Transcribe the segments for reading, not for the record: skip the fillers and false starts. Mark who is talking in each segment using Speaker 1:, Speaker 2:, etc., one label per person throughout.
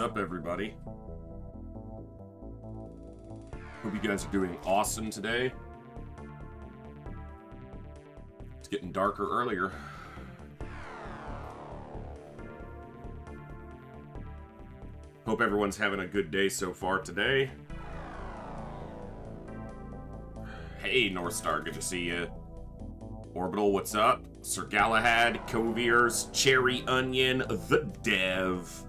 Speaker 1: up, everybody? Hope you guys are doing awesome today. It's getting darker earlier. Hope everyone's having a good day so far today. Hey, Northstar, good to see you. Orbital, what's up? Sir Galahad, Coviers, Cherry Onion, The Dev.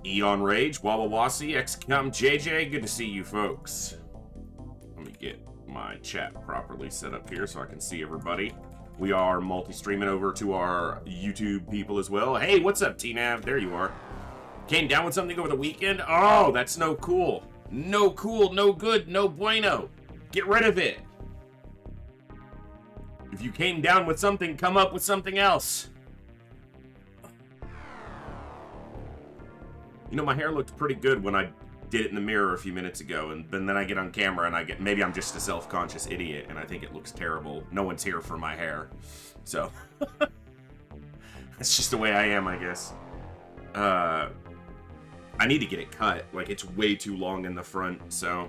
Speaker 1: Eon Rage, Wawawasi, XCom JJ, good to see you folks. Let me get my chat properly set up here so I can see everybody. We are multi-streaming over to our YouTube people as well. Hey, what's up, TNAV? There you are. Came down with something over the weekend? Oh, that's no cool. No cool, no good, no bueno. Get rid of it. If you came down with something, come up with something else. You know, my hair looked pretty good when I did it in the mirror a few minutes ago, and then I get on camera and I get, maybe I'm just a self-conscious idiot and I think it looks terrible. No one's here for my hair. So, that's just the way I am, I guess. I need to get it cut. Like, it's way too long in the front, so.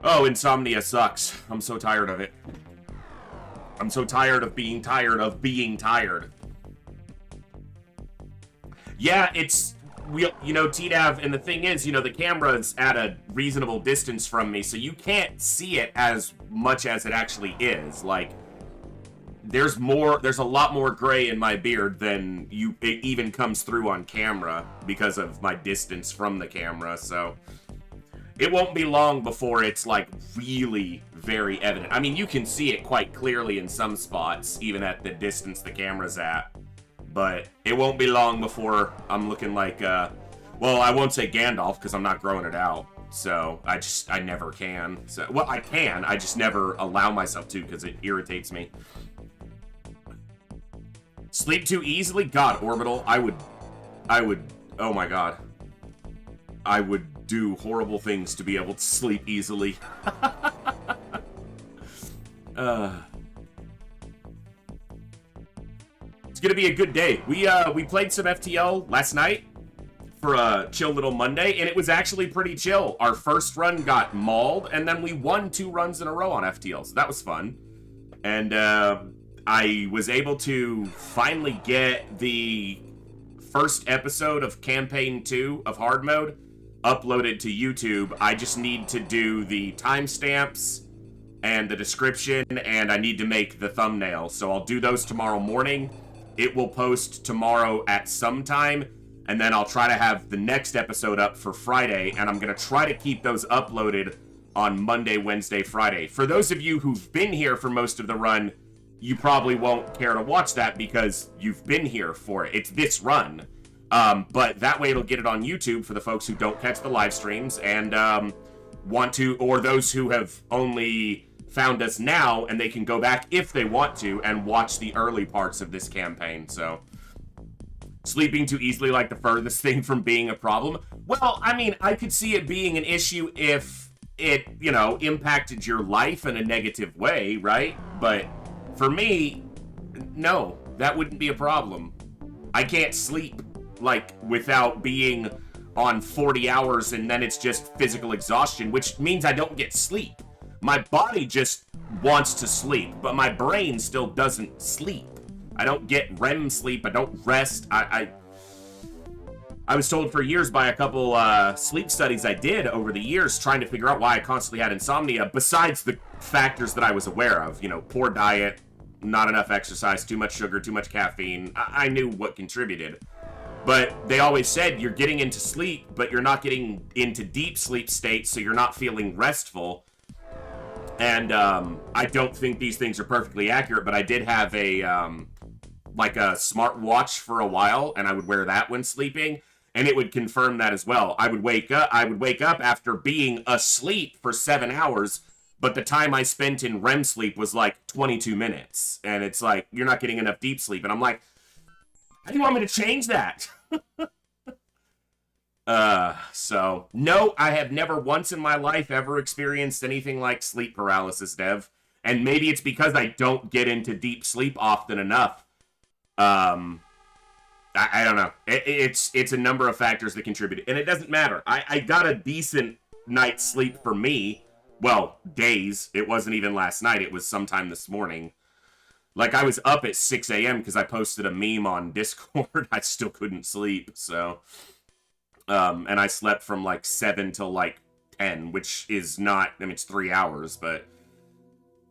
Speaker 1: Oh, insomnia sucks. I'm so tired of it. I'm so tired of being tired of being tired. Yeah, it's, you know, TDAV, and the thing is, you know, the camera's at a reasonable distance from me, so you can't see it as much as it actually is. Like, there's a lot more gray in my beard than it even comes through on camera because of my distance from the camera, so it won't be long before it's, like, really very evident. I mean, you can see it quite clearly in some spots, even at the distance the camera's at. But it won't be long before I'm looking like, well, I won't say Gandalf because I'm not growing it out. So I never can. So, well, I can. I just never allow myself to because it irritates me. Sleep too easily? God, Orbital. I would, oh my God. I would do horrible things to be able to sleep easily. It's gonna be a good day. We played some FTL last night for a chill little Monday, and it was actually pretty chill. Our first run got mauled, and then we won 2 runs in a row on FTL, so that was fun. And I was able to finally get the first episode of Campaign 2 of Hardmode uploaded to YouTube. I just need to do the timestamps and the description, and I need to make the thumbnail. So I'll do those tomorrow morning. It will post tomorrow at some time, and then I'll try to have the next episode up for Friday, and I'm going to try to keep those uploaded on Monday, Wednesday, Friday. For those of you who've been here for most of the run, you probably won't care to watch that because you've been here for it. It's this run. But that way it'll get it on YouTube for the folks who don't catch the live streams and want to, or those who have only found us now, and they can go back if they want to and watch the early parts of this campaign. So, sleeping too easily, like the furthest thing from being a problem. Well, I mean, I could see it being an issue if it, you know, impacted your life in a negative way, right? But for me, no, that wouldn't be a problem. I can't sleep, like, without being on 40 hours and then it's just physical exhaustion, which means I don't get sleep. My body just wants to sleep, but my brain still doesn't sleep. I don't get REM sleep. I don't rest. I was told for years by a couple sleep studies I did over the years trying to figure out why I constantly had insomnia, besides the factors that I was aware of. You know, poor diet, not enough exercise, too much sugar, too much caffeine. I knew what contributed. But they always said you're getting into sleep, but you're not getting into deep sleep states, so you're not feeling restful. And I don't think these things are perfectly accurate, but I did have a like a smart watch for a while, and I would wear that when sleeping, and it would confirm that as well. I would wake up after being asleep for 7 hours, but the time I spent in REM sleep was like 22 minutes. And it's like, you're not getting enough deep sleep. And I'm like, how do you want me to change that? So, no, I have never once in my life ever experienced anything like sleep paralysis, Dev. And maybe it's because I don't get into deep sleep often enough. I don't know. It's a number of factors that contribute. And it doesn't matter. I got a decent night's sleep for me. Well, days. It wasn't even last night. It was sometime this morning. Like, I was up at 6 a.m. because I posted a meme on Discord. I still couldn't sleep, so... and I slept from, like, 7 till, like, 10, which is not... I mean, it's 3 hours, but...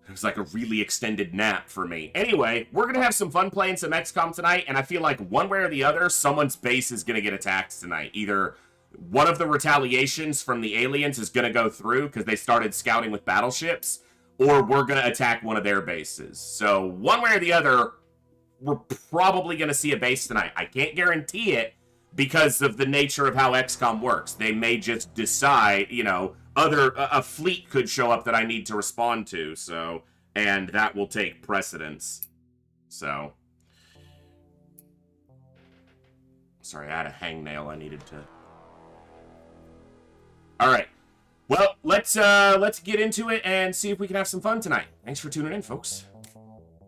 Speaker 1: It was like a really extended nap for me. Anyway, we're going to have some fun playing some XCOM tonight, and I feel like one way or the other, someone's base is going to get attacked tonight. Either one of the retaliations from the aliens is going to go through because they started scouting with battleships, or we're going to attack one of their bases. So one way or the other, we're probably going to see a base tonight. I can't guarantee it because of the nature of how XCOM works. They may just decide, you know, a fleet could show up that I need to respond to, so, and that will take precedence. So, sorry, I had a hangnail I needed to. All right. Well, let's get into it and see if we can have some fun tonight. Thanks for tuning in, folks.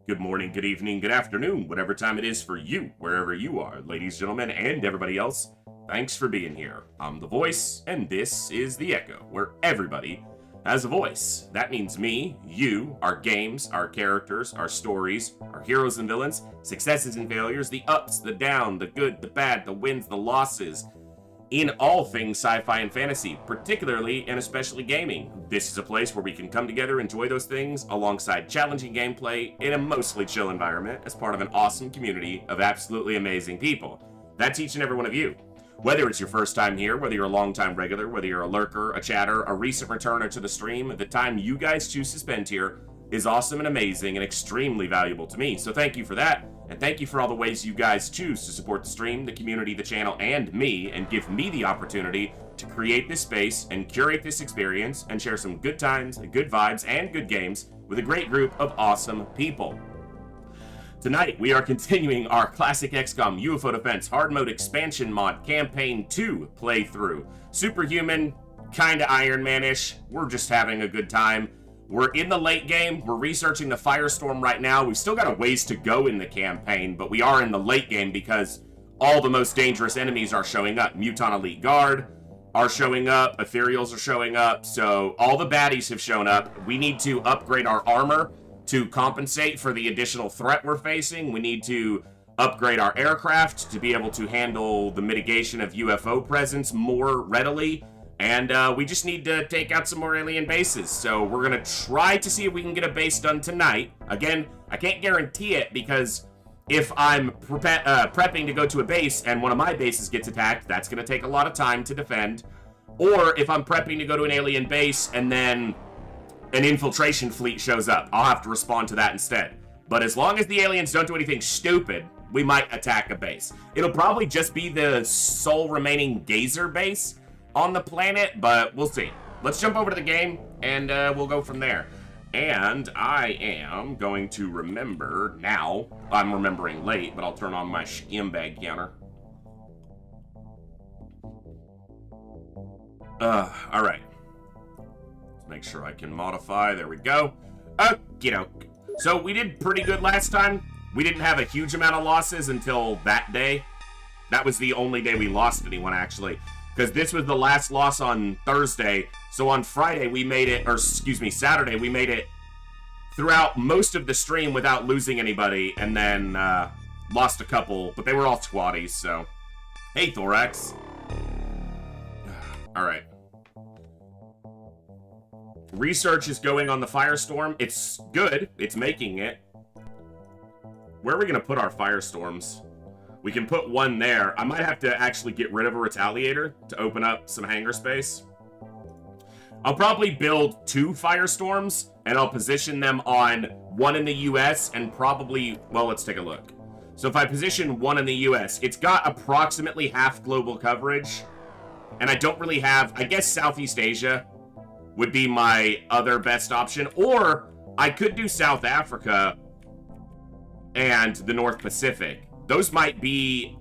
Speaker 1: Good morning, good evening, good afternoon, whatever time it is for you, wherever you are, ladies, gentlemen, and everybody else. Thanks for being here. I'm the voice, and this is the Echo, where everybody has a voice. That means me, you, our games, our characters, our stories, our heroes and villains, successes and failures, the ups, the down, the good, the bad, the wins, the losses, in all things sci-fi and fantasy, particularly and especially gaming. This is a place where we can come together, enjoy those things, alongside challenging gameplay in a mostly chill environment as part of an awesome community of absolutely amazing people. That's each and every one of you. Whether it's your first time here, whether you're a long-time regular, whether you're a lurker, a chatter, a recent returner to the stream, the time you guys choose to spend here is awesome and amazing and extremely valuable to me. So thank you for that. And thank you for all the ways you guys choose to support the stream, the community, the channel, and me, and give me the opportunity to create this space and curate this experience and share some good times, good vibes, and good games with a great group of awesome people. Tonight, we are continuing our classic XCOM UFO Defense Hardmode Expansion Mod Campaign 2 playthrough. Superhuman, kinda Iron Man-ish. We're just having a good time. We're in the late game. We're researching the Firestorm right now. We've still got a ways to go in the campaign, but we are in the late game because all the most dangerous enemies are showing up. Muton Elite Guard are showing up. Ethereals are showing up. So all the baddies have shown up. We need to upgrade our armor to compensate for the additional threat we're facing. We need to upgrade our aircraft to be able to handle the mitigation of UFO presence more readily. And we just need to take out some more alien bases. So we're going to try to see if we can get a base done tonight. Again, I can't guarantee it because if I'm prepping to go to a base and one of my bases gets attacked, that's going to take a lot of time to defend. Or if I'm prepping to go to an alien base and then an infiltration fleet shows up, I'll have to respond to that instead. But as long as the aliens don't do anything stupid, we might attack a base. It'll probably just be the sole remaining Gazer base on the planet, but we'll see. Let's jump over to the game, and we'll go from there. And I am going to remember now. I'm remembering late, but I'll turn on my skin-bag counter. Alright. Let's make sure I can modify. There we go. Okey-doke. So we did pretty good last time. We didn't have a huge amount of losses until that day. That was the only day we lost anyone, actually. Because this was the last loss on Thursday. So on Friday, we made it, or excuse me, Saturday, we made it throughout most of the stream without losing anybody. And then lost a couple, but they were all squatties, so. Hey, Thorax. All right. Research is going on the Firestorm. It's good. It's making it. Where are we going to put our Firestorms? We can put one there. I might have to actually get rid of a Retaliator to open up some hangar space. I'll probably build 2 Firestorms, and I'll position them on one in the US and probably, well, let's take a look. So if I position one in the US, it's got approximately half global coverage, and I don't really have, I guess Southeast Asia would be my other best option, or I could do South Africa and the North Pacific. Those might be,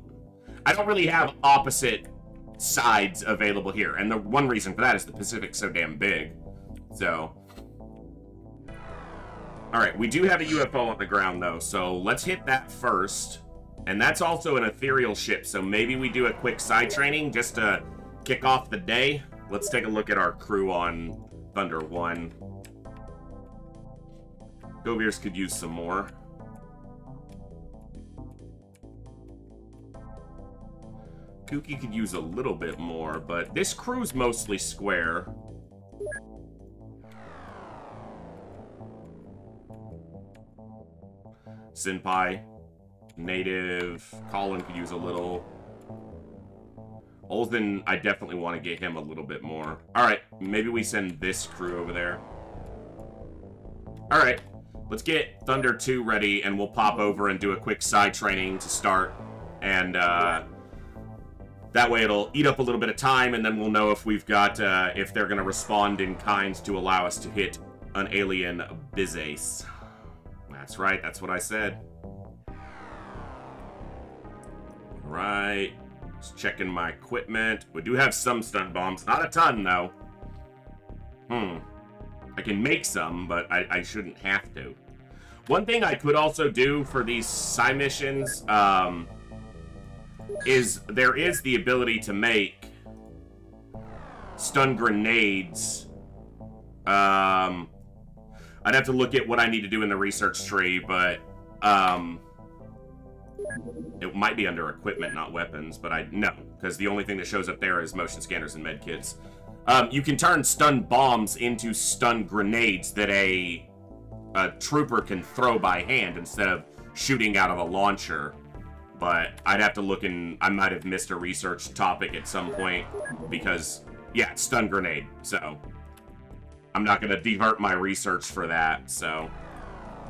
Speaker 1: I don't really have opposite sides available here. And the one reason for that is the Pacific's so damn big. So, All right, we do have a UFO on the ground, though, so let's hit that first. And that's also an ethereal ship, so maybe we do a quick side training just to kick off the day. Let's take a look at our crew on Thunder 1. Goviers could use some more. Kooky could use a little bit more, but this crew's mostly square. Senpai, Native, Colin could use a little. Olden, I definitely want to get him a little bit more. Alright, maybe we send this crew over there. Alright, let's get Thunder 2 ready, and we'll pop over and do a quick side training to start. And, that way it'll eat up a little bit of time, and then we'll know if we've got, if they're going to respond in kind to allow us to hit an alien Bizace. That's right, that's what I said. Right. Just checking my equipment. We do have some stun bombs. Not a ton, though. I can make some, but I shouldn't have to. One thing I could also do for these psi missions, is there is the ability to make stun grenades. I'd have to look at what I need to do in the research tree, but it might be under equipment, not weapons, but no, because the only thing that shows up there is motion scanners and med kits. You can turn stun bombs into stun grenades that a trooper can throw by hand instead of shooting out of a launcher. But I'd have to look in. I might have missed a research topic at some point because, yeah, it's stun grenade. So I'm not going to divert my research for that. So,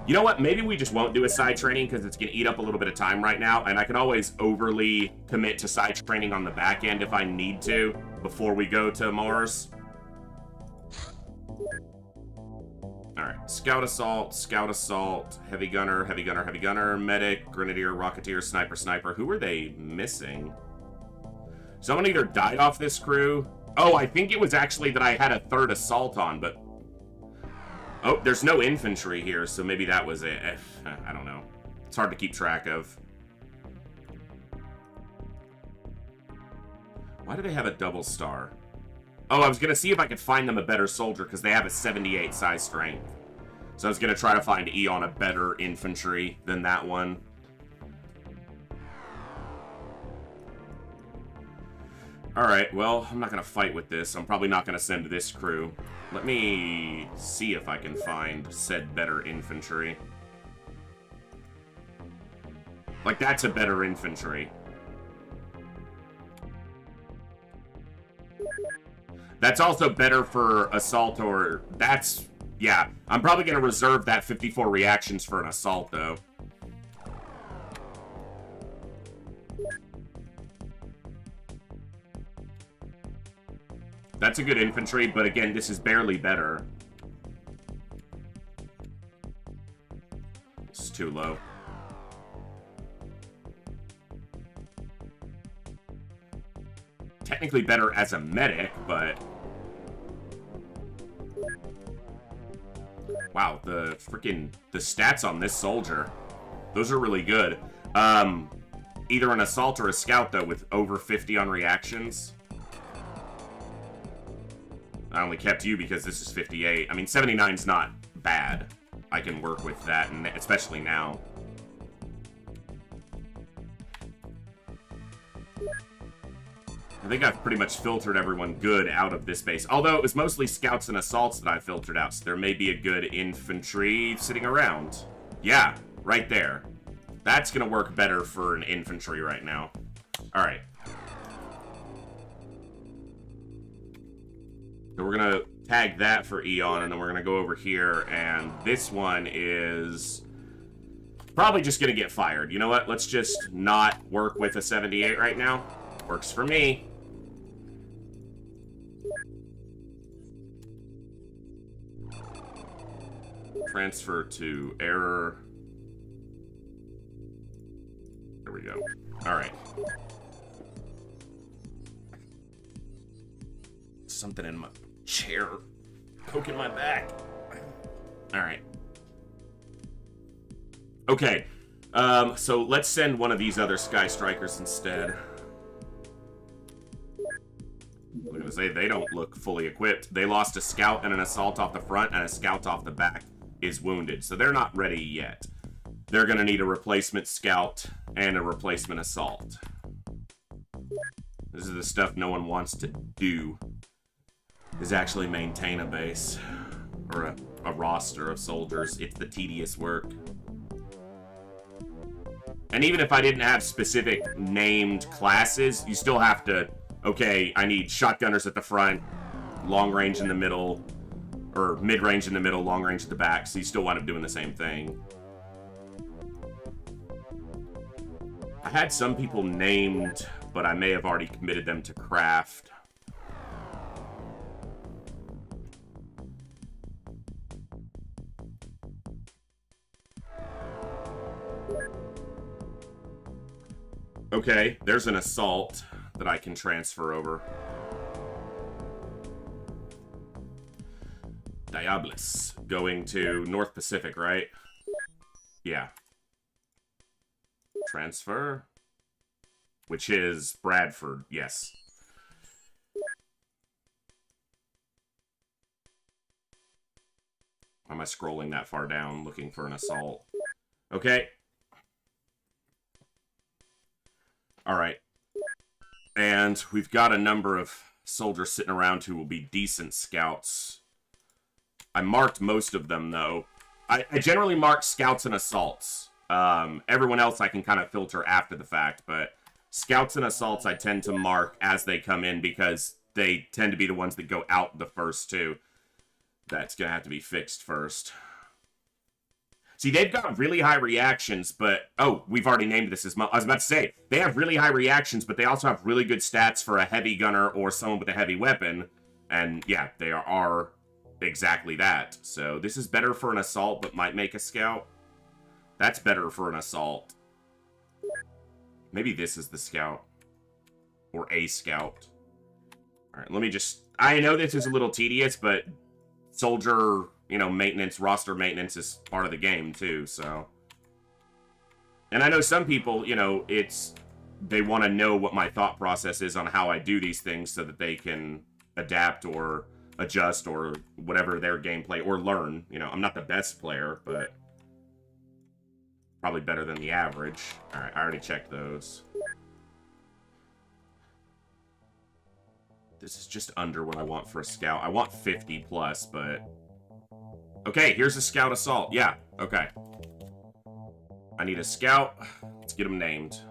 Speaker 1: you know what? Maybe we just won't do a side training because it's going to eat up a little bit of time right now. And I can always overly commit to side training on the back end if I need to before we go to Mars. Alright, Scout Assault, Heavy Gunner, Heavy Gunner, Heavy Gunner, Medic, Grenadier, Rocketeer, Sniper, Sniper. Who are they missing? Someone either died off this crew. Oh, I think it was actually that I had a third Assault on, but... Oh, there's no infantry here, so maybe that was it. I don't know. It's hard to keep track of. Why do they have a double star? Oh, I was going to see if I could find them a better soldier, because they have a 78 size strength. So I was going to try to find Eon a better infantry than that one. Alright, well, I'm not going to fight with this. I'm probably not going to send this crew. Let me see if I can find said better infantry. Like, that's a better infantry. That's also better for assault, or that's, yeah. I'm probably going to reserve that 54 reactions for an assault, though. That's a good infantry, but again, this is barely better. It's too low. Technically better as a medic, but... Wow, the stats on this soldier, those are really good. Either an assault or a scout, though, with over 50 on reactions. I only kept you because this is 58. I mean, 79's not bad. I can work with that, and especially now. I think I've pretty much filtered everyone good out of this base. Although it was mostly scouts and assaults that I filtered out, so there may be a good infantry sitting around. Yeah, right there. That's going to work better for an infantry right now. Alright. So we're going to tag that for Eon, and then we're going to go over here, and this one is probably just going to get fired. You know what? Let's just not work with a 78 right now. Works for me. Transfer to error. There we go. Alright. Something in my chair poking my back. Alright. Okay, so let's send one of these other Sky Strikers instead. Look at this, they don't look fully equipped. They lost a scout and an assault off the front, and a scout off the back is wounded, so they're not ready yet. They're gonna need a replacement scout and a replacement assault. This is the stuff no one wants to do, is actually maintain a base, or a roster of soldiers. It's the tedious work. And even if I didn't have specific named classes, you still have to, okay, I need shotgunners at the front, long range in the middle, or mid-range in the middle, long range at the back, so you still wind up doing the same thing. I had some people named, but I may have already committed them to craft. Okay, there's an assault that I can transfer over. Diablos, going to North Pacific, right? Yeah. Transfer. Which is Bradford, yes. Why am I scrolling that far down looking for an assault? Okay. Alright. And we've got a number of soldiers sitting around who will be decent scouts. I marked most of them, though. I generally mark scouts and assaults. Everyone else I can kind of filter after the fact, but scouts and assaults I tend to mark as they come in because they tend to be the ones that go out the first two. That's going to have to be fixed first. See, they've got really high reactions, but... Oh, we've already named this as... I was about to say, they have really high reactions, but they also have really good stats for a heavy gunner or someone with a heavy weapon. And, yeah, they are exactly that. So, this is better for an assault, but might make a scout. That's better for an assault. Maybe this is the scout. Or a scout. Alright, let me just... I know this is a little tedious, but soldier... You know, maintenance, roster maintenance is part of the game, too, so... And I know some people, you know, they want to know what my thought process is on how I do these things so that they can adapt or adjust or whatever their gameplay, or learn. You know, I'm not the best player, but probably better than the average. Alright, I already checked those. This is just under what I want for a scout. I want 50 plus, but... Okay, here's a scout assault. Yeah, okay. I need a scout. Let's get them named.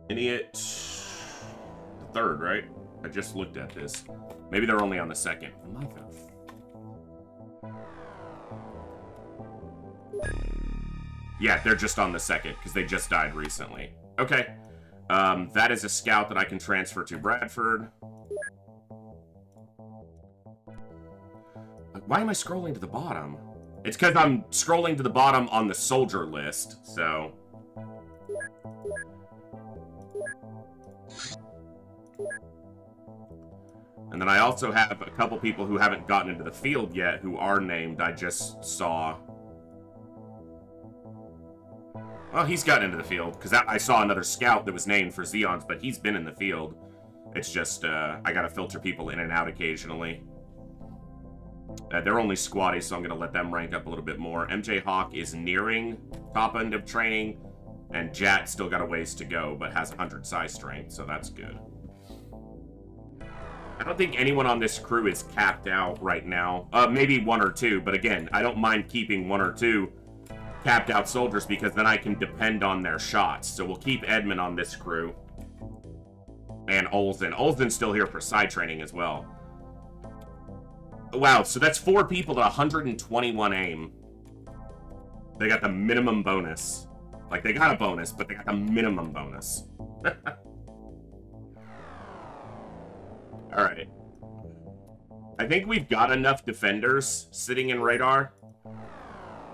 Speaker 1: Idiot. The third, right? I just looked at this. Maybe they're only on the second. Mother. Yeah, they're just on the second, because they just died recently. Okay. That is a scout that I can transfer to Bradford. Why am I scrolling to the bottom? It's because I'm scrolling to the bottom on the soldier list, so... And then I also have a couple people who haven't gotten into the field yet who are named. I just saw... Well, he's gotten into the field, because I saw another scout that was named for Xeons, but he's been in the field. It's just, I gotta filter people in and out occasionally. They're only squatties, so I'm gonna let them rank up a little bit more. MJ Hawk is nearing top end of training, and Jat still got a ways to go, but has 100 size strength, so that's good. I don't think anyone on this crew is capped out right now. Maybe one or two, but again, I don't mind keeping one or two capped out soldiers because then I can depend on their shots. So we'll keep Edmund on this crew. And Olsen. Olsen's still here for side training as well. Wow, so that's 4 people to 121 aim. They got the minimum bonus. Like, they got a bonus, but they got the minimum bonus. Alright. I think we've got enough defenders sitting in radar.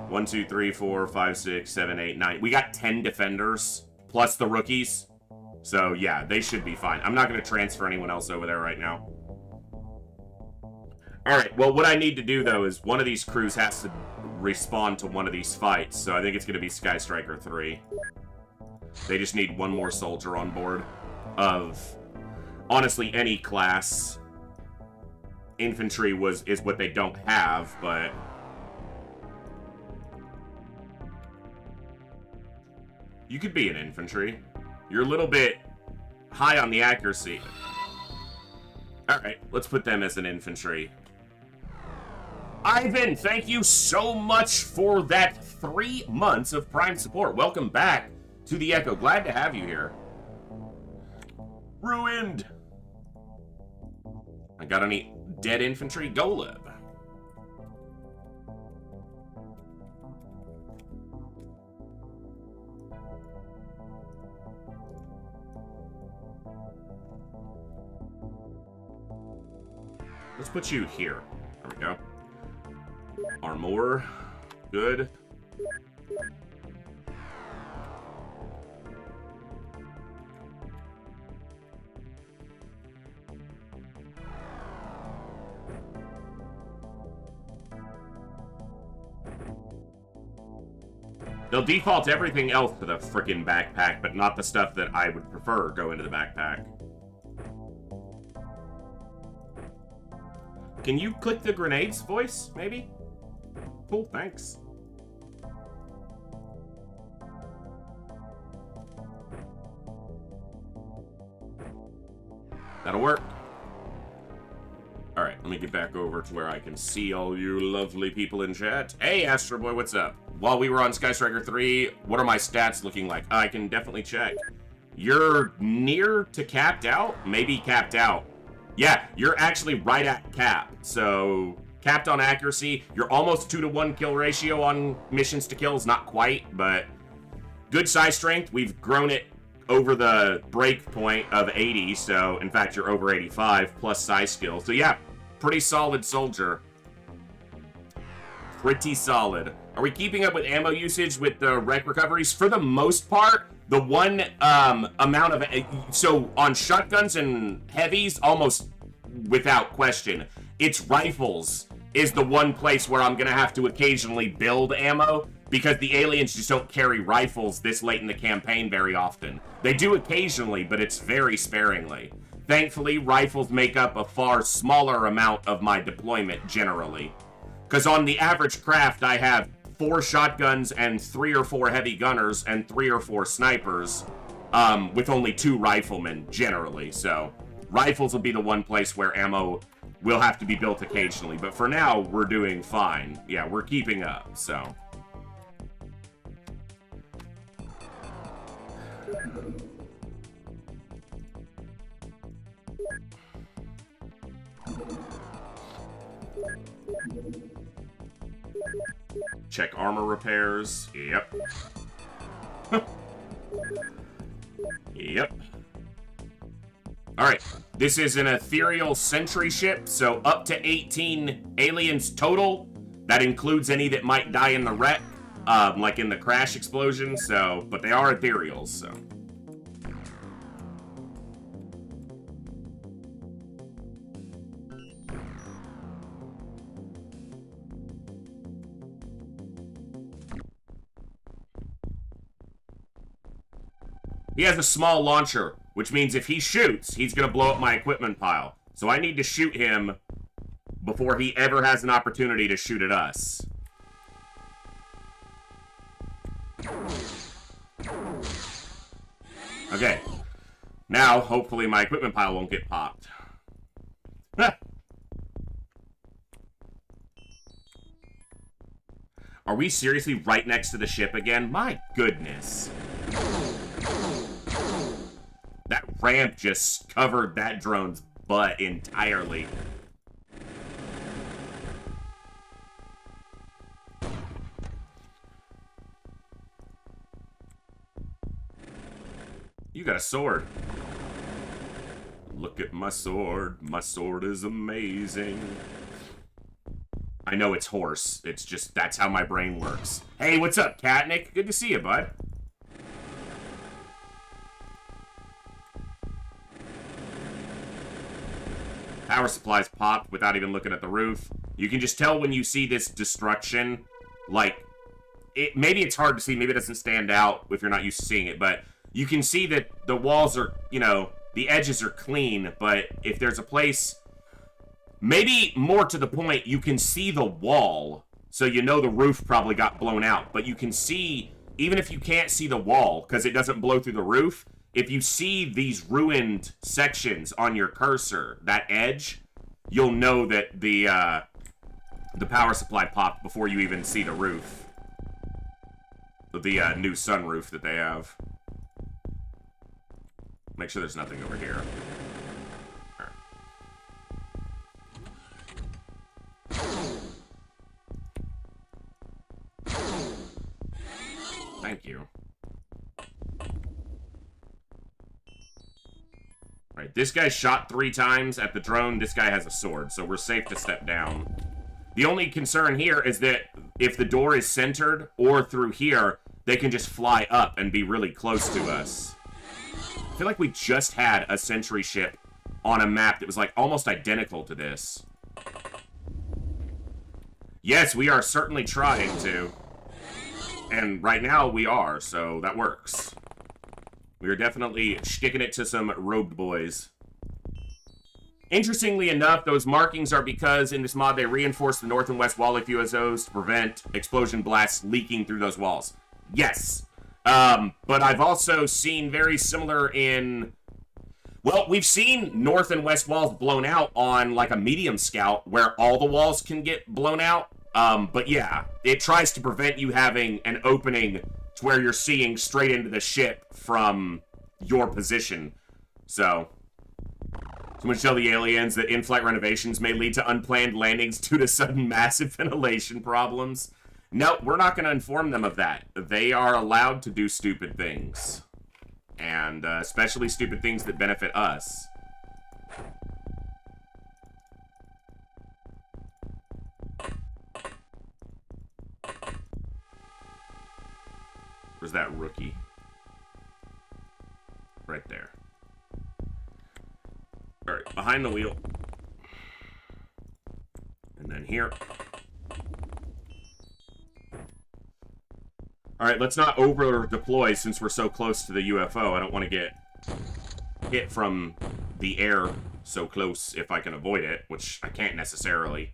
Speaker 1: 1, 2, 3, 4, 5, 6, 7, 8, 9. We got 10 defenders, plus the rookies. So, yeah, they should be fine. I'm not going to transfer anyone else over there right now. Alright, well, what I need to do, though, is one of these crews has to respond to one of these fights. So I think it's going to be Sky Striker 3. They just need one more soldier on board of, honestly, any class. Infantry is what they don't have, but... You could be an infantry. You're a little bit high on the accuracy. Alright, let's put them as an infantry. Ivan, thank you so much for that 3 months of Prime support. Welcome back to the Echo. Glad to have you here. Ruined. I got any dead infantry? Golub. Let's put you here. There we go. Armor. Good. They'll default everything else to the frickin' backpack, but not the stuff that I would prefer go into the backpack. Can you click the grenades voice, maybe? Cool, thanks. That'll work. Alright, let me get back over to where I can see all you lovely people in chat. Hey, Astro Boy, what's up? While we were on Sky Striker 3, what are my stats looking like? I can definitely check. You're near to capped out? Maybe capped out. Yeah, you're actually right at cap. So, capped on accuracy. You're almost 2-to-1 kill ratio on missions to kills. Not quite, but good size strength. We've grown it over the break point of 80. So, in fact, you're over 85 plus size skill. So, yeah, pretty solid soldier. Pretty solid. Are we keeping up with ammo usage with the wreck recoveries? For the most part, the one amount of... So, on shotguns and heavies, almost without question, it's rifles is the one place where I'm going to have to occasionally build ammo, because the aliens just don't carry rifles this late in the campaign very often. They do occasionally, but it's very sparingly. Thankfully, rifles make up a far smaller amount of my deployment, generally. Because on the average craft, I have 4 shotguns and 3 or 4 heavy gunners and 3 or 4 snipers, with only 2 riflemen, generally. So, rifles will be the one place where ammo will have to be built occasionally. But for now, we're doing fine. Yeah, we're keeping up, so... Check armor repairs. Yep. Yep. Alright. This is an ethereal sentry ship, so up to 18 aliens total. That includes any that might die in the wreck, like in the crash explosion, so... But they are ethereals, so... He has a small launcher, which means if he shoots, he's going to blow up my equipment pile. So I need to shoot him before he ever has an opportunity to shoot at us. Okay. Now, hopefully my equipment pile won't get popped. Are we seriously right next to the ship again? My goodness. That ramp just covered that drone's butt entirely. You got a sword. Look at my sword. My sword is amazing. I know it's horse. It's just, that's how my brain works. Hey, what's up, Katnick? Good to see you, bud. Power supplies popped without even looking at the roof. You can just tell when you see this destruction, like, maybe it's hard to see, maybe it doesn't stand out if you're not used to seeing it, but you can see that the walls are, you know, the edges are clean, but if there's a place, maybe more to the point, you can see the wall, so you know the roof probably got blown out, but you can see, even if you can't see the wall, because it doesn't blow through the roof, if you see these ruined sections on your cursor, that edge, you'll know that the power supply popped before you even see the roof. The new sunroof that they have. Make sure there's nothing over here. Thank you. Alright, this guy shot 3 times at the drone. This guy has a sword, so we're safe to step down. The only concern here is that if the door is centered or through here, they can just fly up and be really close to us. I feel like we just had a sentry ship on a map that was like almost identical to this. Yes, we are certainly trying to. And right now we are, so that works. We are definitely sticking it to some robed boys. Interestingly enough, those markings are because in this mod they reinforce the north and west wall of USOs to prevent explosion blasts leaking through those walls. Yes. But I've also seen very similar in... Well, we've seen north and west walls blown out on like a medium scout where all the walls can get blown out. But yeah, it tries to prevent you having an opening to where you're seeing straight into the ship from your position. So, someone tell the aliens that in-flight renovations may lead to unplanned landings due to sudden massive ventilation problems. No, we're not going to inform them of that. They are allowed to do stupid things. And especially stupid things that benefit us. Where's that rookie? Right there. Alright, behind the wheel. And then here. Alright, let's not over-deploy since we're so close to the UFO. I don't want to get hit from the air so close if I can avoid it, which I can't necessarily.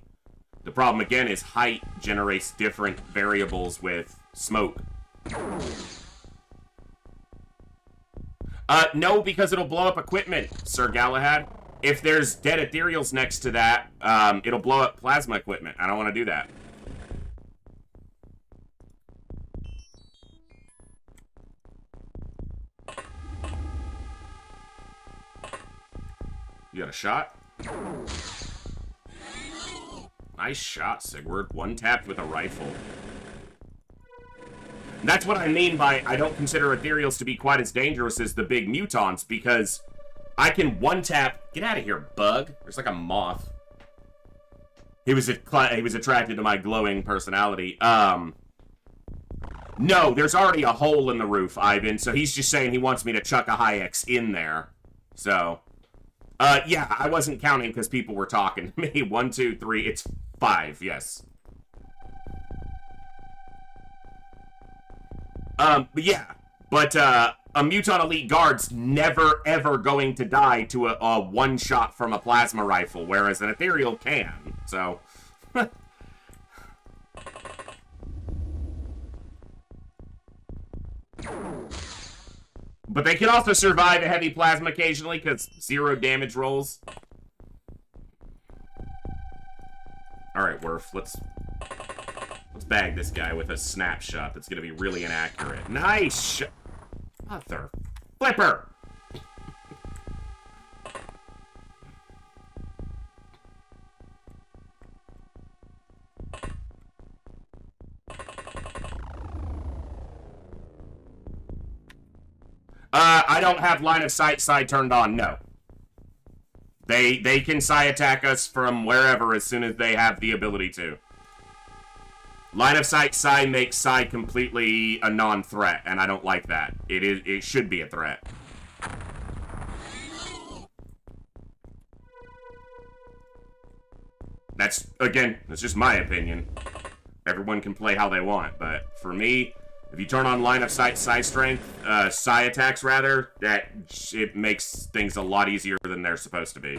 Speaker 1: The problem, again, is height generates different variables with smoke. No, because it'll blow up equipment, Sir Galahad. If there's dead ethereals next to that, it'll blow up plasma equipment. I don't want to do that. You got a shot? Nice shot, Sigurd. One tapped with a rifle. And that's what I mean by I don't consider ethereals to be quite as dangerous as the big mutants, because I can one-tap... Get out of here, bug. There's like a moth. He was attracted to my glowing personality. No, there's already a hole in the roof, Ivan, so he's just saying he wants me to chuck a high X in there. So... yeah, I wasn't counting because people were talking to me. 1, 2, 3, it's 5, yes. But yeah, but, a Mutant Elite Guard's never, ever going to die to a one-shot from a plasma rifle, whereas an Ethereal can, so... But they can also survive a heavy plasma occasionally, because 0 damage rolls. Alright, Worf, let's bag this guy with a snapshot that's going to be really inaccurate. Nice! Mother flipper! I don't have line of sight side turned on, no. They can psi attack us from wherever as soon as they have the ability to. Line of sight Psy makes Psy completely a non-threat, and I don't like that. It should be a threat. That's just my opinion. Everyone can play how they want, but for me, if you turn on line of sight Psy strength, Psy attacks rather, it makes things a lot easier than they're supposed to be.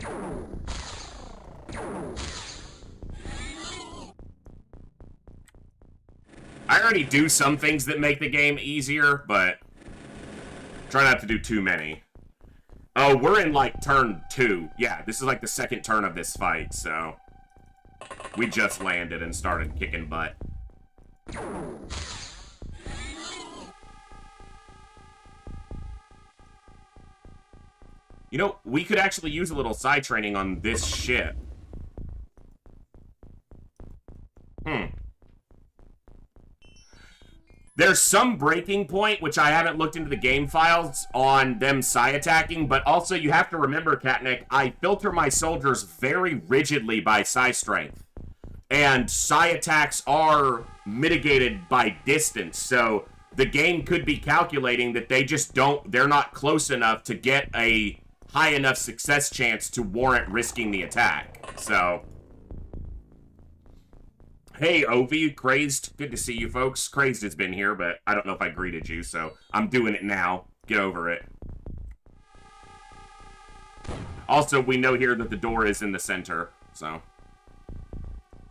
Speaker 1: I already do some things that make the game easier, but try not to do too many. Oh, we're in, like, turn 2. Yeah, this is, like, the second turn of this fight, so... we just landed and started kicking butt. You know, we could actually use a little side training on this ship. There's some breaking point, which I haven't looked into the game files, on them Psy attacking, but also you have to remember, Katnick, I filter my soldiers very rigidly by Psy strength. And Psy attacks are mitigated by distance, so the game could be calculating that they're not close enough to get a high enough success chance to warrant risking the attack. So... hey, Ovi, Crazed, good to see you folks. Crazed has been here, but I don't know if I greeted you, so I'm doing it now. Get over it. Also, we know here that the door is in the center, so...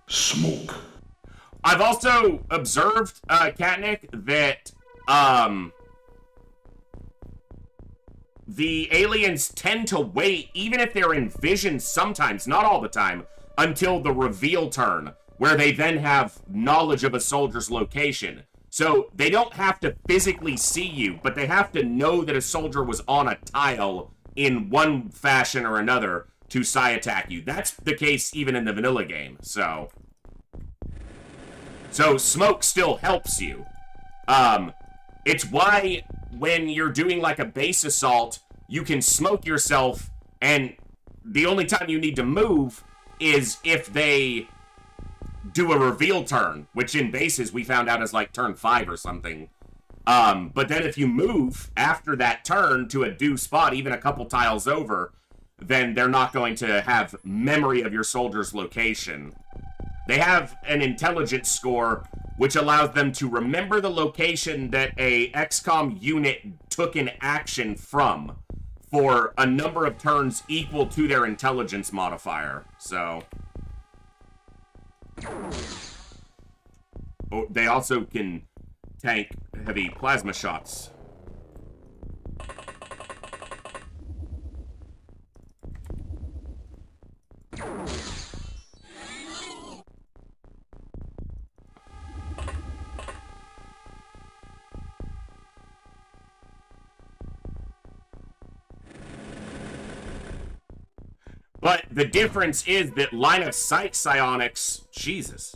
Speaker 2: smoke.
Speaker 1: I've also observed, Katnick, that, the aliens tend to wait, even if they're in vision sometimes, not all the time, until the reveal turn, where they then have knowledge of a soldier's location. So they don't have to physically see you, but they have to know that a soldier was on a tile in one fashion or another to Psy attack you. That's the case even in the vanilla game, so smoke still helps you. It's why when you're doing like a base assault, you can smoke yourself, and the only time you need to move is if they do a reveal turn, which in bases we found out is like turn 5 or something. But then if you move after that turn to a due spot, even a couple tiles over, then they're not going to have memory of your soldier's location. They have an intelligence score which allows them to remember the location that a XCOM unit took an action from for a number of turns equal to their intelligence modifier. So... oh, they also can tank heavy plasma shots. But the difference is that line of sight psionics, Jesus,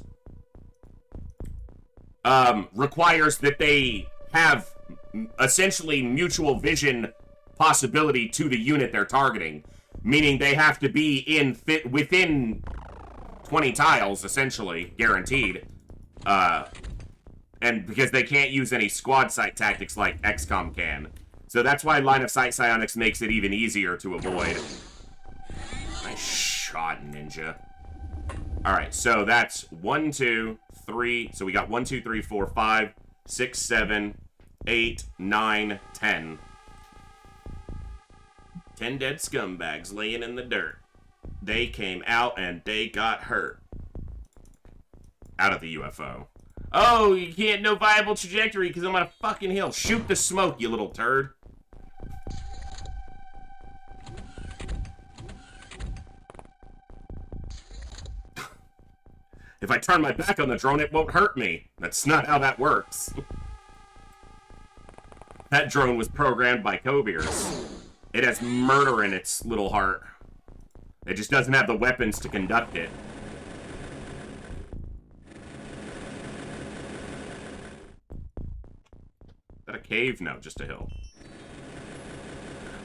Speaker 1: requires that they have essentially mutual vision possibility to the unit they're targeting, meaning they have to be within 20 tiles, essentially, guaranteed. And because they can't use any squad sight tactics like XCOM can. So that's why line of sight psionics makes it even easier to avoid. Nice shot, ninja. Alright, so that's 1, 2, 3. So we got 1, 2, 3, 4, 5, 6, 7, 8, 9, 10. 10 dead scumbags laying in the dirt. They came out and they got hurt. Out of the UFO. Oh, you can't know viable trajectory because I'm on a fucking hill. Shoot the smoke, you little turd. If I turn my back on the drone, it won't hurt me. That's not how that works. That drone was programmed by Kobeers. It has murder in its little heart. It just doesn't have the weapons to conduct it. Is that a cave? No, just a hill.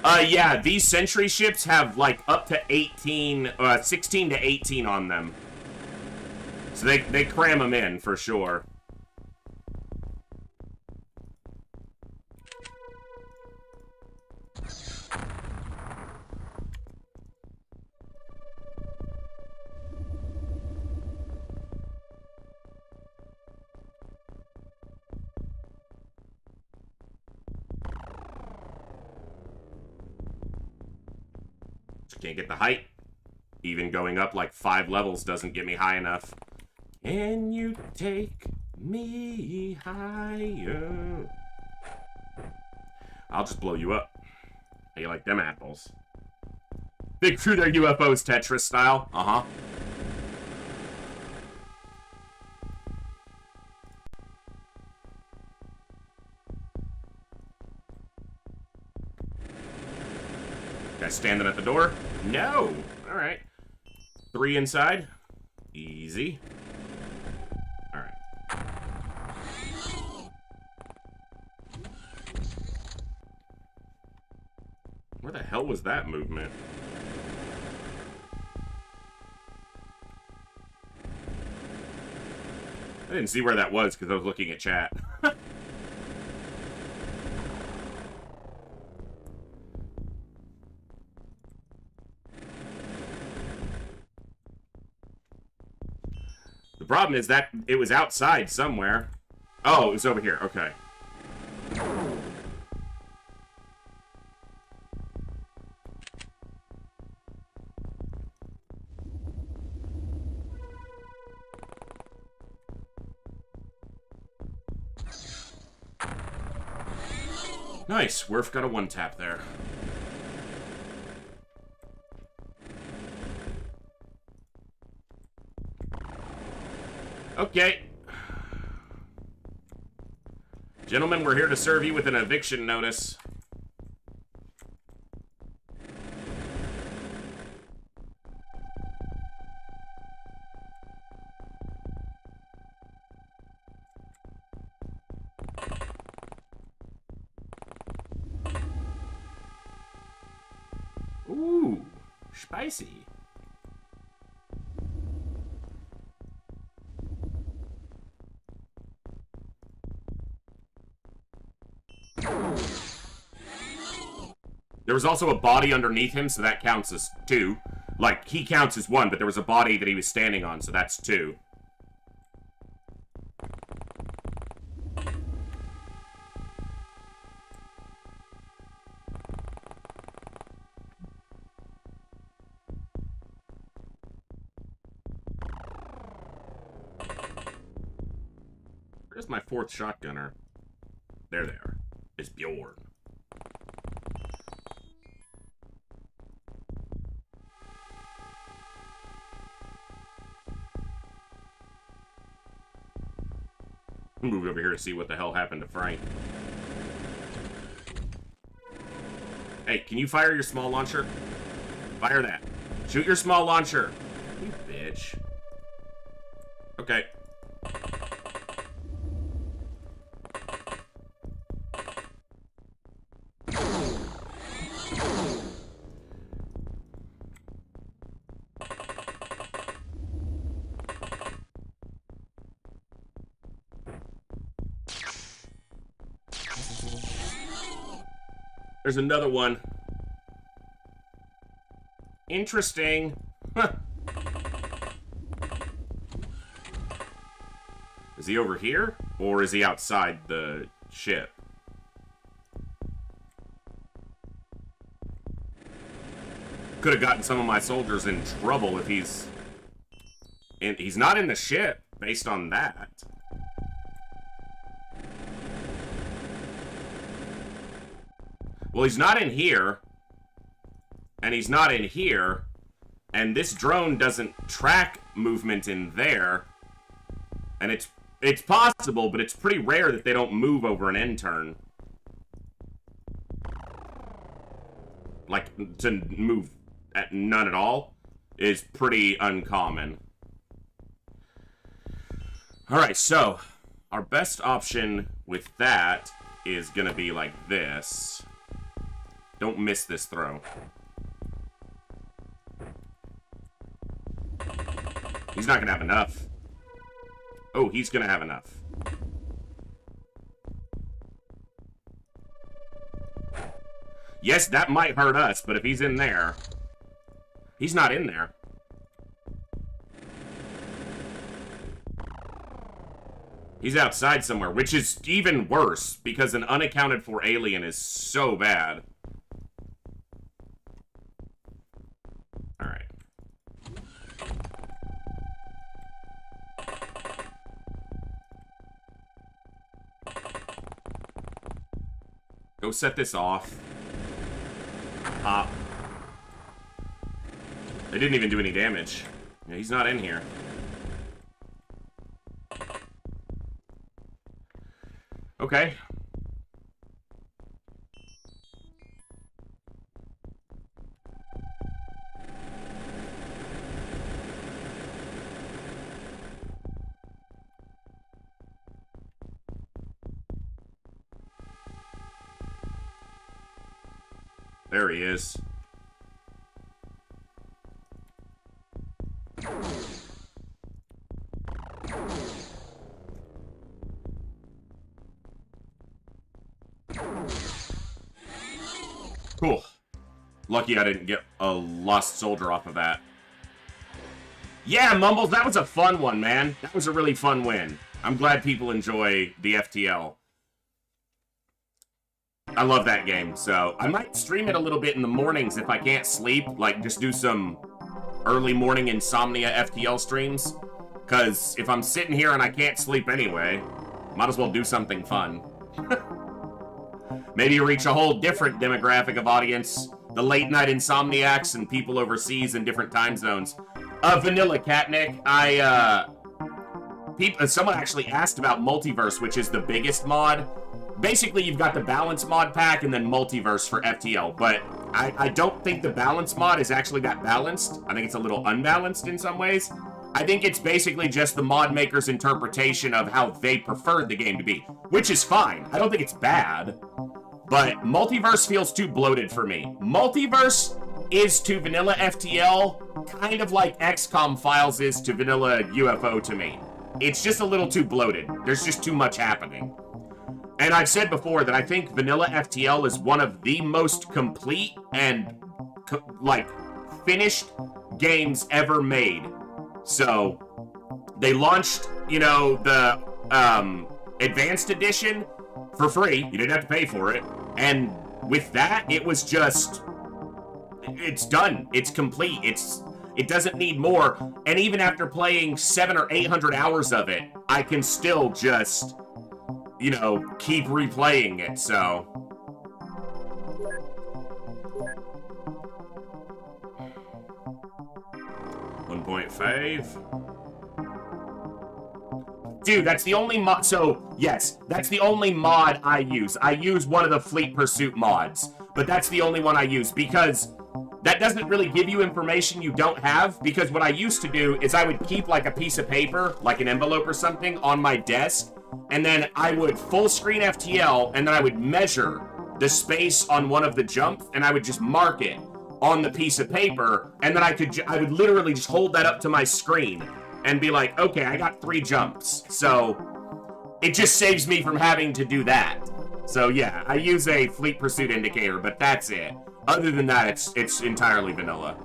Speaker 1: Yeah, these sentry ships have, like, up to 16 to 18 on them. So they cram them in, for sure. Can't get the height. Even going up like 5 levels doesn't get me high enough. Can you take me higher? I'll just blow you up. How you like them apples? Big fruit are UFOs, Tetris style. Uh-huh. Guy standing at the door? No! Alright. 3 inside. Easy. Alright. Where the hell was that movement? I didn't see where that was because I was looking at chat. The problem is that it was outside somewhere. Oh, it was over here. Okay. Nice. Werf got a 1-tap there. Okay. Gentlemen, we're here to serve you with an eviction notice. Ooh, spicy. There was also a body underneath him, so that counts as 2. Like, he counts as 1, but there was a body that he was standing on, so that's 2. Where's my 4th shotgunner? There they are. It's Bjorn. Move over here to see what the hell happened to Frank. Hey, can you fire your small launcher? Fire that. Shoot your small launcher. You bitch. Okay. There's another one. Interesting. Huh. Is he over here? Or is he outside the ship? Could have gotten some of my soldiers in trouble if he's... He's not in the ship, based on that. Well, he's not in here, and he's not in here, and this drone doesn't track movement in there, and it's possible, but it's pretty rare that they don't move over an end turn. Like, to move at none at all is pretty uncommon. Alright, so, our best option with that is gonna be like this. Don't miss this throw. He's not gonna have enough. Oh, he's gonna have enough. Yes, that might hurt us, but if he's in there... He's not in there. He's outside somewhere, which is even worse, because an unaccounted for alien is so bad. Go set this off. Pop. They didn't even do any damage. Yeah, he's not in here. Okay. There he is. Cool. Lucky I didn't get a lost soldier off of that. Yeah, Mumbles, that was a fun one, man. That was a really fun win. I'm glad people enjoy the FTL. I love that game, so I might stream it a little bit in the mornings if I can't sleep. Like, just do some early morning insomnia FTL streams. Because if I'm sitting here and I can't sleep anyway, might as well do something fun. Maybe reach a whole different demographic of audience. The late night insomniacs and people overseas in different time zones. Vanilla Catnick, someone actually asked about Multiverse, which is the biggest mod. Basically, you've got the Balance mod pack and then Multiverse for FTL, but I don't think the Balance mod is actually that balanced. I think it's a little unbalanced in some ways. I think it's basically just the mod maker's interpretation of how they preferred the game to be, which is fine. I don't think it's bad, but Multiverse feels too bloated for me. Multiverse is to vanilla FTL kind of like XCOM Files is to vanilla UFO to me. It's just a little too bloated. There's just too much happening. And I've said before that I think vanilla FTL is one of the most complete and, finished games ever made. So, they launched, you know, the, Advanced Edition for free. You didn't have to pay for it. And with that, it was just, it's done. It's complete. It doesn't need more. And even after playing 700 or 800 hours of it, I can still just, you know, keep replaying it, so. Dude, that's the only mod. So, yes, that's the only mod I use. I use one of the Fleet Pursuit mods, but that's the only one I use because that doesn't really give you information you don't have. Because what I used to do is I would keep like a piece of paper, like an envelope or something, on my desk, and then I would full screen FTL, and then I would measure the space on one of the jumps, and I would just mark it on the piece of paper, and then I would literally just hold that up to my screen and be like, okay, I got 3 jumps. So it just saves me from having to do that. So yeah, I use a Fleet Pursuit indicator, but that's it. Other than that, it's entirely vanilla.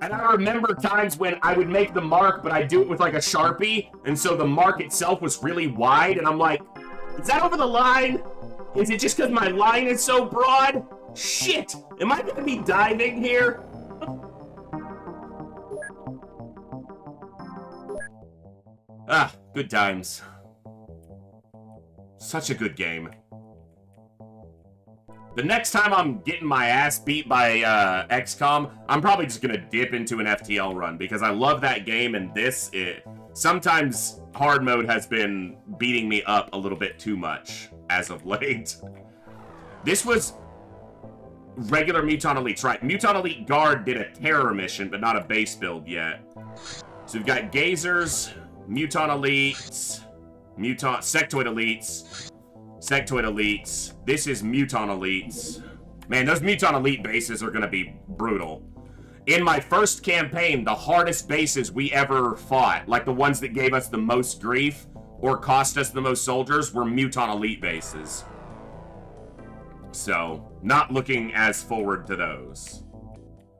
Speaker 1: And I remember times when I would make the mark, but I'd do it with like a Sharpie, and so the mark itself was really wide, and I'm like, is that over the line? Is it just because my line is so broad? Shit! Am I gonna be diving here? Ah, good times. Such a good game. The next time I'm getting my ass beat by XCOM, I'm probably just gonna dip into an FTL run because I love that game, and sometimes hard mode has been beating me up a little bit too much as of late. This was regular Muton Elite, right? Muton Elite Guard did a terror mission, but not a base build yet. So we've got Gazers, Muton Elites, Sectoid Elites, Sectoid Elites. This is Muton Elites. Man, those Muton Elite bases are gonna be brutal. In my first campaign, the hardest bases we ever fought, like the ones that gave us the most grief or cost us the most soldiers, were Muton Elite bases. So, not looking as forward to those.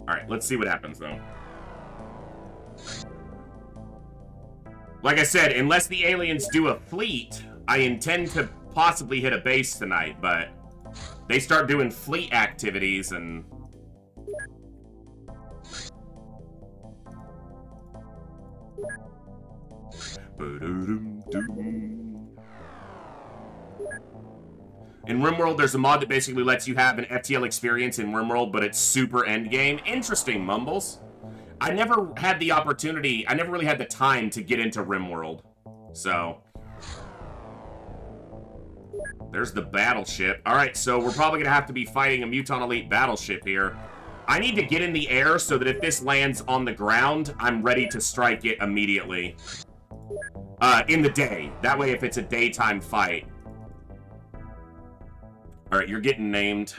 Speaker 1: Alright, let's see what happens though. Like I said, unless the aliens do a fleet, I intend to possibly hit a base tonight, but they start doing fleet activities and... In RimWorld, there's a mod that basically lets you have an FTL experience in RimWorld, but it's super endgame. Interesting, Mumbles. I never had the opportunity, I never really had the time to get into RimWorld. So, there's the battleship. Alright, so we're probably going to have to be fighting a Muton Elite battleship here. I need to get in the air so that if this lands on the ground, I'm ready to strike it immediately. In the day. That way, if it's a daytime fight. Alright, you're getting named.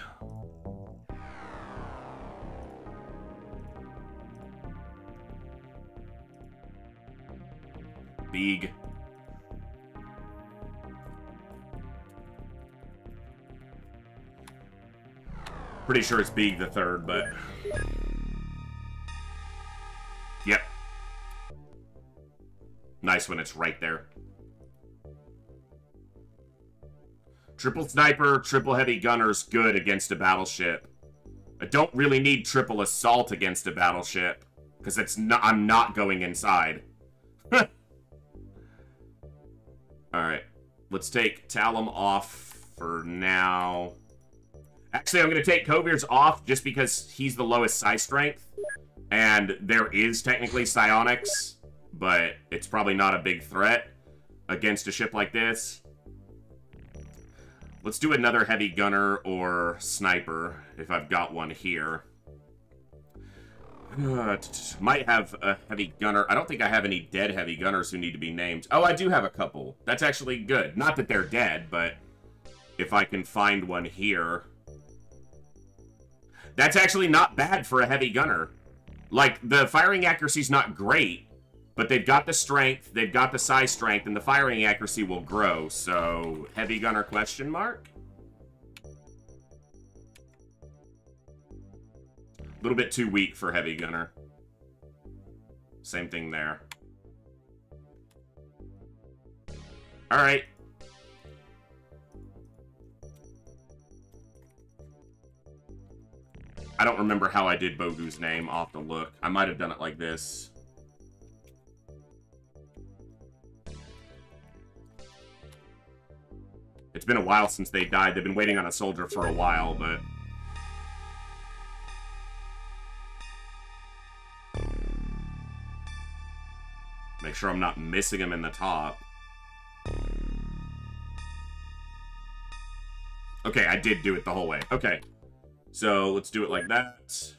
Speaker 1: Big. Pretty sure it's Big the third, but... Yep. Nice when it's right there. Triple sniper, triple heavy gunner's good against a battleship. I don't really need triple assault against a battleship. Because it's not, I'm not going inside. Alright. Let's take Talum off for now. Actually, I'm going to take Kovir's off just because he's the lowest psi strength. And there is technically psionics, but it's probably not a big threat against a ship like this. Let's do another heavy gunner or sniper, if I've got one here. Might have a heavy gunner. I don't think I have any dead heavy gunners who need to be named. Oh, I do have a couple. That's actually good. Not that they're dead, but if I can find one here. That's actually not bad for a heavy gunner. Like, the firing accuracy's not great, but they've got the strength, they've got the psi strength, and the firing accuracy will grow. So, heavy gunner question mark? A little bit too weak for heavy gunner. Same thing there. Alright. I don't remember how I did Bogu's name. I'll have to look. I might have done it like this. It's been a while since they died. They've been waiting on a soldier for a while, but... Make sure I'm not missing him in the top. Okay, I did do it the whole way. Okay. So, let's do it like that.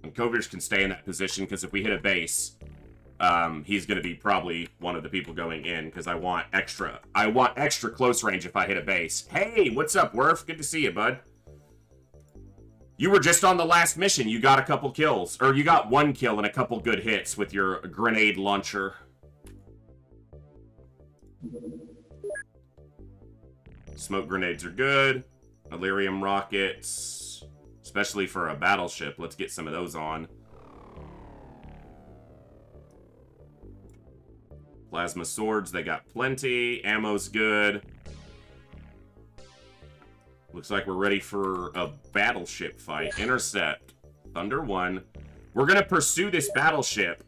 Speaker 1: And Kovirs can stay in that position, because if we hit a base, he's going to be probably one of the people going in, because I want extra close range if I hit a base. Hey, what's up, Werf? Good to see you, bud. You were just on the last mission. You got a couple kills. Or you got one kill and a couple good hits with your grenade launcher. Smoke grenades are good. Illyrium rockets. Especially for a battleship. Let's get some of those on. Plasma swords, they got plenty. Ammo's good. Looks like we're ready for a battleship fight. Intercept. Thunder 1. We're going to pursue this battleship.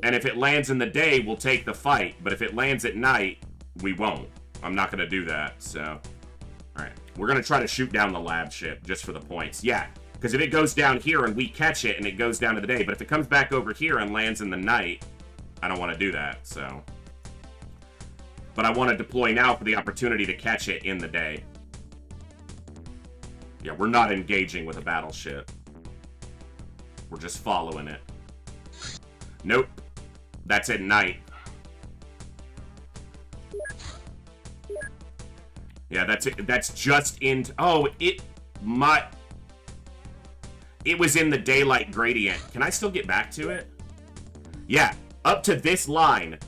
Speaker 1: And if it lands in the day, we'll take the fight. But if it lands at night, we won't. I'm not going to do that, so... Alright. We're going to try to shoot down the lab ship, just for the points. Yeah, because if it goes down here and we catch it and it goes down to the day, but if it comes back over here and lands in the night, I don't want to do that, so... But I want to deploy now for the opportunity to catch it in the day. Yeah, we're not engaging with a battleship. We're just following it. Nope. That's at night. Yeah, that's it. That's just in... Oh, it was in the daylight gradient. Can I still get back to it? Yeah, up to this line.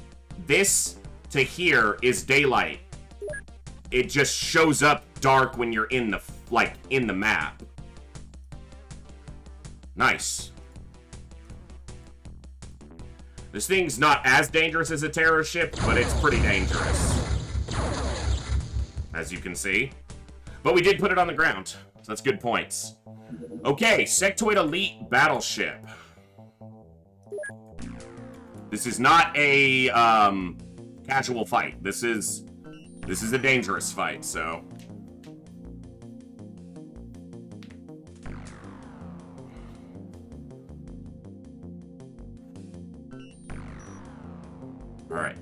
Speaker 1: This to here is daylight. It just shows up dark when you're in the, like, in the map. Nice. This thing's not as dangerous as a terror ship, but it's pretty dangerous. As you can see. But we did put it on the ground. So that's good points. Okay, Sectoid Elite Battleship. This is not a casual fight. This is a dangerous fight, so. Alright.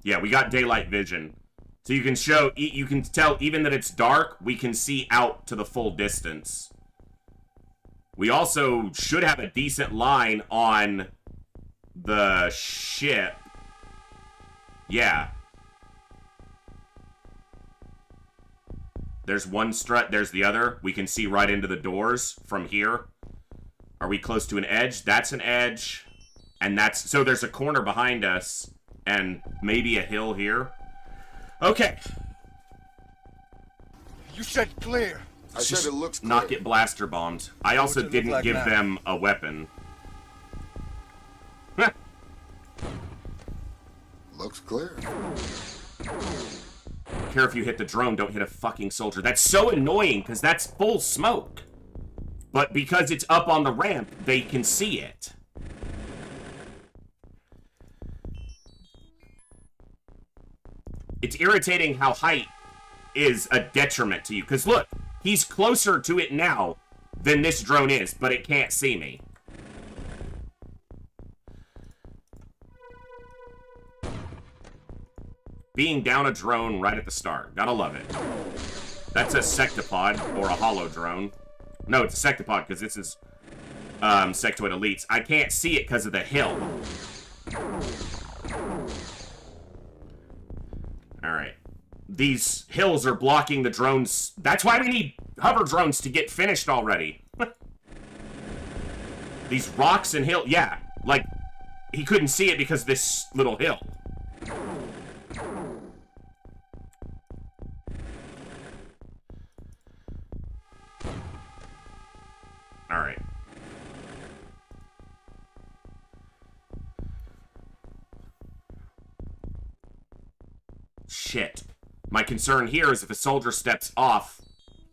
Speaker 1: Yeah, we got daylight vision. So you can tell even that it's dark, we can see out to the full distance. We also should have a decent line on the ship. Yeah. There's one strut, there's the other. We can see right into the doors from here. Are we close to an edge? That's an edge. And that's... So there's a corner behind us. And maybe a hill here. Okay.
Speaker 2: You said clear.
Speaker 3: I said it looks clear.
Speaker 1: Not get blaster bombed. I also didn't give them a weapon.
Speaker 3: Looks clear.
Speaker 1: Care if you hit the drone, don't hit a fucking soldier. That's so annoying, because that's full smoke. But because it's up on the ramp, they can see it. It's irritating how height is a detriment to you. Because look, he's closer to it now than this drone is, but it can't see me. Being down a drone right at the start. Gotta love it. That's a sectopod, or a hollow drone. No, it's a sectopod, because this is Sectoid Elites. I can't see it because of the hill. Alright. These hills are blocking the drones. That's why we need hover drones to get finished already. These rocks and hill... Yeah, like, he couldn't see it because of this little hill. Alright. Shit. My concern here is if a soldier steps off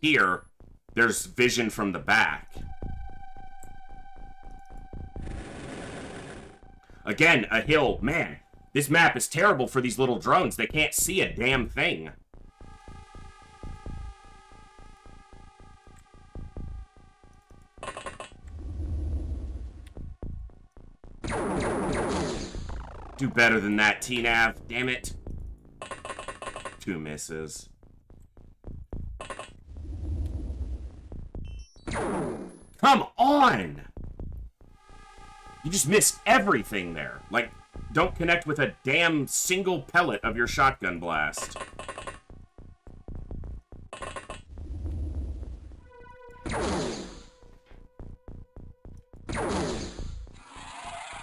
Speaker 1: here, there's vision from the back. Again, a hill. Man, this map is terrible for these little drones. They can't see a damn thing. Do better than that, TNAV. Damn it. 2 misses. Come on! You just missed everything there. Like, don't connect with a damn single pellet of your shotgun blast.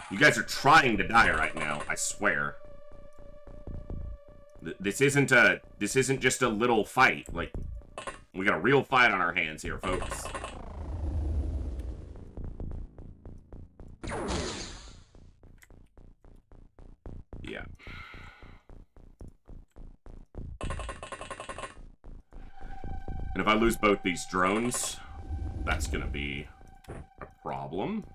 Speaker 1: You guys are trying to die right now, I swear. This isn't just a little fight. Like, we got a real fight on our hands here, folks. Yeah. And if I lose both these drones, that's gonna be a problem.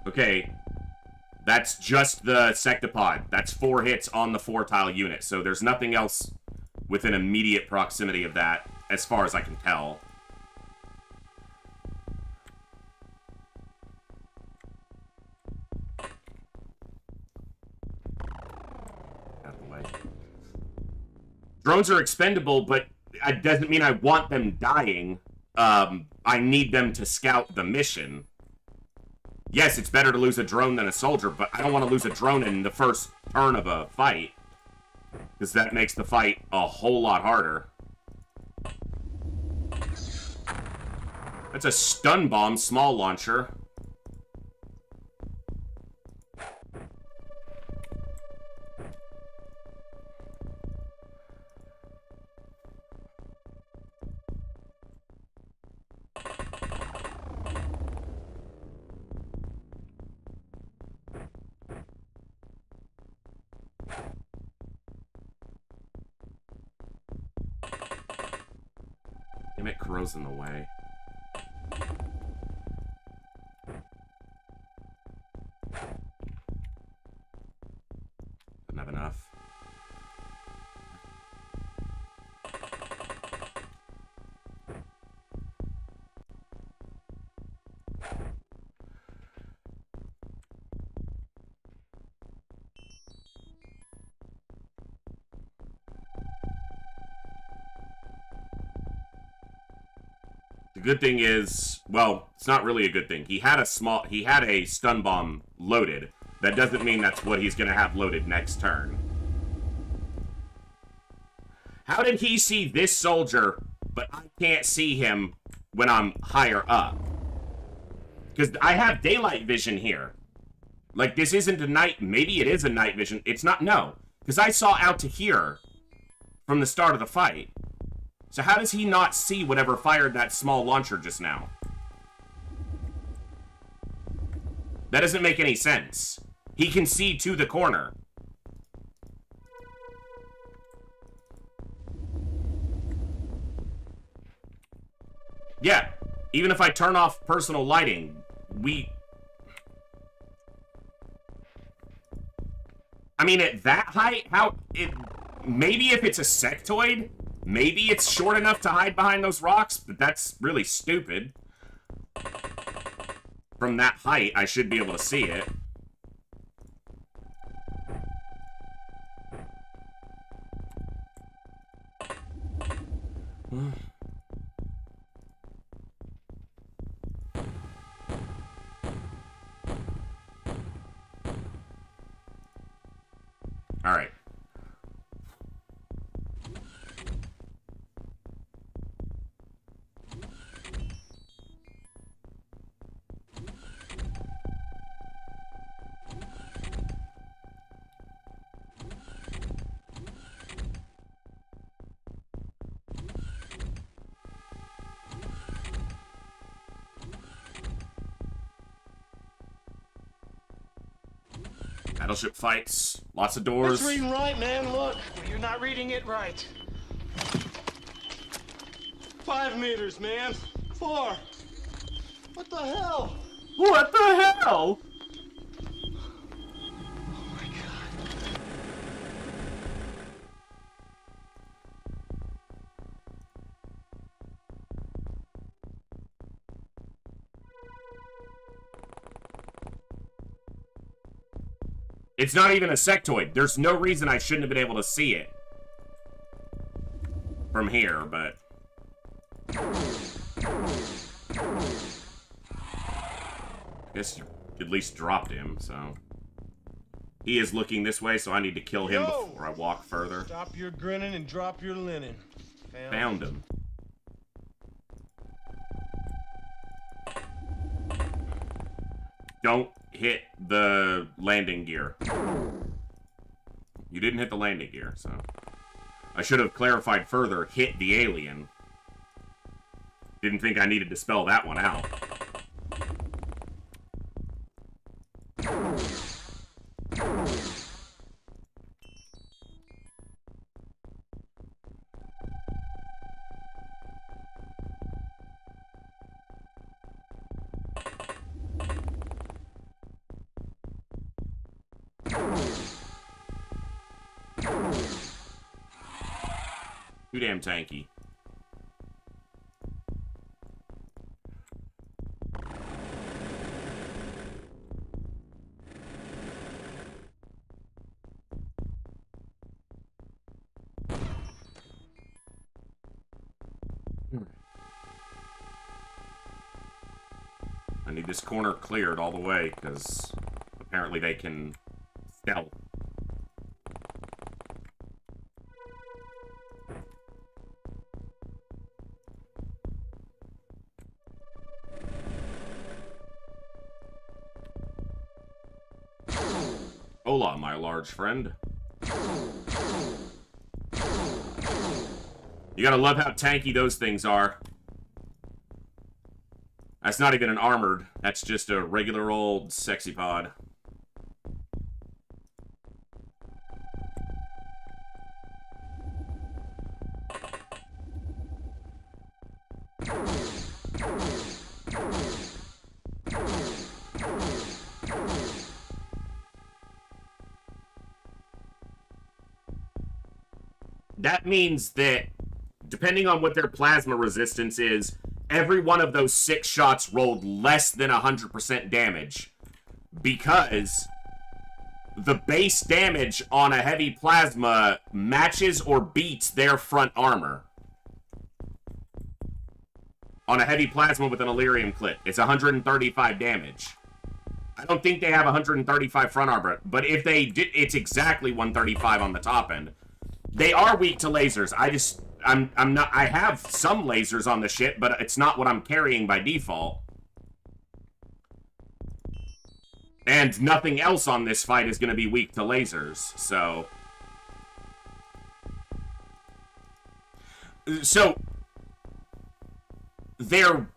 Speaker 1: Okay, that's just the sectopod. That's 4 hits on the 4-tile unit, so there's nothing else within immediate proximity of that, as far as I can tell. Out of the way. Drones are expendable, but it doesn't mean I want them dying. I need them to scout the mission. Yes, it's better to lose a drone than a soldier, but I don't want to lose a drone in the first turn of a fight. Because that makes the fight a whole lot harder. That's a stun bomb small launcher. Damn it, Crow's in the way. Don't have enough. The good thing is, well, it's not really a good thing. He had a stun bomb loaded. That doesn't mean that's what he's gonna have loaded next turn. How did he see this soldier, but I can't see him when I'm higher up? Because I have daylight vision here. Like, this isn't a night... Maybe it is a night vision. It's not... No. Because I saw out to here from the start of the fight. So how does he not see whatever fired that small launcher just now? That doesn't make any sense. He can see to the corner. Yeah, even if I turn off personal lighting, I mean, at that height, maybe if it's a sectoid, maybe it's short enough to hide behind those rocks, but that's really stupid. From that height, I should be able to see it. All right. Battleship fights, lots of doors.
Speaker 2: It's reading right, man, look.
Speaker 4: Well, you're not reading it right.
Speaker 2: 5 meters, man. 4. What the hell?
Speaker 1: What the hell?
Speaker 2: Oh my god.
Speaker 1: It's not even a sectoid. There's no reason I shouldn't have been able to see it from here, but... I guess you at least dropped him, so... He is looking this way, so I need to kill him before I walk further.
Speaker 2: Stop your grinning and drop your linen.
Speaker 1: Found him. Don't hit the landing gear. You didn't hit the landing gear, so... I should have clarified further, hit the alien. Didn't think I needed to spell that one out. Too damn tanky. I need this corner cleared all the way, because apparently they can stealth. Hola, my large friend. You gotta love how tanky those things are. That's not even an armored. That's just a regular old sexy pod. That means that, depending on what their plasma resistance is, every one of those 6 shots rolled less than 100% damage. Because the base damage on a heavy plasma matches or beats their front armor. On a heavy plasma with an Illyrium clip, it's 135 damage. I don't think they have 135 front armor, but if they did, it's exactly 135 on the top end. They are weak to lasers. I have some lasers on the ship, but it's not what I'm carrying by default. And nothing else on this fight is going to be weak to lasers, so... They're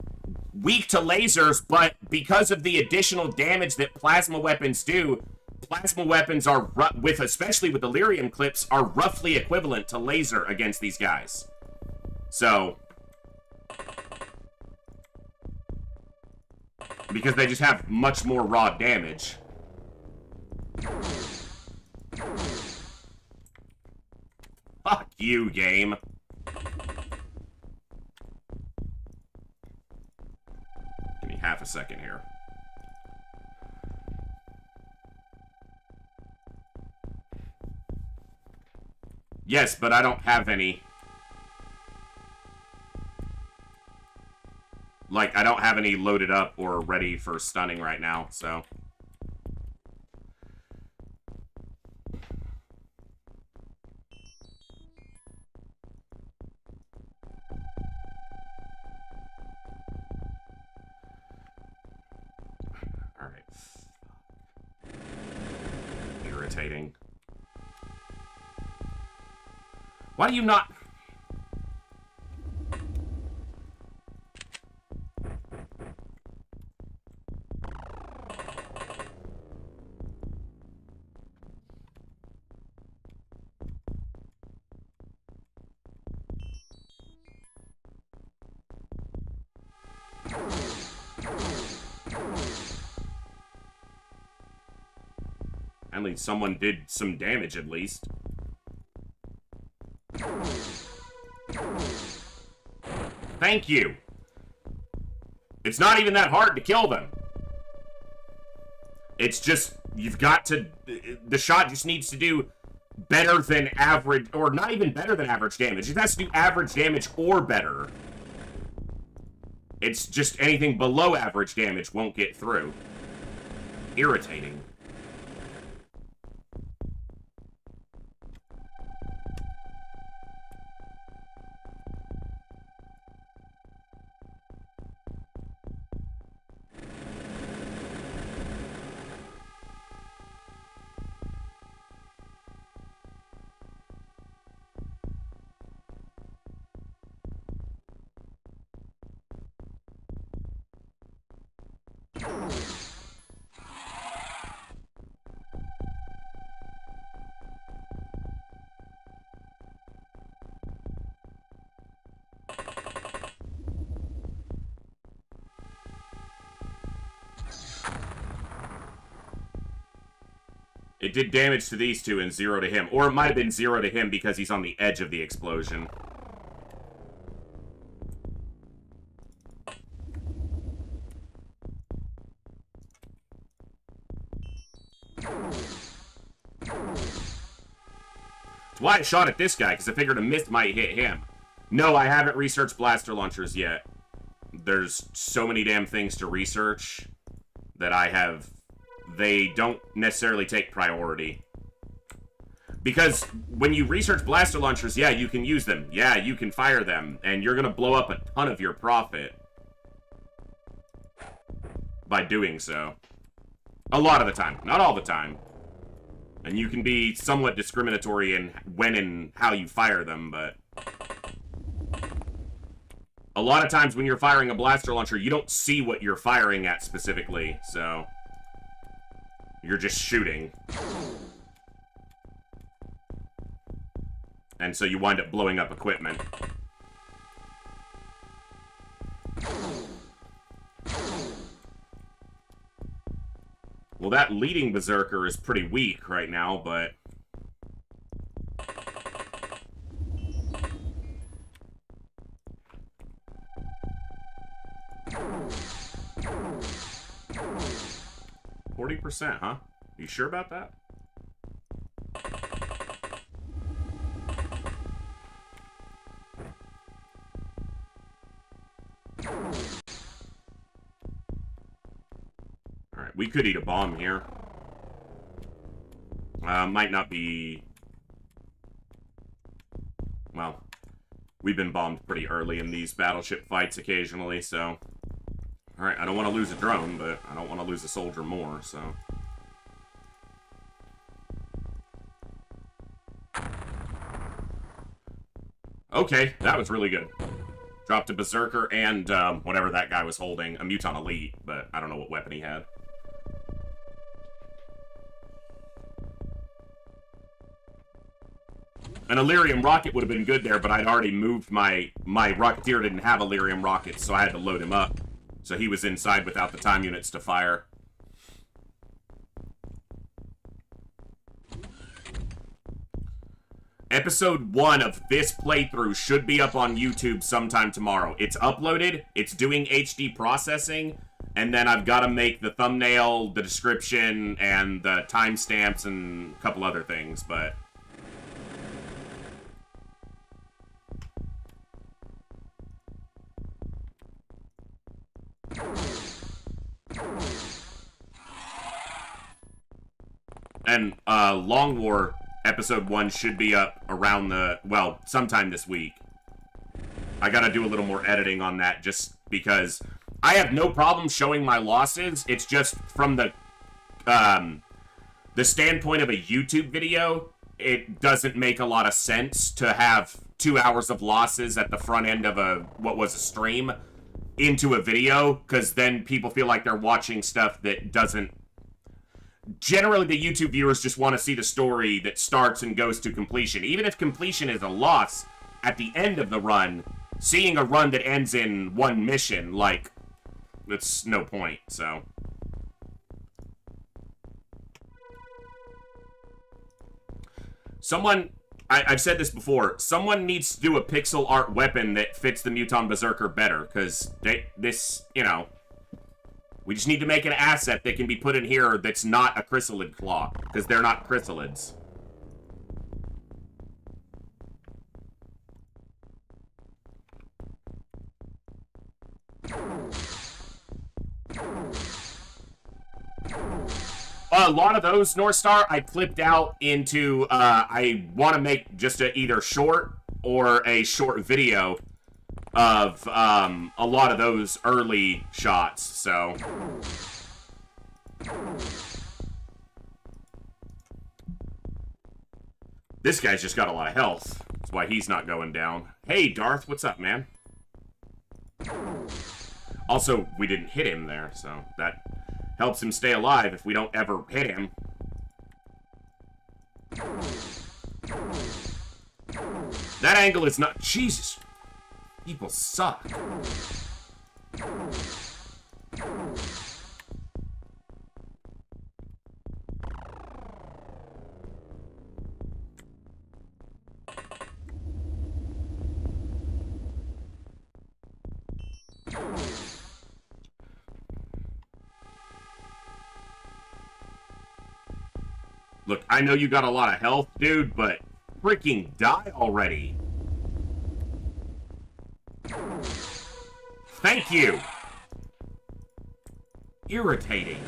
Speaker 1: weak to lasers, but because of the additional damage that plasma weapons do, plasma weapons are, especially with Illyrium clips, are roughly equivalent to laser against these guys. So... because they just have much more raw damage. Fuck you, game. Give me half a second here. Yes, but I don't have any. Like, I don't have any loaded up or ready for stunning right now, so... Alright. Irritating. Why do you not... At least someone did some damage, at least. Thank you. It's not even that hard to kill them. It's just, you've got to... The shot just needs to do better than average... Or not even better than average damage. It has to do average damage or better. It's just anything below average damage won't get through. Irritating. It did damage to these two and 0 to him. Or it might have been 0 to him because he's on the edge of the explosion. That's why I shot at this guy, because I figured a mist might hit him. No, I haven't researched blaster launchers yet. There's so many damn things to research that I have... They don't necessarily take priority. Because when you research blaster launchers, yeah, you can use them. Yeah, you can fire them. And you're going to blow up a ton of your profit by doing so. A lot of the time. Not all the time. And you can be somewhat discriminatory in when and how you fire them, but... A lot of times when you're firing a blaster launcher, you don't see what you're firing at specifically, so... You're just shooting. And so you wind up blowing up equipment. Well, that leading berserker is pretty weak right now, but... %, huh? You sure about that? Alright, we could eat a bomb here. Might not be... Well, we've been bombed pretty early in these battleship fights occasionally, so... Alright, I don't want to lose a drone, but I don't want to lose a soldier more, so... Okay, that was really good. Dropped a berserker and, whatever that guy was holding. A Muton Elite, but I don't know what weapon he had. An Illyrium rocket would have been good there, but I'd already moved my Rocketeer didn't have Illyrium rockets, so I had to load him up. So he was inside without the time units to fire. Episode 1 of this playthrough should be up on YouTube sometime tomorrow. It's uploaded, it's doing HD processing, and then I've got to make the thumbnail, the description, and the timestamps, and a couple other things, but... And, Long War Episode 1 should be up around the... Well, sometime this week. I gotta do a little more editing on that, just because... I have no problem showing my losses, it's just from the standpoint of a YouTube video, it doesn't make a lot of sense to have 2 hours of losses at the front end of a stream into a video, because then people feel like they're watching stuff that doesn't... Generally, the YouTube viewers just want to see the story that starts and goes to completion. Even if completion is a loss at the end of the run, seeing a run that ends in one mission, like, that's no point, so... Someone... I've said this before. Someone needs to do a pixel art weapon that fits the Muton Berserker better, because you know... We just need to make an asset that can be put in here that's not a chrysalid claw, because they're not chrysalids. A lot of those, North Star, I clipped out into, I want to make just a either short or a short video of a lot of those early shots, so... This guy's just got a lot of health. That's why he's not going down. Hey, Darth, what's up, man? Also, we didn't hit him there, so that helps him stay alive if we don't ever hit him. That angle is not... Jesus! People suck. Look, I know you got a lot of health, dude, but freaking die already. Thank you! Irritating.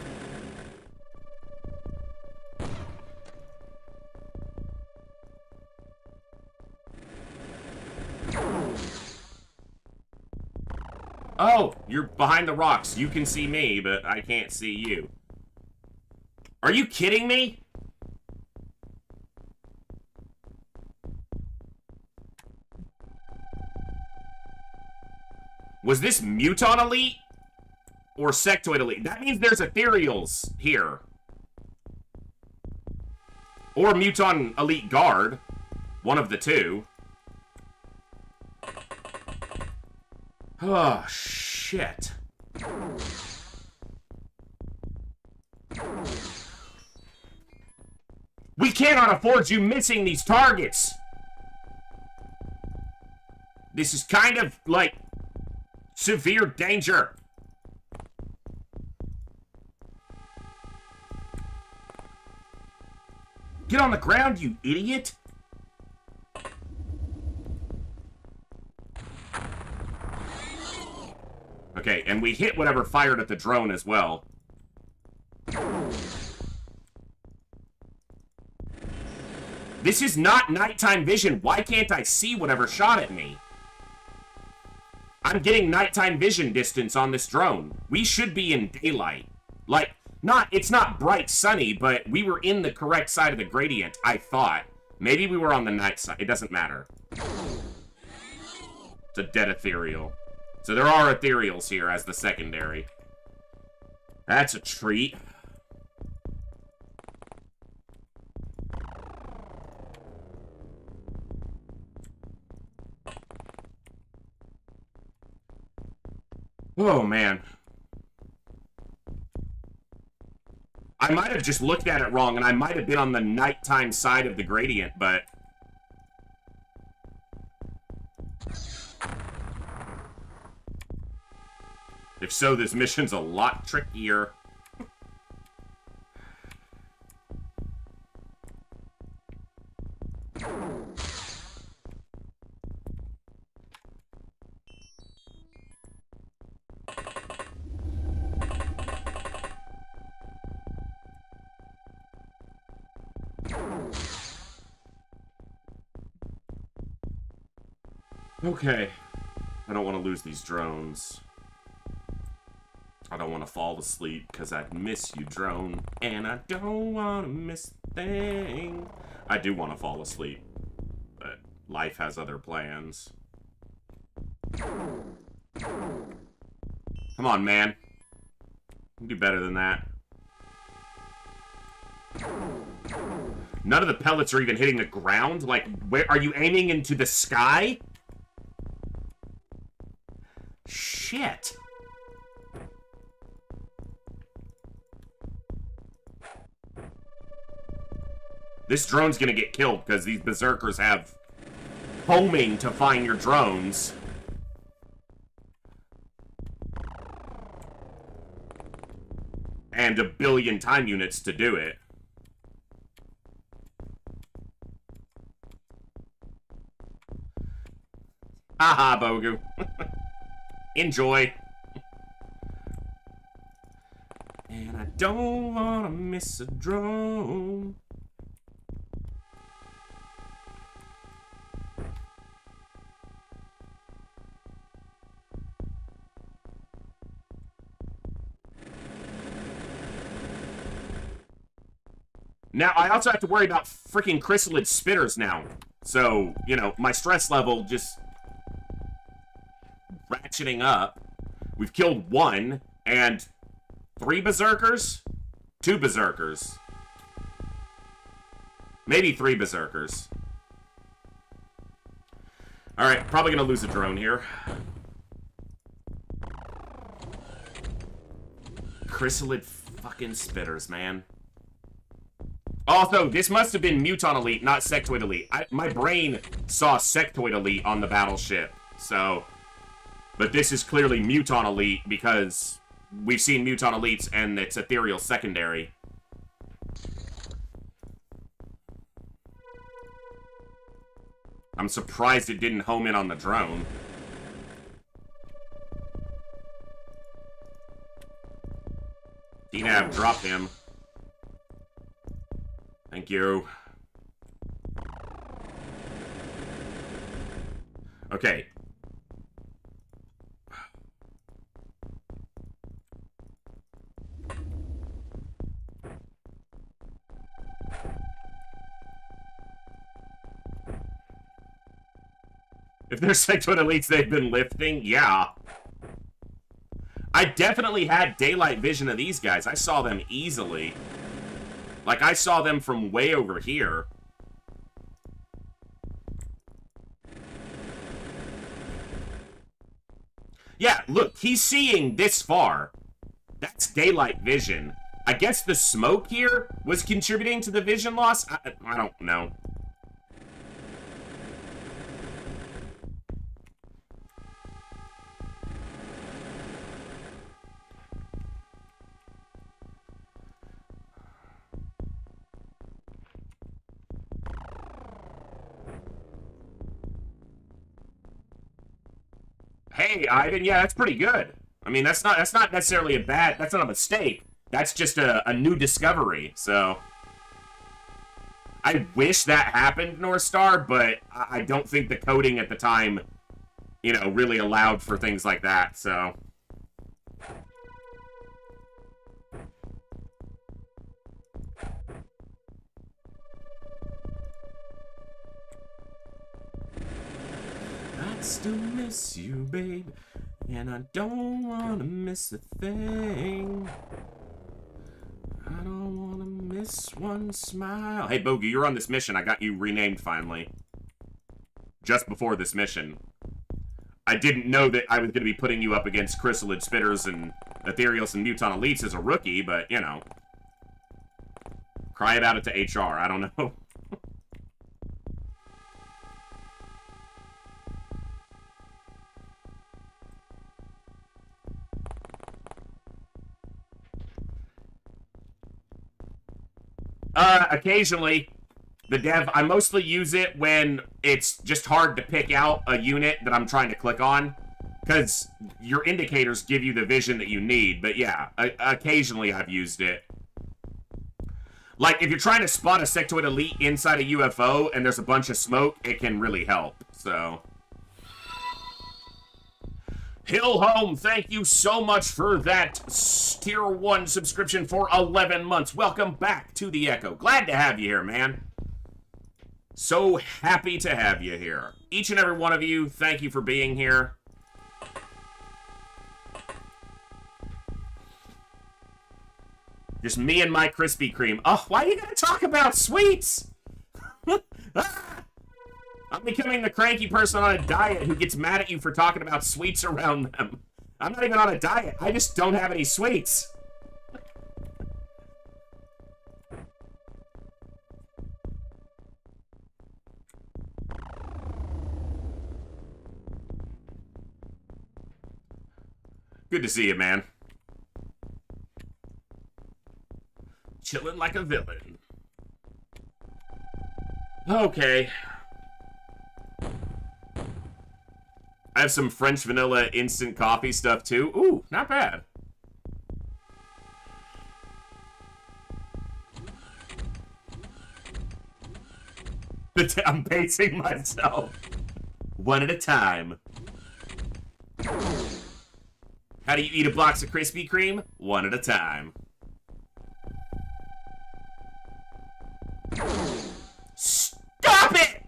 Speaker 1: Oh, you're behind the rocks. You can see me, but I can't see you. Are you kidding me? Was this Muton Elite? Or Sectoid Elite? That means there's Ethereals here. Or Muton Elite Guard. One of the two. Oh, shit. We cannot afford you missing these targets. This is kind of like severe danger. Get on the ground, you idiot. Okay, and we hit whatever fired at the drone as well. This is not nighttime vision. Why can't I see whatever shot at me? I'm getting nighttime vision distance on this drone. We should be in daylight. Like, it's not bright sunny, but we were in the correct side of the gradient, I thought. Maybe we were on the night side. It doesn't matter. It's a dead ethereal. So there are ethereals here as the secondary. That's a treat. Oh, man. I might have just looked at it wrong, and I might have been on the nighttime side of the gradient, but... if so, this mission's a lot trickier. Okay. I don't want to lose these drones. I don't want to fall asleep because I'd miss you, drone. And I don't want to miss a thing. I do want to fall asleep. But life has other plans. Come on, man. You can do better than that. None of the pellets are even hitting the ground? Like, where are you aiming into the sky? Shit. This drone's gonna get killed because these berserkers have homing to find your drones. And a billion time units to do it. Haha, Bogu. Enjoy. And I don't want to miss a drone. Now, I also have to worry about freaking chrysalid spitters now. So, you know, my stress level just ratcheting up. We've killed one, and 3 berserkers? 2 berserkers. Maybe 3 berserkers. Alright, probably gonna lose a drone here. Chrysalid fucking spitters, man. Also, this must have been Muton Elite, not Sectoid Elite. My brain saw Sectoid Elite on the battleship, so... But this is clearly Muton Elite, because we've seen Muton Elites, and it's Ethereal Secondary. I'm surprised it didn't home in on the drone. DNAV, drop him. Thank you. Okay. If they're Sectoid Elites, they've been lifting? Yeah. I definitely had daylight vision of these guys. I saw them easily. Like, I saw them from way over here. Yeah, look, he's seeing this far. That's daylight vision. I guess the smoke here was contributing to the vision loss? I don't know. Hey, Ivan, yeah, that's pretty good. I mean, that's not necessarily a bad, that's not a mistake. That's just a new discovery, so. I wish that happened, North Star, but I don't think the coding at the time, you know, really allowed for things like that, so. I still miss you, babe, and I don't want to miss a thing. I don't want to miss one smile. Hey, Bogey, you're on this mission. I got you renamed finally. Just before this mission. I didn't know that I was going to be putting you up against Chrysalid Spitters and Ethereals and Muton Elites as a rookie, but, you know. Cry about it to HR. I don't know. Occasionally, the dev, I mostly use it when it's just hard to pick out a unit that I'm trying to click on, because your indicators give you the vision that you need, but yeah, occasionally I've used it. Like, if you're trying to spot a sectoid elite inside a UFO and there's a bunch of smoke, it can really help, so. Hill Home, thank you so much for that Tier 1 subscription for 11 months. Welcome back to the Echo. Glad to have you here, man. So happy to have you here. Each and every one of you, thank you for being here. Just me and my Krispy Kreme. Oh, why are you going to talk about sweets? I'm becoming the cranky person on a diet who gets mad at you for talking about sweets around them. I'm not even on a diet. I just don't have any sweets. Good to see you, man. Chilling like a villain. Okay. I have some French vanilla instant coffee stuff too. Ooh, not bad. I'm pacing myself. One at a time. How do you eat a box of Krispy Kreme? One at a time. Stop it!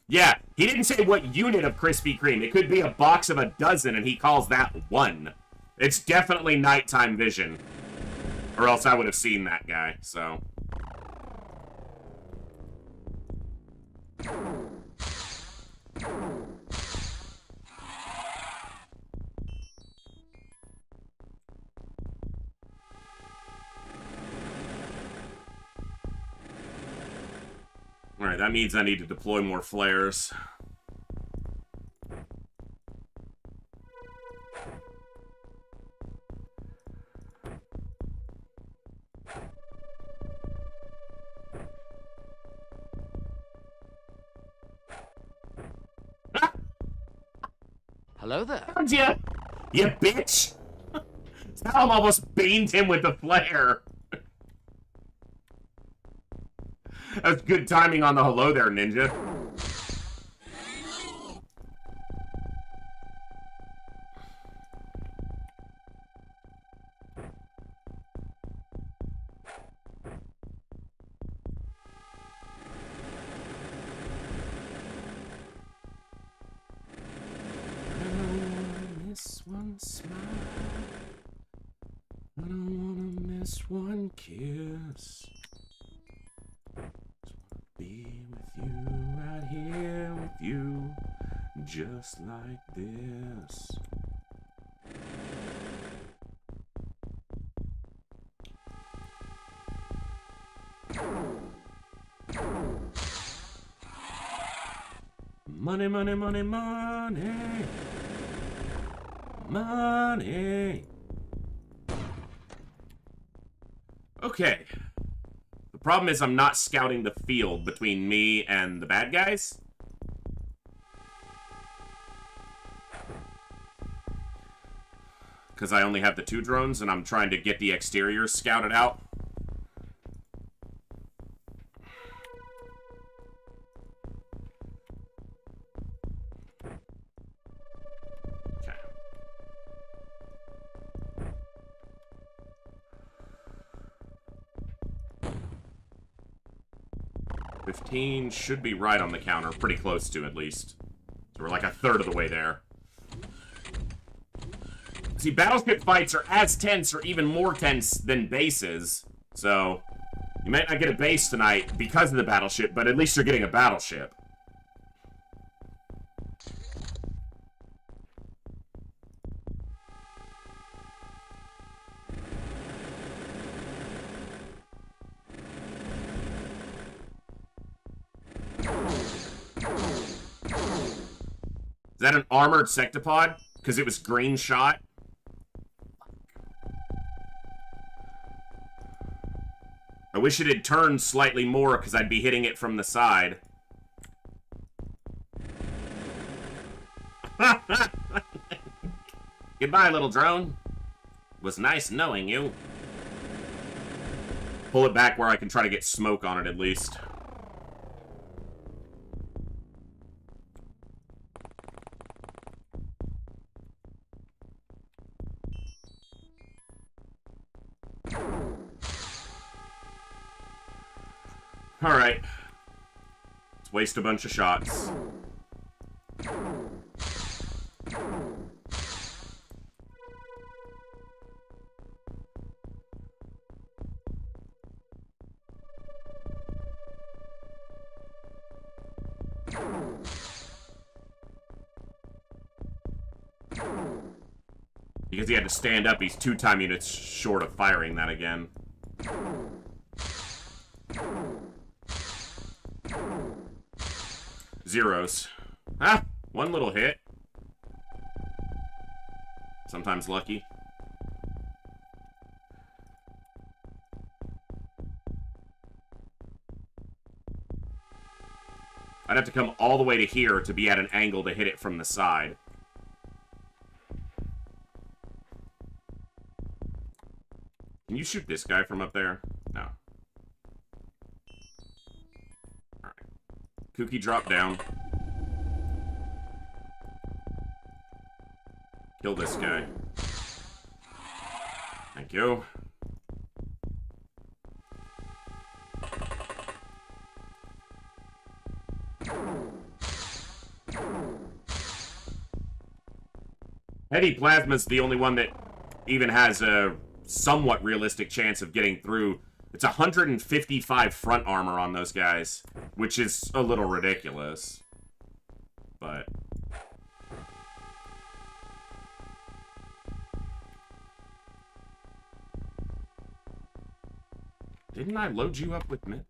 Speaker 1: Yeah, he didn't say what unit of Krispy Kreme. It could be a box of a dozen, and he calls that one. It's definitely nighttime vision. Or else I would have seen that guy, so. Alright, that means I need to deploy more flares.
Speaker 5: Hello there.
Speaker 1: Found ya, you bitch! Tom almost beamed him with the flare. That was good timing on the hello there, Ninja. One smile. I don't wanna miss one kiss. Just wanna be with you, right here with you, just like this. Money, money, money, money. Money. Okay. The problem is I'm not scouting the field between me and the bad guys. Because I only have the 2 drones and I'm trying to get the exterior scouted out. Okay. 15 should be right on the counter. Pretty close to, at least. So we're like a third of the way there. See, battleship fights are as tense or even more tense than bases. So, you might not get a base tonight because of the battleship, but at least you're getting a battleship. Is that an armored sectopod? Because it was green shot? I wish it had turned slightly more, because I'd be hitting it from the side. Goodbye, little drone. Was nice knowing you. Pull it back where I can try to get smoke on it, at least. Alright. Let's waste a bunch of shots. Because he had to stand up, he's 2 time units short of firing that again. Zeros. Ah! 1 little hit. Sometimes lucky. I'd have to come all the way to here to be at an angle to hit it from the side. Can you shoot this guy from up there? No. Alright. Kooky drop down. Kill this guy. Thank you. Heavy Plasma's the only one that even has a somewhat realistic chance of getting through. It's 155 front armor on those guys, which is a little ridiculous. But didn't I load you up with mid?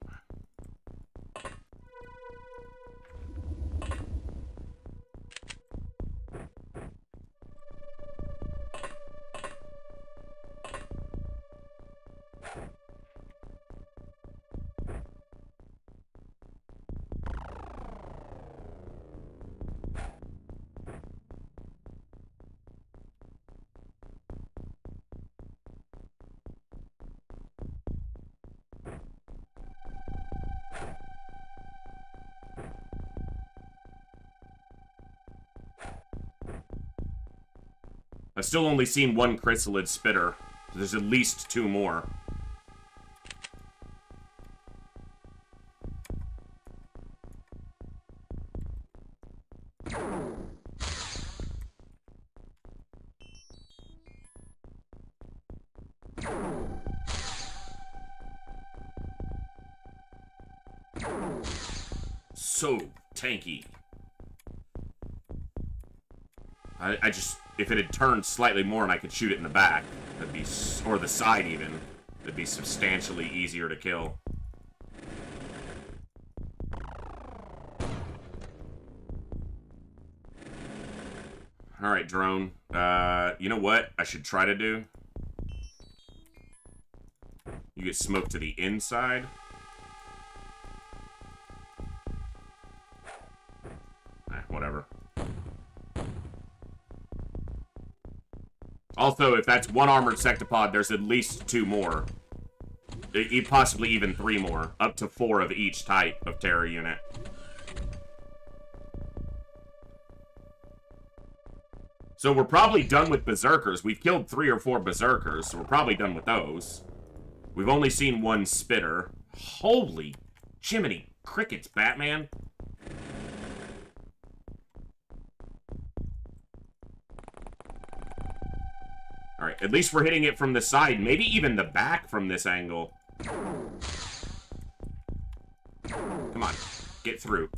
Speaker 1: I've still only seen 1 chrysalid spitter. There's at least 2 more. So tanky. I just, if it had turned slightly more and I could shoot it in the back, that'd be, or the side even, that'd be substantially easier to kill. Alright, drone. You know what I should try to do? You get smoke to the inside. Whatever. Also, if that's one armored sectopod, there's at least 2 more. Possibly even 3 more. Up to 4 of each type of terror unit. So we're probably done with berserkers. We've killed 3 or 4 berserkers, so we're probably done with those. We've only seen 1 spitter. Holy Jiminy crickets, Batman. Alright, at least we're hitting it from the side. Maybe even the back from this angle. Come on, get through.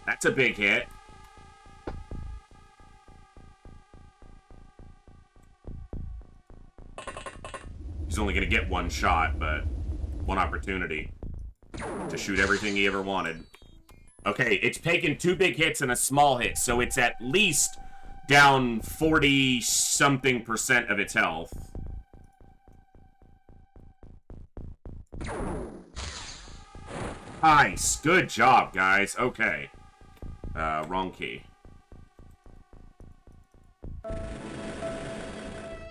Speaker 1: That's a big hit. He's only going to get 1 shot, but 1 opportunity to shoot everything he ever wanted. Okay, it's taken 2 big hits and a small hit, so it's at least down 40-something% of its health. Nice. Good job, guys. Okay. Wrong key.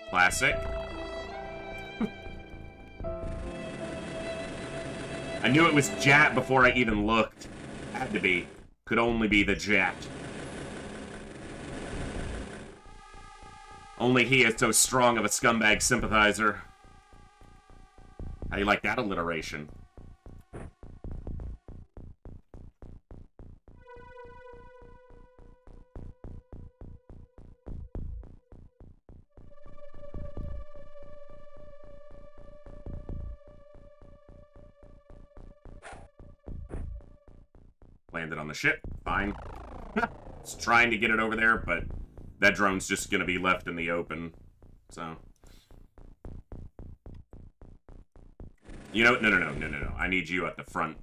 Speaker 1: Classic. I knew it was Jat before I even looked. Had to be. Could only be the Jat. Only he is so strong of a scumbag sympathizer. How do you like that alliteration? Landed on the ship. Fine. It's trying to get it over there, but that drone's just gonna be left in the open. So. You know, no. I need you at the front.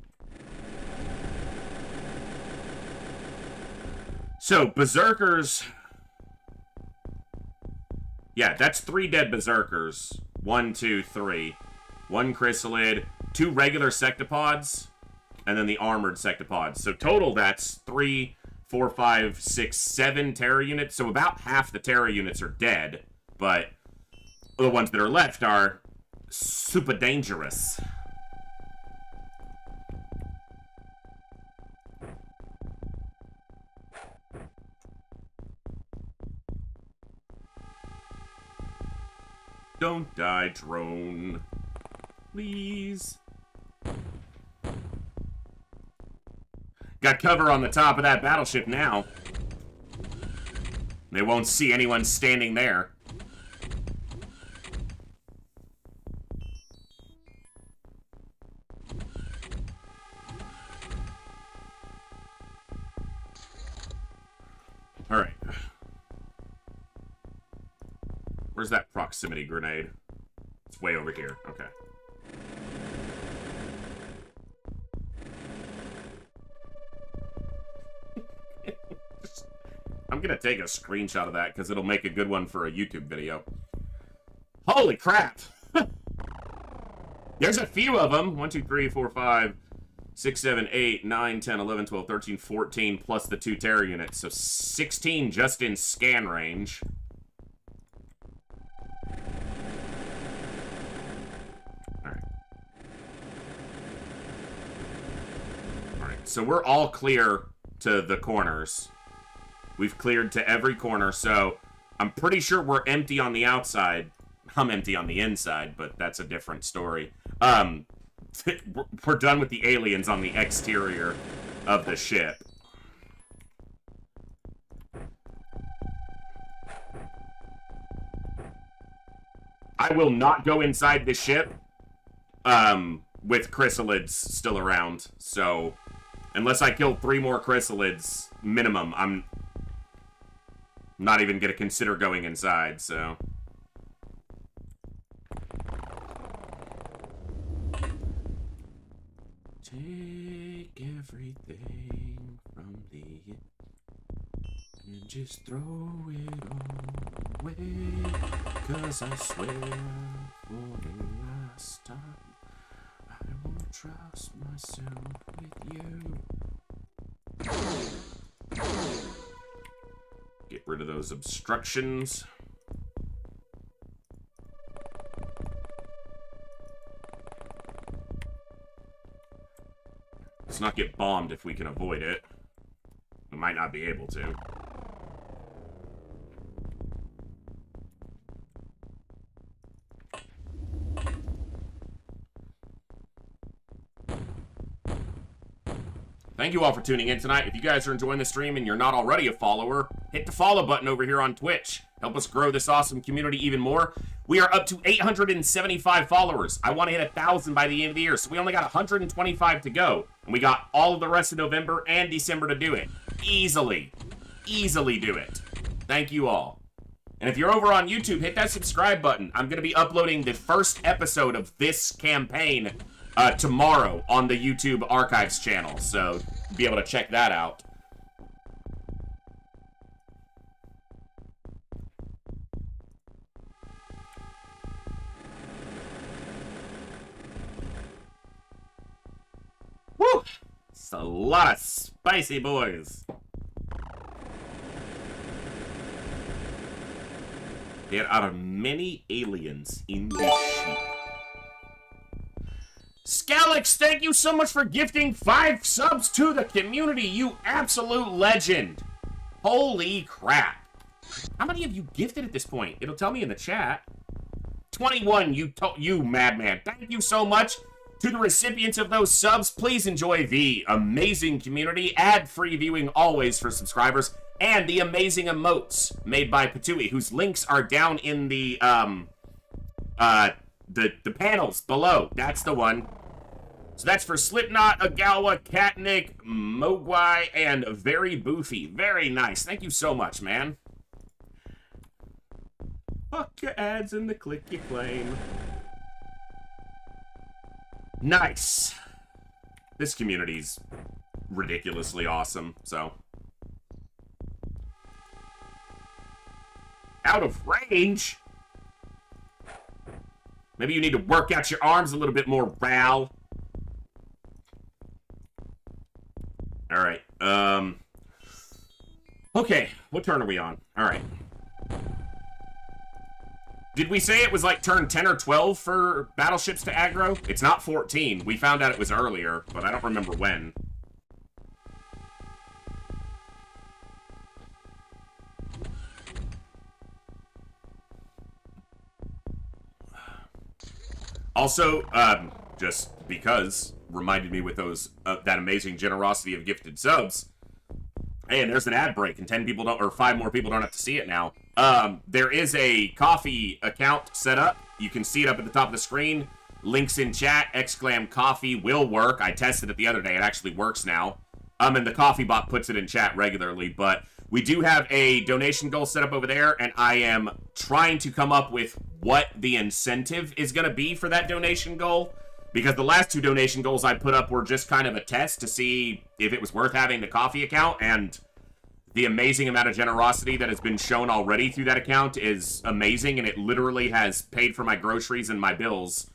Speaker 1: So, berserkers. Yeah, that's 3 dead berserkers. 1, 2, 3. 1 chrysalid, 2 regular sectopods, and then the armored sectopods. So total, that's 3, 4, 5, 6, 7 terror units. So about half the terror units are dead, but the ones that are left are super dangerous. Don't die, drone. Please. Got cover on the top of that battleship now. They won't see anyone standing there. Alright. Where's that proximity grenade? It's way over here. Okay. I'm gonna take a screenshot of that because it'll make a good one for a YouTube video. Holy crap! There's a few of them. 1, 2, 3, 4, 5, 6, 7, 8, 9, 10, 11, 12, 13, 14, plus the 2 terror units. So 16 just in scan range. Alright. Alright, so we're all clear to the corners. We've cleared to every corner, so I'm pretty sure we're empty on the outside. I'm empty on the inside, but that's a different story. We're done with the aliens on the exterior of the ship. I will not go inside the ship with chrysalids still around, so unless I kill 3 more chrysalids minimum, I'm not even gonna consider going inside, so. Take everything from the And just throw it all away, 'cause I swear for the last time I won't trust myself with you. Get rid of those obstructions. Let's not get bombed if we can avoid it. We might not be able to. Thank you all for tuning in tonight. If you guys are enjoying the stream and you're not already a follower, hit the follow button over here on Twitch. Help us grow this awesome community even more. We are up to 875 followers. I want to hit 1,000 by the end of the year, so we only got 125 to go. And we got all of the rest of November and December to do it. Easily. Easily do it. Thank you all. And if you're over on YouTube, hit that subscribe button. I'm going to be uploading the first episode of this campaign tomorrow on the YouTube Archives channel, so be able to check that out. Woo! It's a lot of spicy boys. There are many aliens in this sheep. Scalix, thank you so much for gifting 5 subs to the community, you absolute legend. Holy crap. How many have you gifted at this point? It'll tell me in the chat. 21, you madman. Thank you so much to the recipients of those subs. Please enjoy the amazing community, ad-free viewing always for subscribers, and the amazing emotes made by Patui, whose links are down in the panels below. That's the one. So that's for Slipknot, Agawa, Katnick, Mogwai, and Very Boofy. Very nice. Thank you so much, man. Fuck your ads and the click you claim. Nice. This community's ridiculously awesome, so. Out of range? Maybe you need to work out your arms a little bit more, Ral. Alright, okay, what turn are we on? Alright. Did we say it was like turn 10 or 12 for battleships to aggro? It's not 14. We found out it was earlier, but I don't remember when. Also, just because, reminded me with those that amazing generosity of gifted subs. Hey, and there's an ad break, and 10 people don't, or 5 more people don't have to see it now. There is a coffee account set up. You can see it up at the top of the screen. Links in chat. Xclam coffee will work. I tested it the other day. It actually works now. And the coffee bot puts it in chat regularly. But we do have a donation goal set up over there, and I am trying to come up with what the incentive is going to be for that donation goal. Because the last 2 donation goals I put up were just kind of a test to see if it was worth having the coffee account, and the amazing amount of generosity that has been shown already through that account is amazing, and it literally has paid for my groceries and my bills.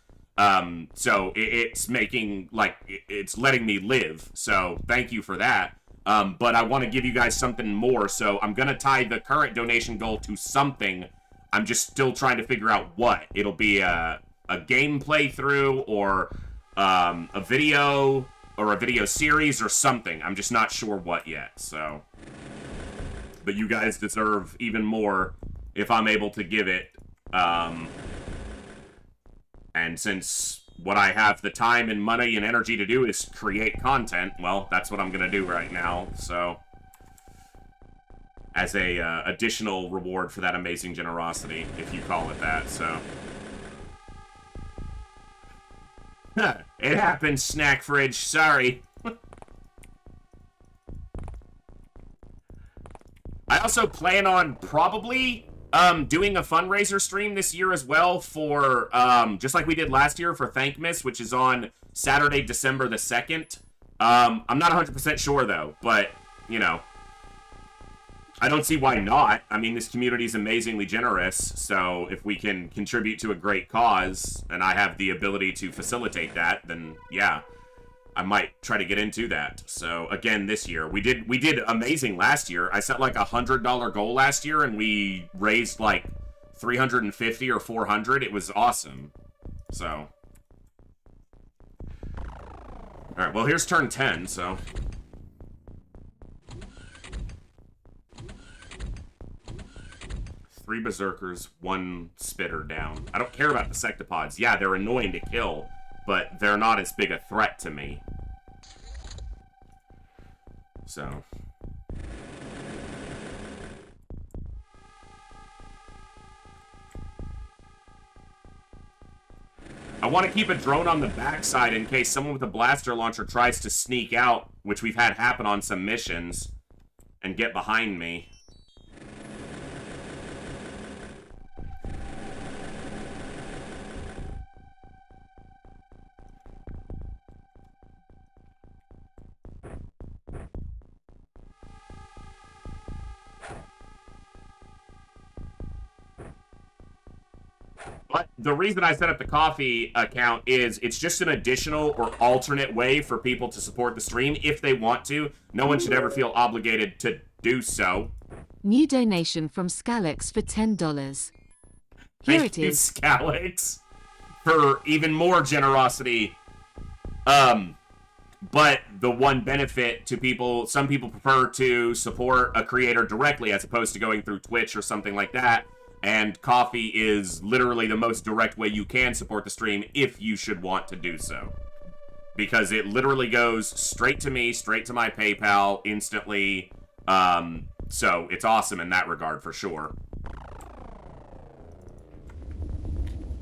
Speaker 1: So it's making, like, it's letting me live, so thank you for that. But I want to give you guys something more, so I'm going to tie the current donation goal to something. I'm just still trying to figure out what. It'll be a game playthrough, or a video, or a video series, or something. I'm just not sure what yet, so. But you guys deserve even more if I'm able to give it. And since what I have the time and money and energy to do is create content, well, that's what I'm going to do right now, so. As a additional reward for that amazing generosity, if you call it that, so. It happens, Snack Fridge. Sorry. I also plan on probably doing a fundraiser stream this year as well for, just like we did last year for Thankmas, which is on Saturday, December the 2nd. I'm not 100% sure, though, but, you know. I don't see why not. I mean, this community is amazingly generous, so if we can contribute to a great cause, and I have the ability to facilitate that, then yeah, I might try to get into that. So again, this year we did amazing last year. I set like $100 goal last year, and we raised like 350 or 400. It was awesome. So, all right. Well, here's turn 10. So. Three berserkers, one spitter down. I don't care about the sectopods. Yeah, they're annoying to kill, but they're not as big a threat to me. So. I want to keep a drone on the backside in case someone with a blaster launcher tries to sneak out, which we've had happen on some missions, and get behind me. But the reason I set up the coffee account is it's just an additional or alternate way for people to support the stream if they want to. No one should ever feel obligated to do so.
Speaker 5: New donation from Scalix for $10. Here
Speaker 1: Thank
Speaker 5: it
Speaker 1: you,
Speaker 5: is.
Speaker 1: Scalix, for even more generosity. But the one benefit to people, some people prefer to support a creator directly as opposed to going through Twitch or something like that. And coffee is literally the most direct way you can support the stream if you should want to do so. Because it literally goes straight to me, straight to my PayPal, instantly. So it's awesome in that regard for sure.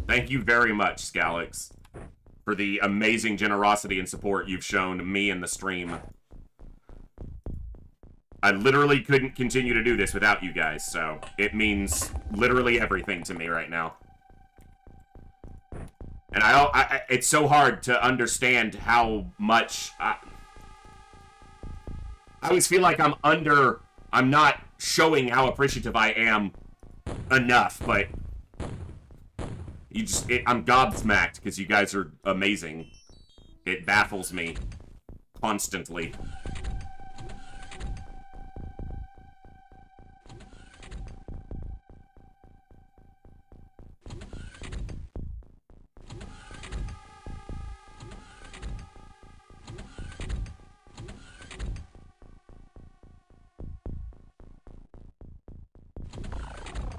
Speaker 1: Thank you very much, Scalix, for the amazing generosity and support you've shown me and the stream. I literally couldn't continue to do this without you guys, so it means literally everything to me right now. And it's so hard to understand how much I always feel like I'm not showing how appreciative I am enough, but I'm gobsmacked because you guys are amazing. It baffles me constantly.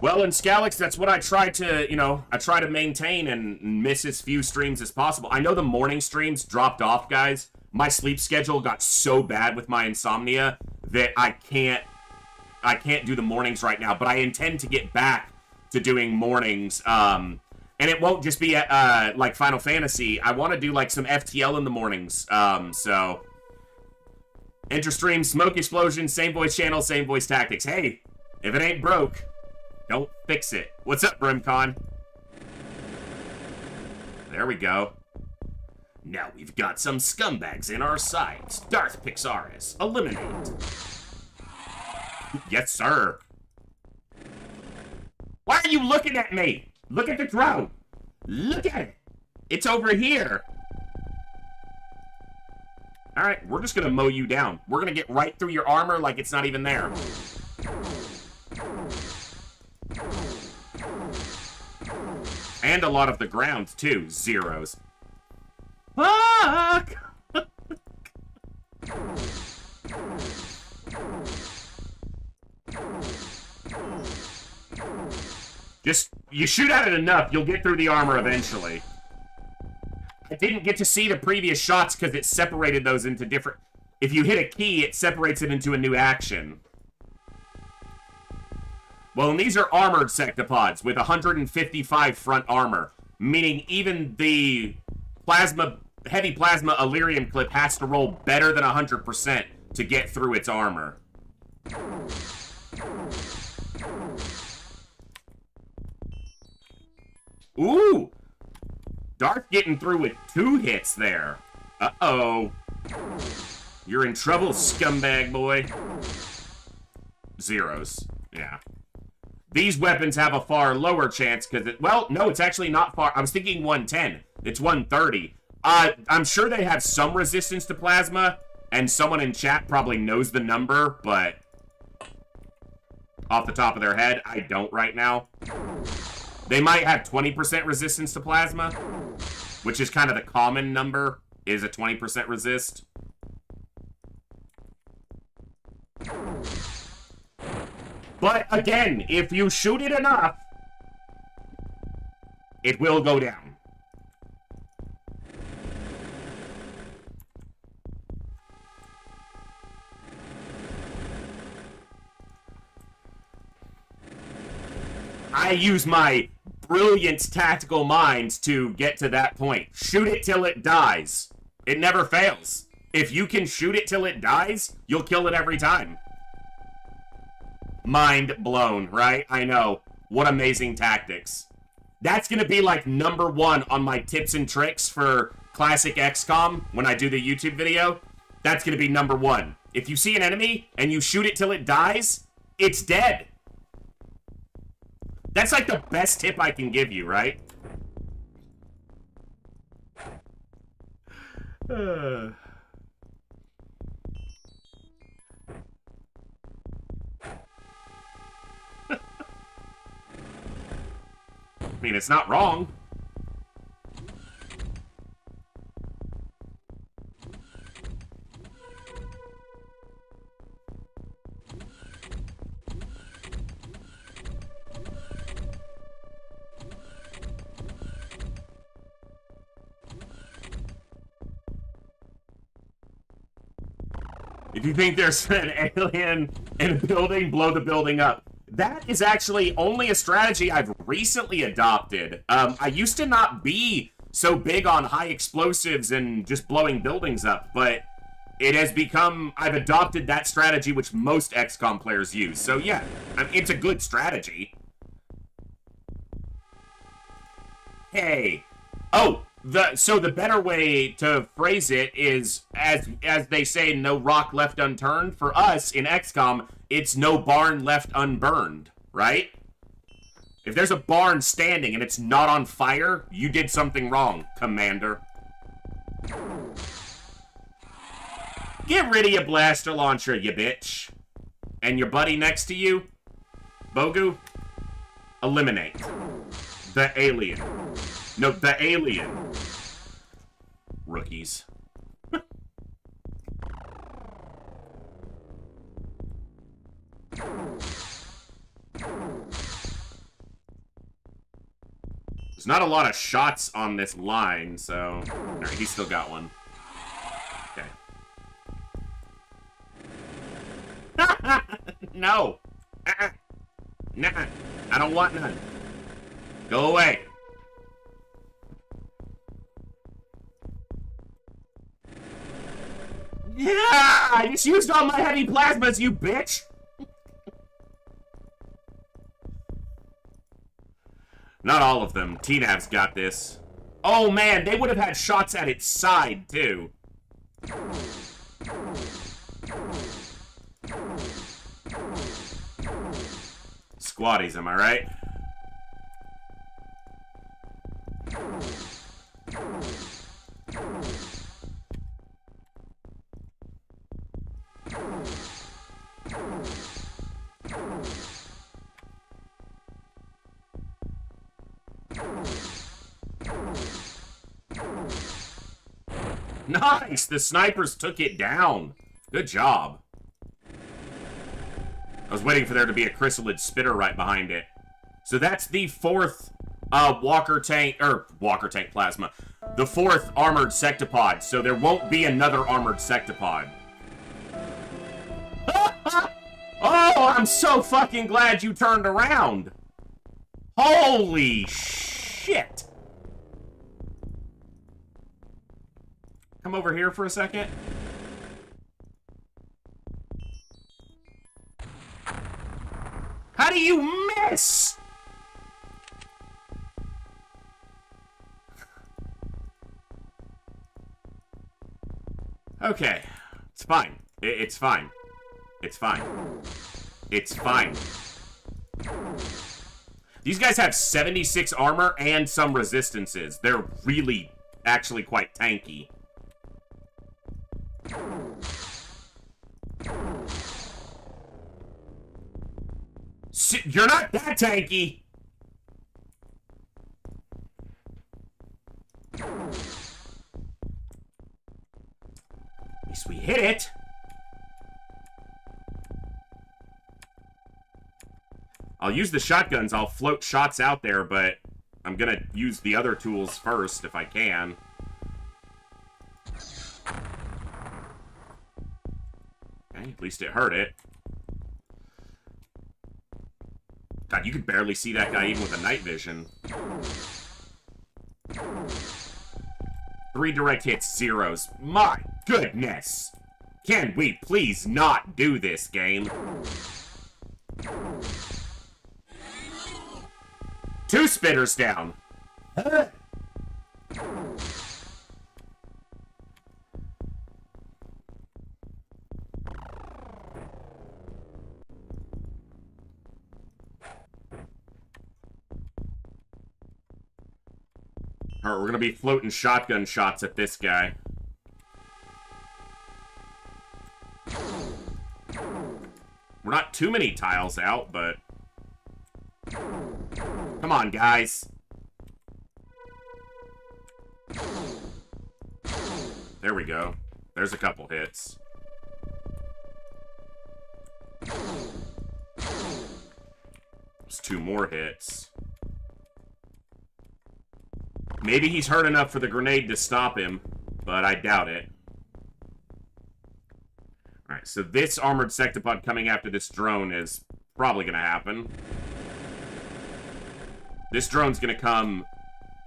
Speaker 1: Well, in Scalix, that's what I try to, I try to maintain and miss as few streams as possible. I know the morning streams dropped off, guys. My sleep schedule got so bad with my insomnia that I can't do the mornings right now, but I intend to get back to doing mornings. And it won't just be like Final Fantasy. I want to do like some FTL in the mornings. So enter stream, smoke explosion, same voice channel, same voice tactics. Hey, if it ain't broke, don't fix it. What's up, Brimcon? There we go. Now we've got some scumbags in our sights. Darth Pixaris, eliminate. Yes, sir. Why are you looking at me? Look at the drone. Look at it. It's over here. All right, we're just gonna mow you down. We're gonna get right through your armor like it's not even there. And a lot of the ground, too. Zeros. Fuck! Just, you shoot at it enough, you'll get through the armor eventually. I didn't get to see the previous shots because it separated those into different... If you hit a key, it separates it into a new action. Well, and these are armored sectopods with 155 front armor, meaning even the heavy plasma Illyrium clip has to roll better than 100% to get through its armor. Ooh! Darth getting through with 2 hits there. Uh-oh. You're in trouble, scumbag boy. zeros. Yeah. These weapons have a far lower chance because well, no, it's actually not far. I was thinking 110. It's 130. I'm sure they have some resistance to plasma, and someone in chat probably knows the number, but off the top of their head, I don't right now. They might have 20% resistance to plasma, which is kind of the common number, is a 20% resist. But again, if you shoot it enough, it will go down. I use my brilliant tactical mind to get to that point. Shoot it till it dies. It never fails. If you can shoot it till it dies, you'll kill it every time. Mind blown, right? I know. What amazing tactics. That's gonna be like #1 on my tips and tricks for classic XCOM when I do the YouTube video. That's gonna be #1. If you see an enemy and you shoot it till it dies, it's dead. That's like the best tip I can give you, right? I mean, it's not wrong. If you think there's an alien in a building, blow the building up. That is actually only a strategy I've recently adopted. I used to not be so big on high explosives and just blowing buildings up, but it has become, I've adopted that strategy which most XCOM players use. So yeah, it's a good strategy. Hey. Oh, so the better way to phrase it is, as they say, no rock left unturned. For us in XCOM, it's no barn left unburned, right? If there's a barn standing and it's not on fire, you did something wrong, Commander. Get rid of your blaster launcher, you bitch. And your buddy next to you, Bogu, eliminate. The alien. No, the alien. Rookies. There's not a lot of shots on this line, so... Alright, he's still got one. Okay. No! Nah, I don't want none. Go away. Yeah! I just used all my heavy plasmas, you bitch! Not all of them. TNAV's got this. Oh man, they would have had shots at its side, too. Squatties, am I right? Nice! The snipers took it down. Good job. I was waiting for there to be a chrysalid spitter right behind it. So that's the 4th walker tank plasma. The 4th armored sectopod. So there won't be another armored sectopod. Oh, I'm so fucking glad you turned around. Holy shit. Come over here for a second. How do you miss? Okay. It's fine. It's fine. It's fine. It's fine. These guys have 76 armor and some resistances. They're really, actually quite tanky. You're not that tanky! At least we hit it. I'll use the shotguns. I'll float shots out there, but I'm gonna use the other tools first if I can. Okay, at least it hurt it. God, you could barely see that guy even with a night vision. 3 direct hits, 0s. My goodness! Can we please not do this, game? 2 spitters down. Alright, we're gonna be floating shotgun shots at this guy. We're not too many tiles out, but... Come on, guys. There we go. There's a couple hits. There's 2 more hits. Maybe he's hurt enough for the grenade to stop him, but I doubt it. Alright, so this armored sectopod coming after this drone is probably going to happen. This drone's going to come...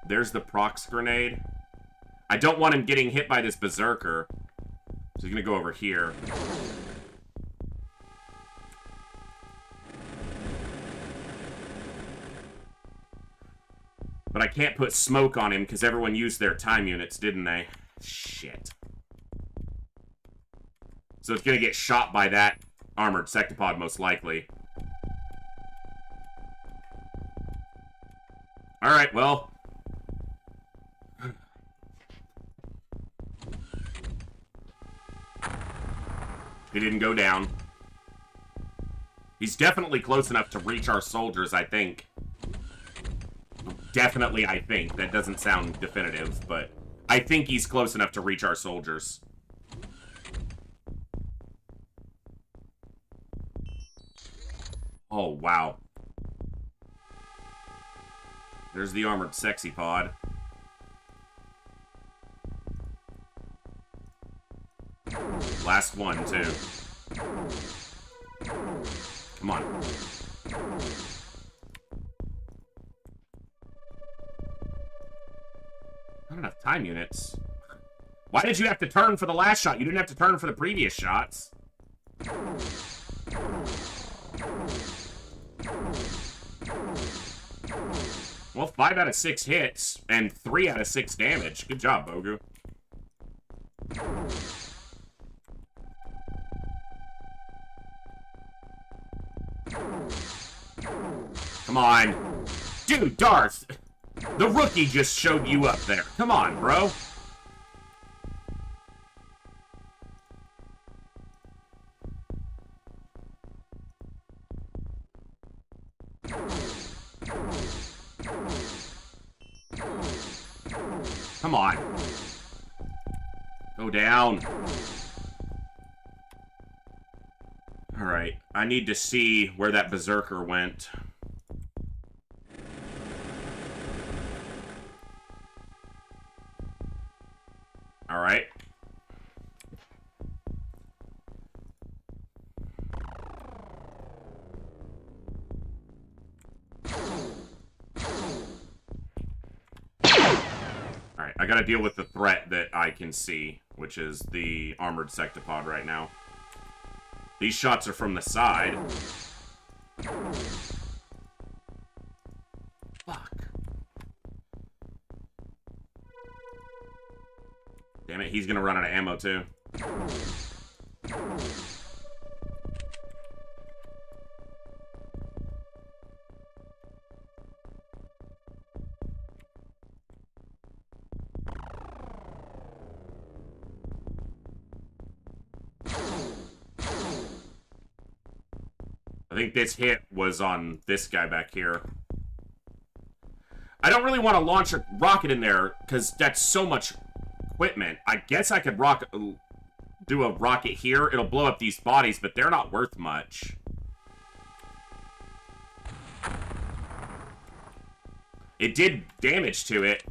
Speaker 1: There's the prox grenade. I don't want him getting hit by this berserker. So he's going to go over here. But I can't put smoke on him because everyone used their time units, didn't they? Shit. So it's going to get shot by that armored sectopod, most likely. Alright, well. He didn't go down. He's definitely close enough to reach our soldiers, I think. Definitely, I think. That doesn't sound definitive, but I think he's close enough to reach our soldiers. Oh, wow. There's the armored sexy pod. Last one, too. Come on. Not enough time units. Why did you have to turn for the last shot? You didn't have to turn for the previous shots. Well, 5 out of 6 hits, and 3 out of 6 damage. Good job, Bogu. Come on. Dude, Darth! The rookie just showed you up there. Come on, bro. Come on. Go down. Alright, I need to see where that berserker went. Alright. Alright, I gotta deal with the threat that I can see, which is the armored sectopod right now. These shots are from the side. Fuck. Damn it, he's gonna run out of ammo too. think this hit was on this guy back here. I don't really want to launch a rocket in there, because that's so much equipment. I guess I could do a rocket here. It'll blow up these bodies, but they're not worth much. It did damage to it.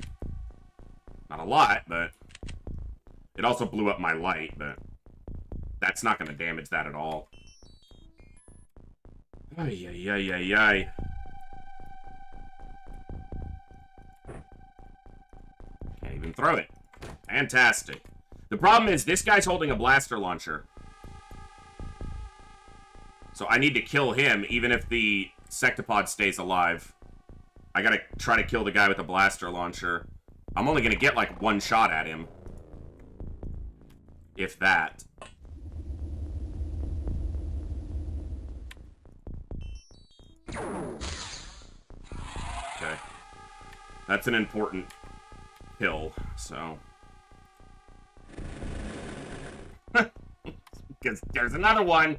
Speaker 1: Not a lot, but... It also blew up my light, but... That's not going to damage that at all. Ay, ay, ay, ay, ay. Can't even throw it. Fantastic. The problem is, this guy's holding a blaster launcher. So I need to kill him, even if the sectopod stays alive. I gotta try to kill the guy with the blaster launcher. I'm only gonna get, like, one shot at him. If that. Okay. That's an important kill, so... Because there's another one!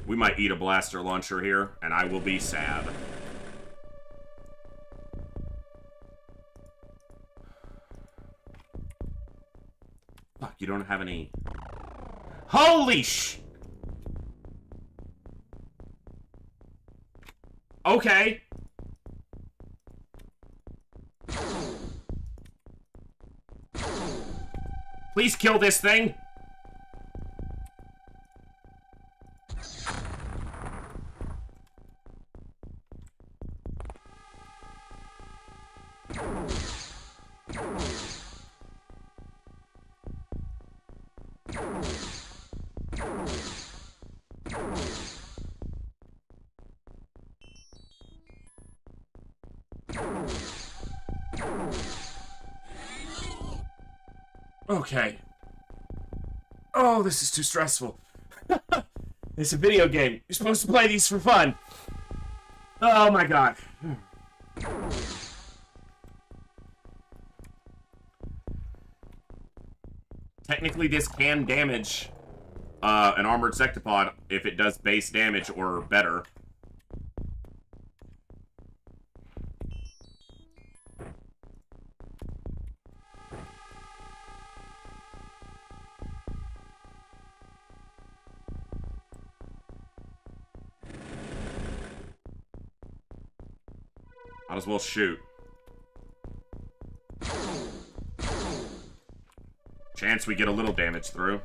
Speaker 1: We might eat a blaster launcher here, and I will be sad. Fuck, you don't have any... Holy sh... Okay. Please kill this thing. Okay. Oh, this is too stressful. It's a video game. You're supposed to play these for fun. Oh my god. Technically, this can damage an armored sectopod if it does base damage or better. Might as well shoot. Chance we get a little damage through.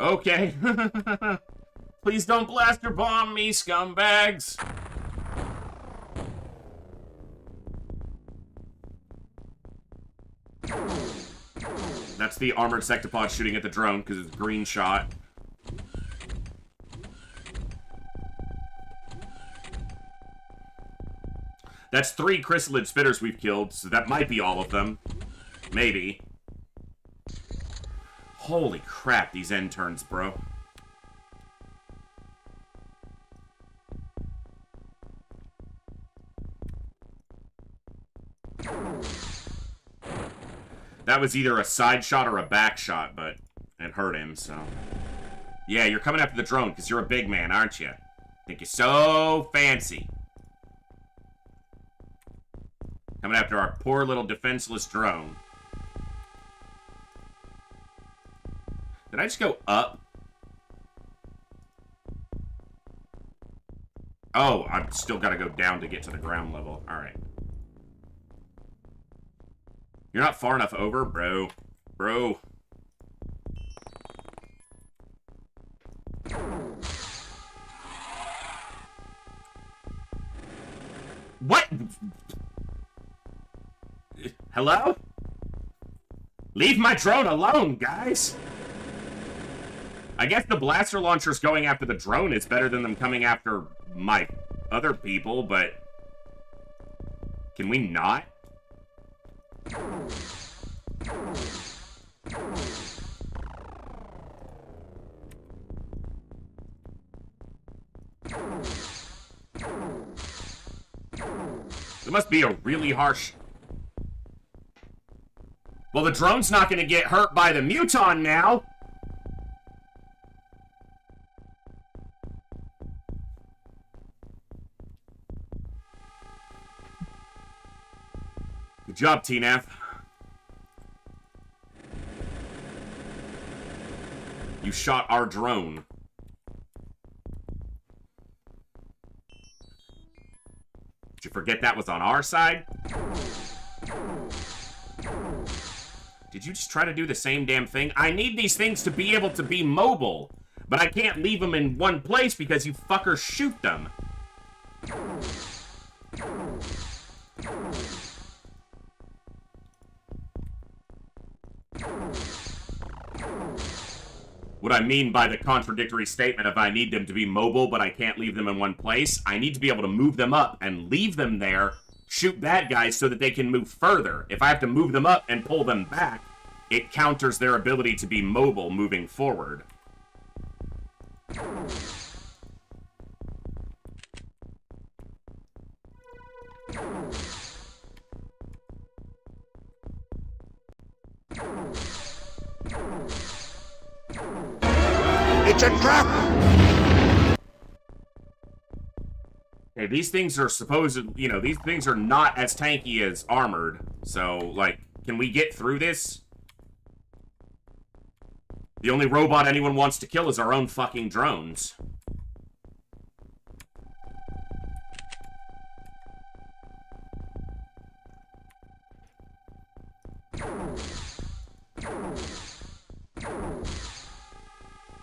Speaker 1: Okay. Please don't blaster bomb me, scumbags. That's the armored sectopod shooting at the drone because it's green shot. That's 3 chrysalid spitters we've killed, so that might be all of them. Maybe. Holy crap, these end turns, bro. That was either a side shot or a back shot, but it hurt him, so... Yeah, you're coming after the drone, because you're a big man, aren't you? Think you're so fancy. Coming after our poor little defenseless drone. Did I just go up? Oh, I've still got to go down to get to the ground level. Alright. You're not far enough over, bro. Bro. What? Hello? Leave my drone alone, guys! I guess the blaster launchers going after the drone is better than them coming after my other people, but... Can we not? It must be a really harsh... Well, the drone's not going to get hurt by the muton now. Good job, TNAF. You shot our drone. Did you forget that was on our side? Did you just try to do the same damn thing? I need these things to be able to be mobile, but I can't leave them in one place because you fuckers shoot them. What I mean by the contradictory statement of I need them to be mobile, but I can't leave them in one place, I need to be able to move them up and leave them there, shoot bad guys so that they can move further. If I have to move them up and pull them back, it counters their ability to be mobile moving forward.
Speaker 3: It's a trap!
Speaker 1: Okay, these things are supposed, you know, these things are not as tanky as armored. So, like, can we get through this? The only robot anyone wants to kill is our own fucking drones.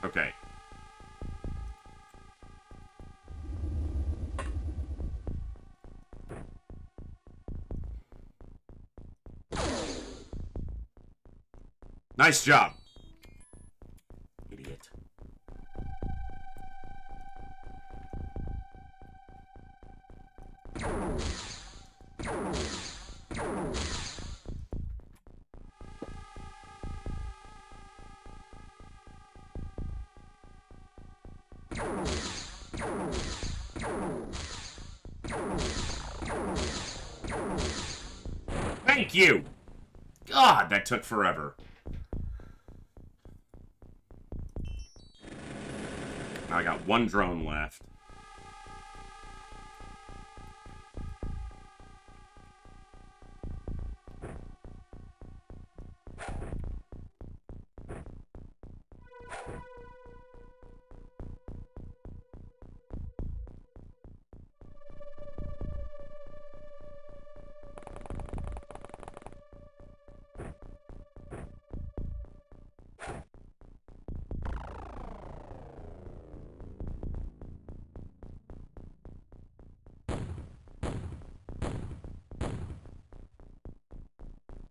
Speaker 1: Okay. Nice job. Idiot. Thank you! God, that took forever. Now I got one drone left.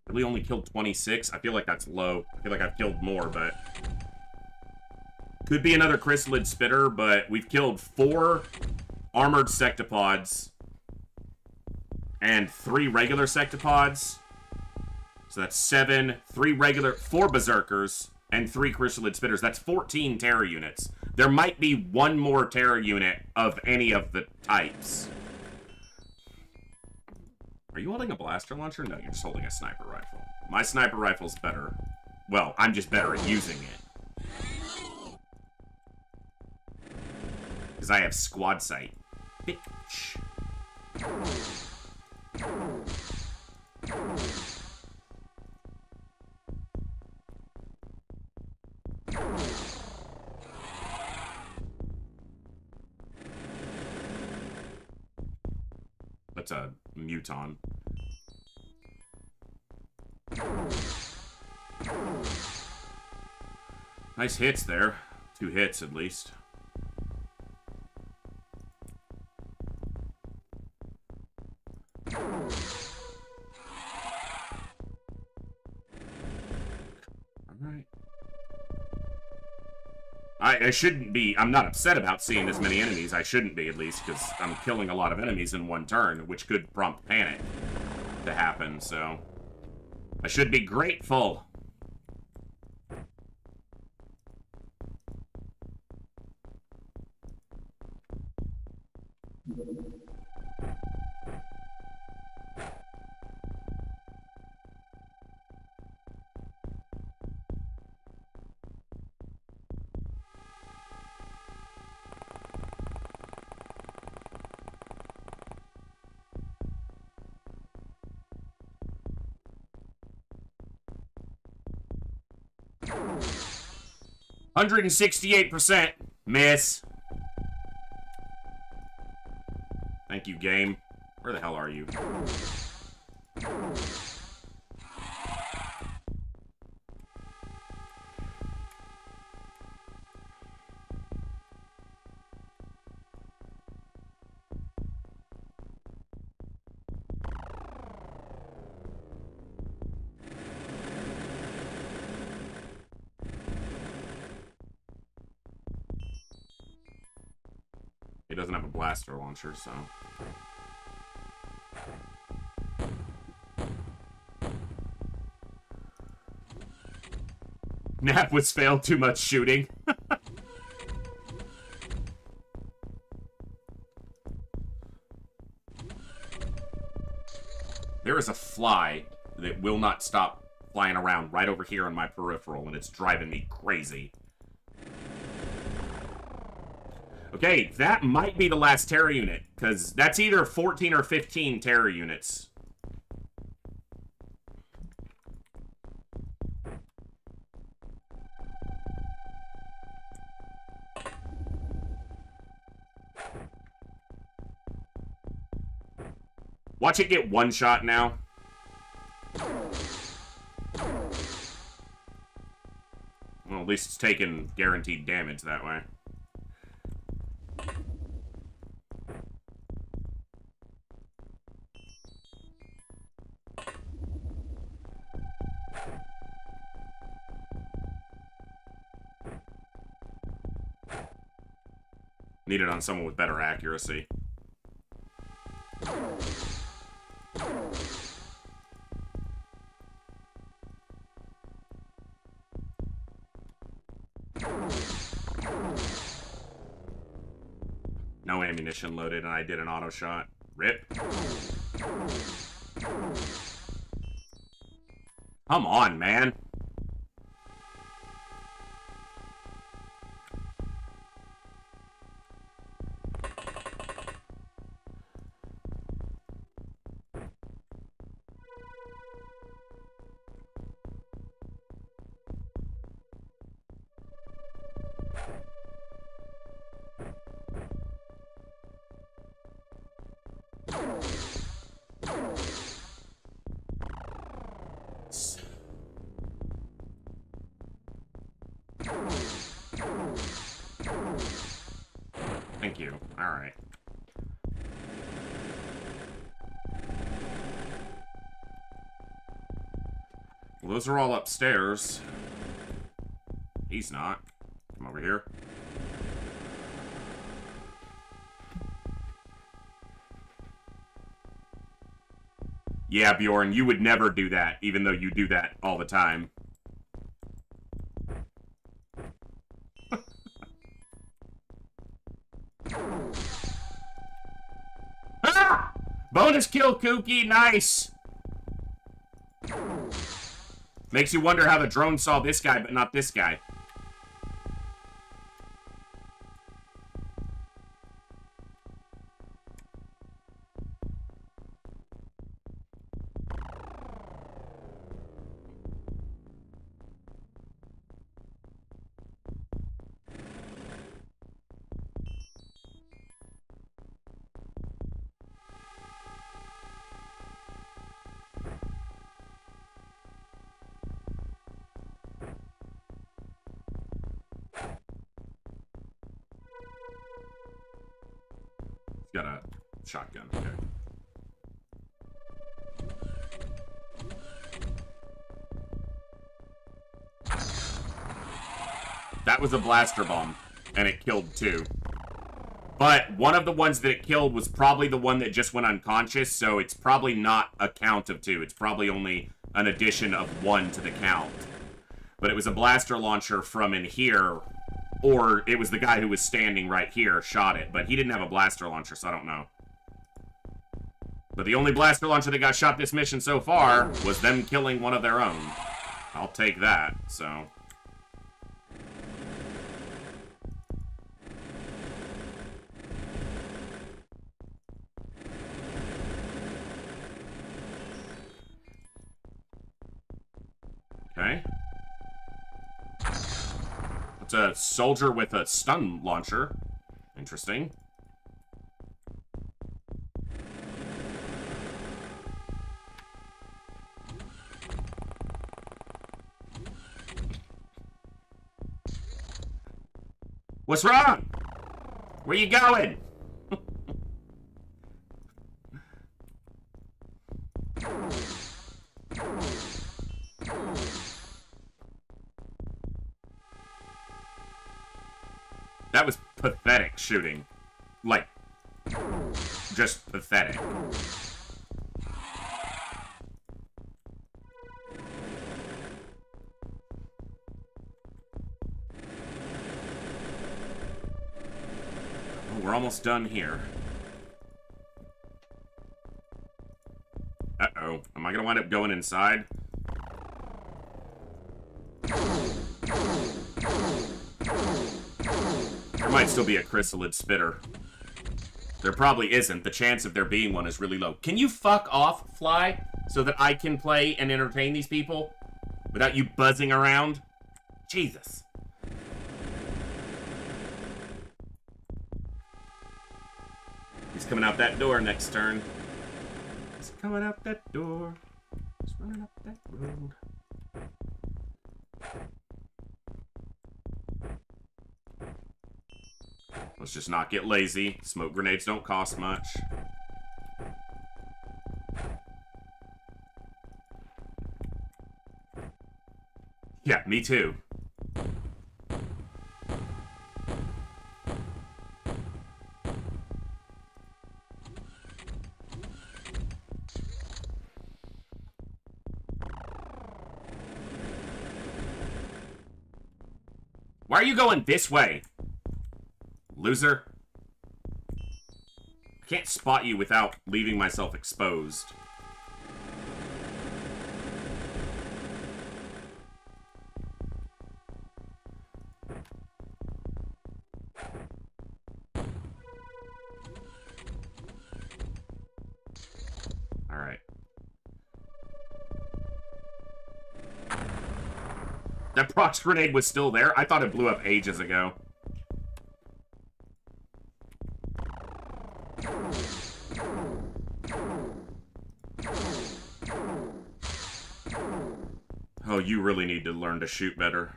Speaker 1: Really only killed 26? I feel like that's low. I feel like I've killed more, but... Could be another chrysalid spitter, but we've killed 4 armored sectopods and 3 regular sectopods. So that's 7, 3 regular, 4 berserkers, and 3 chrysalid spitters. That's 14 terror units. There might be 1 more terror unit of any of the types. Are you holding a blaster launcher? No, you're just holding a sniper rifle. My sniper rifle's better. Well, I'm just better at using it. Because I have squad sight. Bitch. That's a muton. Nice hits there. 2 hits at least. Alright. I shouldn't be, I'm not upset about seeing this many enemies. I shouldn't be, at least, because I'm killing a lot of enemies in one turn, which could prompt panic to happen, so... I should be grateful. 168%. Miss. Thank you, game. Where the hell are you? He doesn't have a blaster launcher, so... Nap was failed too much shooting. There is a fly that will not stop flying around right over here on my peripheral, and it's driving me crazy. Okay, that might be the last terror unit, because that's either 14 or 15 terror units. Watch it get one shot now. Well, at least it's taking guaranteed damage that way. Need it on someone with better accuracy. No ammunition loaded, and I did an auto shot. Rip. Come on, man. Thank you. Alright. Well, those are all upstairs. He's not. Come over here. Yeah, Bjorn, you would never do that, even though you do that all the time. Ah! Bonus kill, Kooky. Nice. Makes you wonder how the drone saw this guy, but not this guy. Got a shotgun. Okay. That was a blaster bomb, and it killed two. But one of the ones that it killed was probably the one that just went unconscious, so it's probably not a count of two. It's probably only an addition of one to the count. But it was a blaster launcher from in here, or it was the guy who was standing right here shot it, but he didn't have a blaster launcher, so I don't know. But the only blaster launcher that got shot this mission so far was them killing one of their own. I'll take that, so... Okay. What It's a soldier with a stun launcher. Interesting. What's wrong? Where you going? That was pathetic shooting. Like, just pathetic. We're almost done here. Uh-oh. Am I gonna wind up going inside? There might still be a chrysalid spitter. There probably isn't. The chance of there being one is really low. Can you fuck off, Fly, so that I can play and entertain these people without you buzzing around? Jesus. He's coming out that door next turn. He's coming out that door. He's running up that road. Let's just not get lazy. Smoke grenades don't cost much. Yeah, me too. Why are you going this way? Loser. I can't spot you without leaving myself exposed. Alright. That prox grenade was still there? I thought it blew up ages ago. Oh, you really need to learn to shoot better.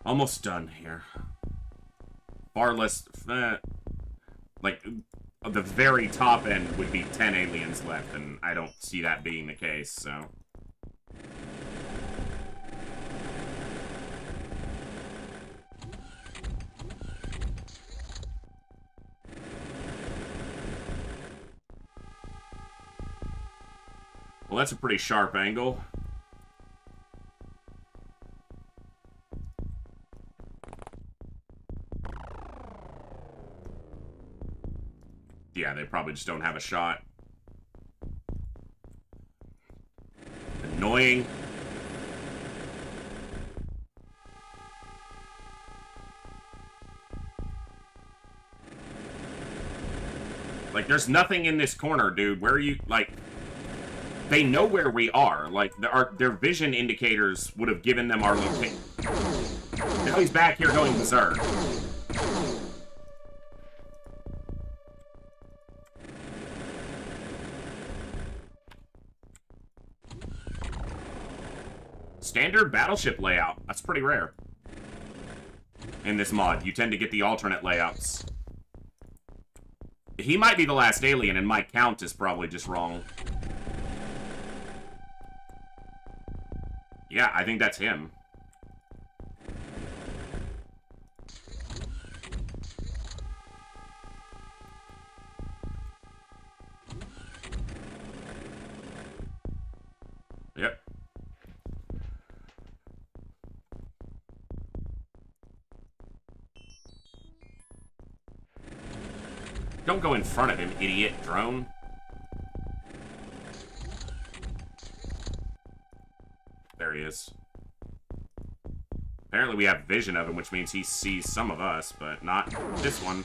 Speaker 1: Almost done here. Far less... like, the very top end would be 10 aliens left, and I don't see that being the case, so... Well, that's a pretty sharp angle. Yeah, they probably just don't have a shot. Annoying. Like, there's nothing in this corner, dude. Where are you, like... They know where we are. Like, their vision indicators would have given them our location. Now he's back here going berserk. Standard battleship layout. That's pretty rare. In this mod, you tend to get the alternate layouts. He might be the last alien, and my count is probably just wrong. Yeah, I think that's him. Yep. Don't go in front of him, idiot drone. There he is. Apparently we have vision of him, which means he sees some of us, but not this one.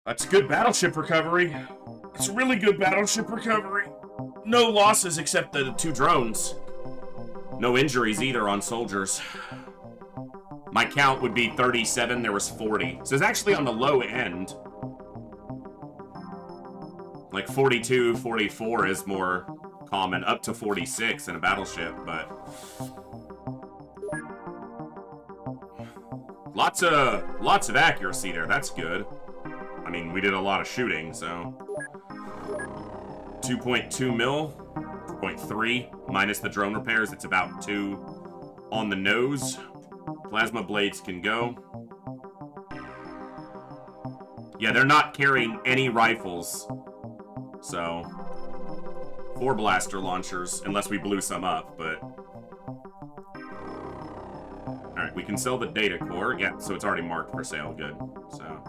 Speaker 1: That's good battleship recovery. It's really good battleship recovery. No losses except the 2 drones. No injuries either on soldiers. My count would be 37, there was 40. So it's actually on the low end. Like 42, 44 is more common, up to 46 in a battleship, but... Lots of accuracy there, that's good. I mean, we did a lot of shooting, so... 2.2 mil, 0.3, minus the drone repairs, it's about 2 on the nose. Plasma blades can go. Yeah, they're not carrying any rifles. So, 4 blaster launchers, unless we blew some up, but... Alright, we can sell the data core. Yeah, so it's already marked for sale. Good. So...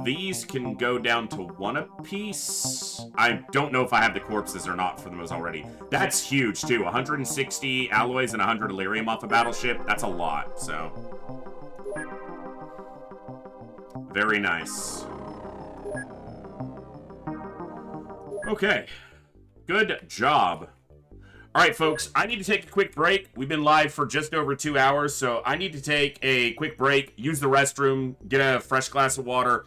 Speaker 1: these can go down to 1 apiece. I don't know if I have the corpses or not for those already. That's huge, too. 160 alloys and 100 Elerium off a battleship. That's a lot, so... Very nice. Okay. Good job. Alright, folks, I need to take a quick break. We've been live for just over 2 hours, so I need to take a quick break, use the restroom, get a fresh glass of water,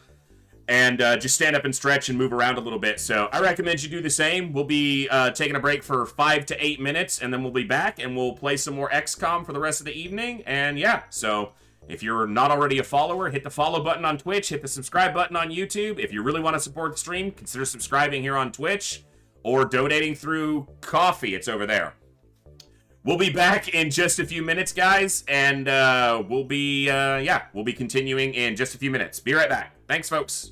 Speaker 1: and just stand up and stretch and move around a little bit. So I recommend you do the same. We'll be taking a break for 5 to 8 minutes, and then we'll be back, and we'll play some more XCOM for the rest of the evening. And yeah, so if you're not already a follower, hit the follow button on Twitch, hit the subscribe button on YouTube. If you really want to support the stream, consider subscribing here on Twitch. Or donating through coffee. It's over there. We'll be back in just a few minutes, guys. And we'll be continuing in just a few minutes. Be right back. Thanks, folks.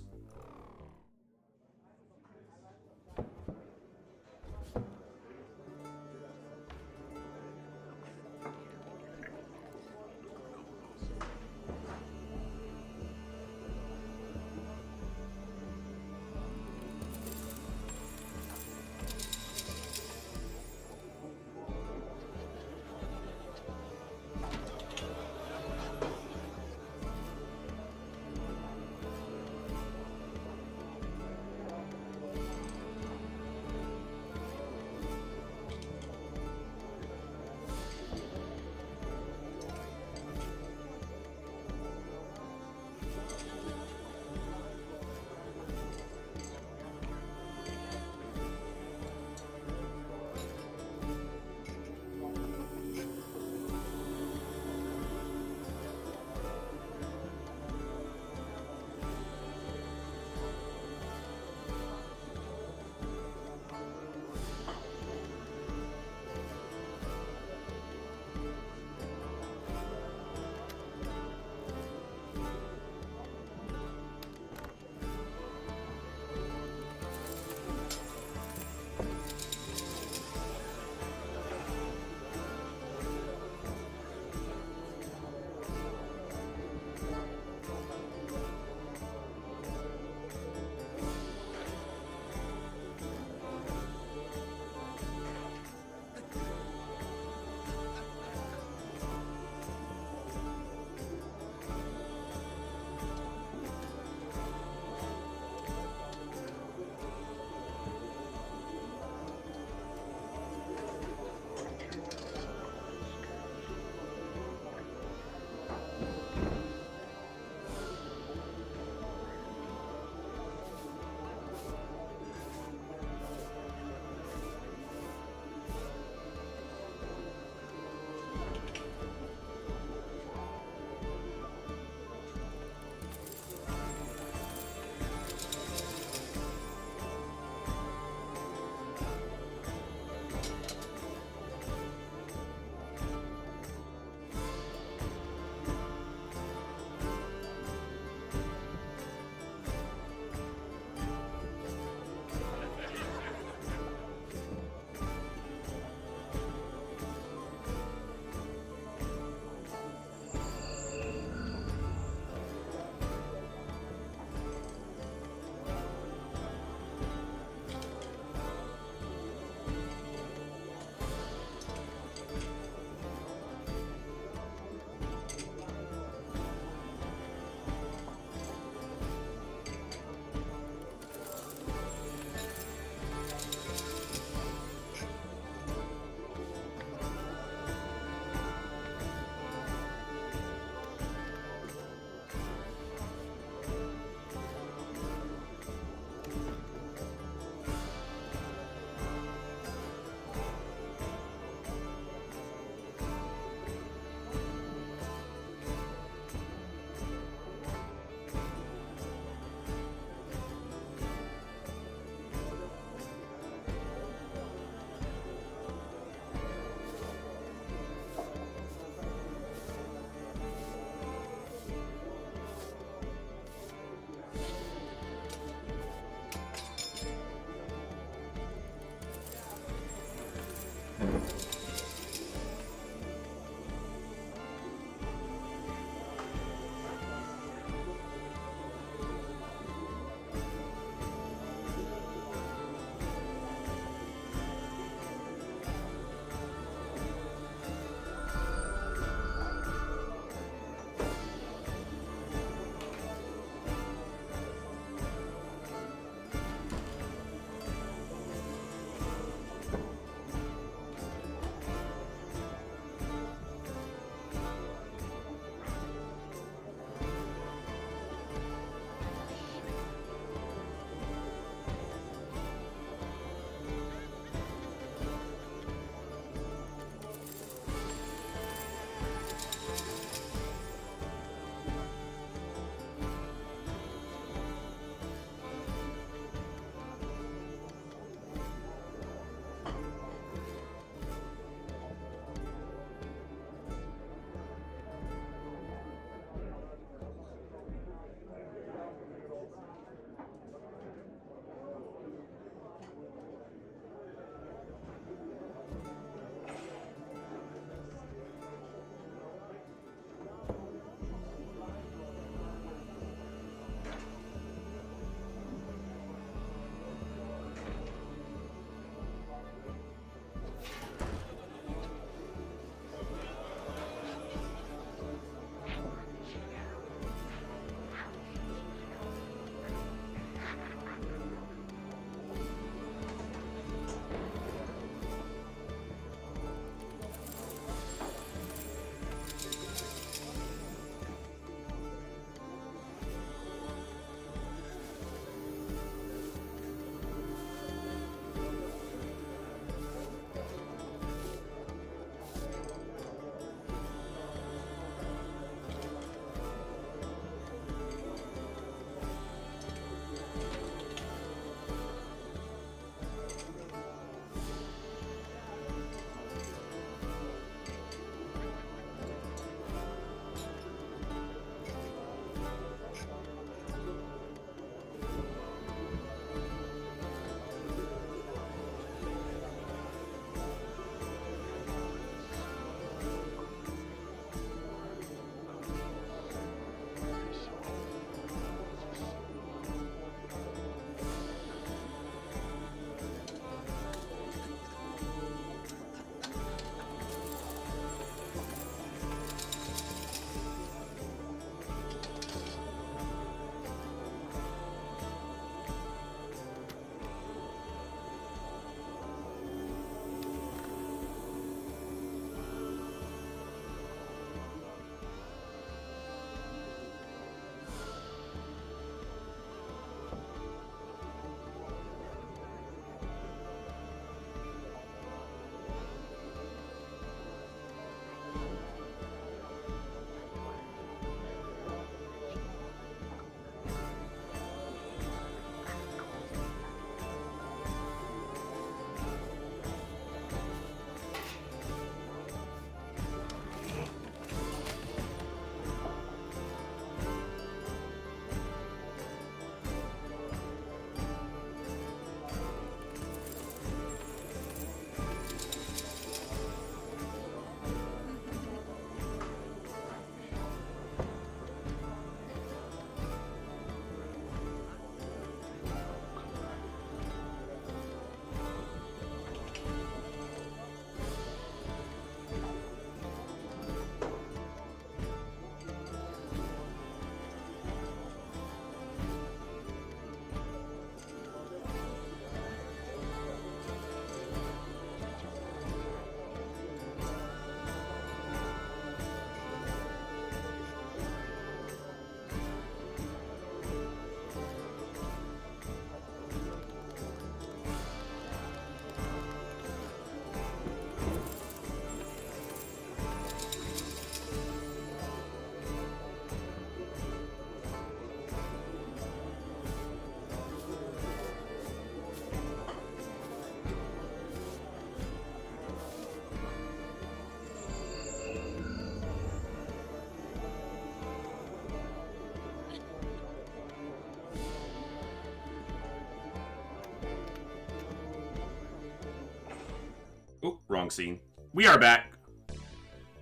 Speaker 1: wrong scene. We are back.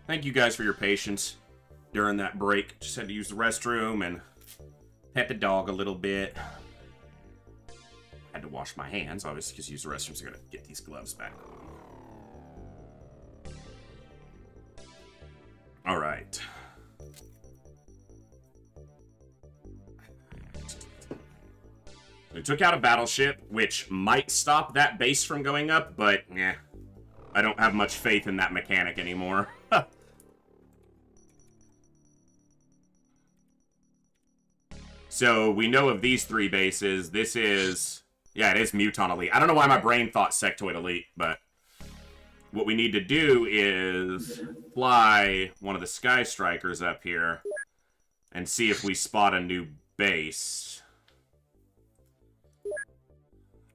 Speaker 1: Thank you guys for your patience during that break. Just had to use the restroom and pet the dog a little bit. Had to wash my hands, obviously, because use the restrooms. I gotta get these gloves back on. Alright. We took out a battleship, which might stop that base from going up, but, eh. I don't have much faith in that mechanic anymore. So, we know of these 3 bases. This is... Yeah, it is Muton Elite. I don't know why my brain thought Sectoid Elite, but... What we need to do is fly one of the Sky Strikers up here and see if we spot a new base.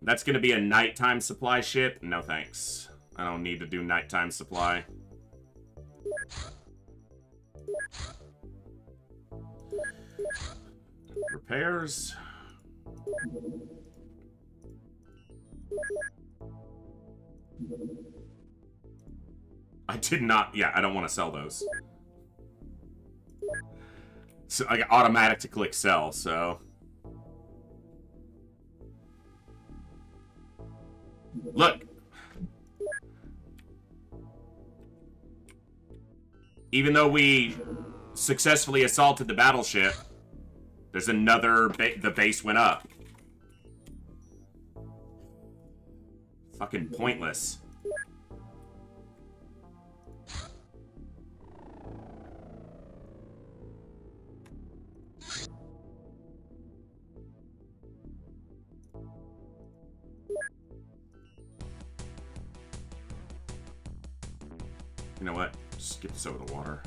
Speaker 1: That's going to be a nighttime supply ship? No thanks. I don't need to do nighttime supply. Repairs. I did not... Yeah, I don't want to sell those. So I got automatic to click sell, so... Look! Even though we successfully assaulted the battleship, there's another... the base went up. Fucking pointless. You know what? Just get this over the water.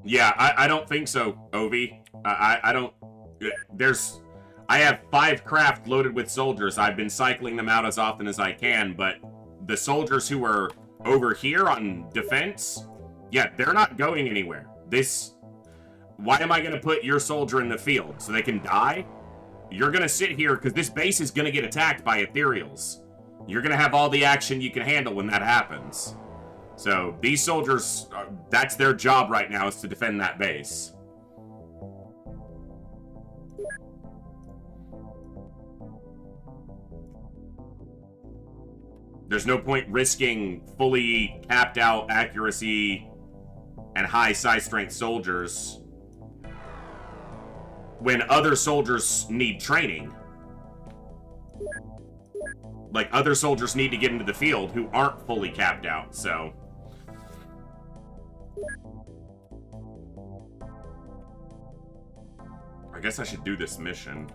Speaker 1: Yeah, I don't think so, Ovi. I don't... I have 5 craft loaded with soldiers. I've been cycling them out as often as I can, but the soldiers who are over here on defense, yeah, they're not going anywhere. Why am I going to put your soldier in the field? So they can die? You're going to sit here, because this base is going to get attacked by ethereals. You're going to have all the action you can handle when that happens. So, these soldiers, that's their job right now, is to defend that base. There's no point risking fully capped out accuracy and high size strength soldiers when other soldiers need training. Like, other soldiers need to get into the field who aren't fully capped out, so... I guess I should do this mission.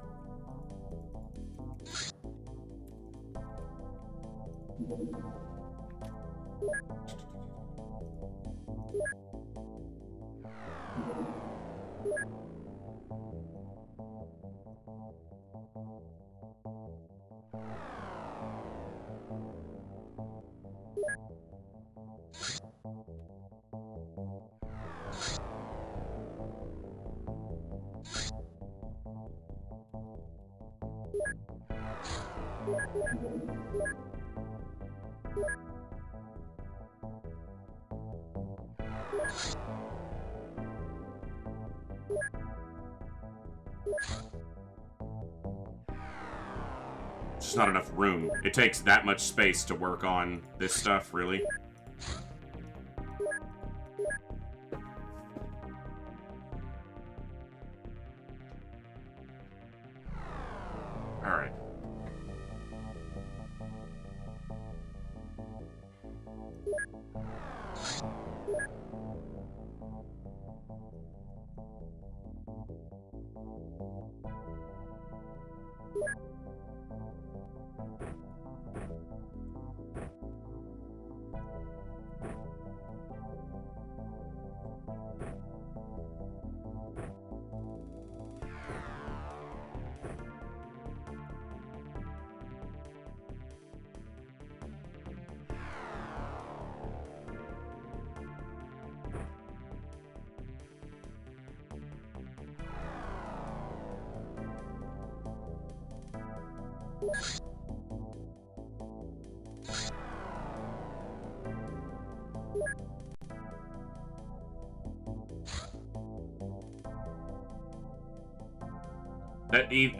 Speaker 1: Just not enough room. It takes that much space to work on this stuff, really. Alright.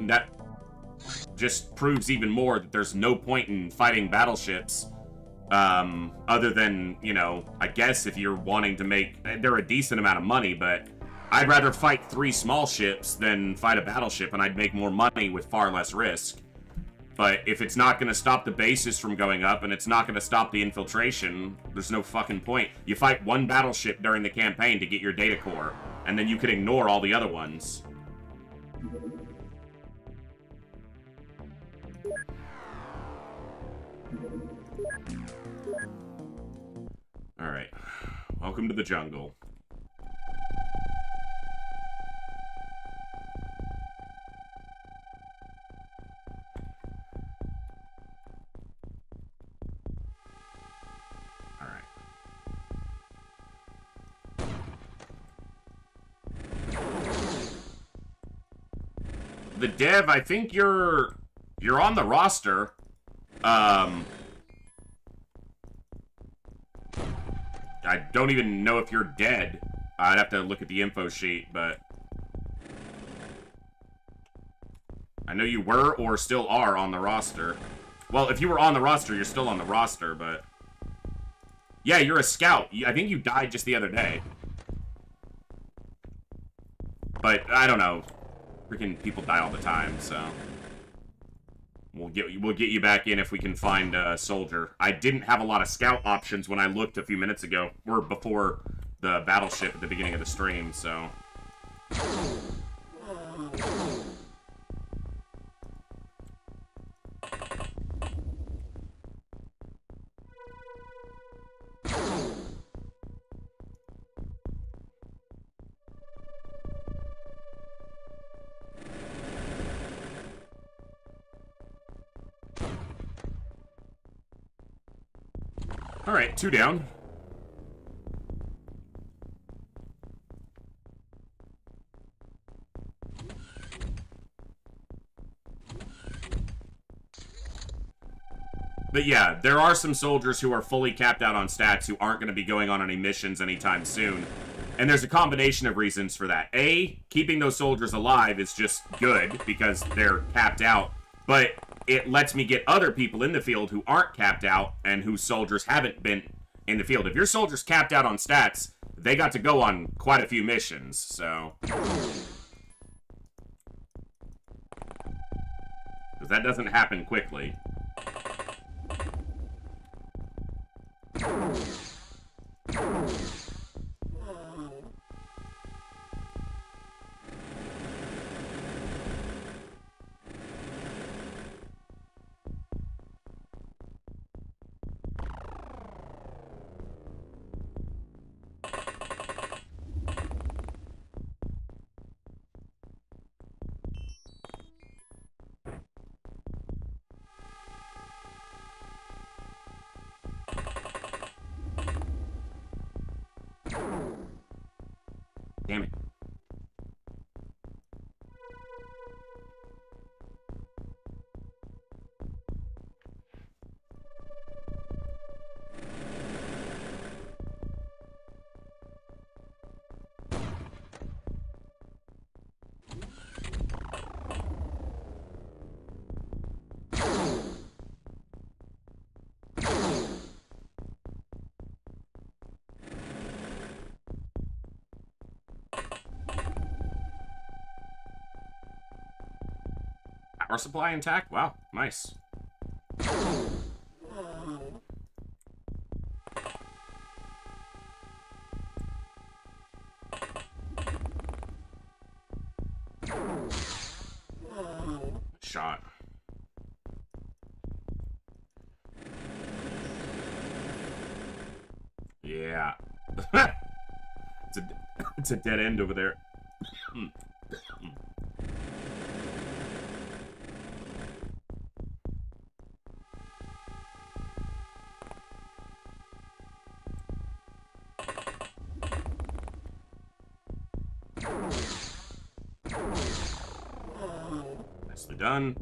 Speaker 1: That just proves even more that there's no point in fighting battleships, other than, you know, I guess if you're wanting to make, they're a decent amount of money, but I'd rather fight 3 small ships than fight a battleship, and I'd make more money with far less risk. But if it's not going to stop the bases from going up, and it's not going to stop the infiltration, there's no fucking point. You fight 1 battleship during the campaign to get your data core, and then you can ignore all the other ones. Alright. Welcome to the jungle. Alright. The dev, I think you're on the roster. I don't even know if you're dead. I'd have to look at the info sheet, but I know you were or still are on the roster. Well, if you were on the roster, you're still on the roster, but yeah, you're a scout. I think you died just the other day. But I don't know. Freaking people die all the time, so we'll get you back in if we can find a soldier. I didn't have a lot of scout options when I looked a few minutes ago, or before the battleship at the beginning of the stream, so. Alright, 2 down. But yeah, there are some soldiers who are fully capped out on stats who aren't going to be going on any missions anytime soon. And there's a combination of reasons for that. A, keeping those soldiers alive is just good because they're capped out. But it lets me get other people in the field who aren't capped out and whose soldiers haven't been in the field. If your soldier's capped out on stats, they got to go on quite a few missions, so. Because that doesn't happen quickly. Damn it. Power supply intact? Wow, nice. Shot. Yeah. It's It's a dead end over there. Nicely done.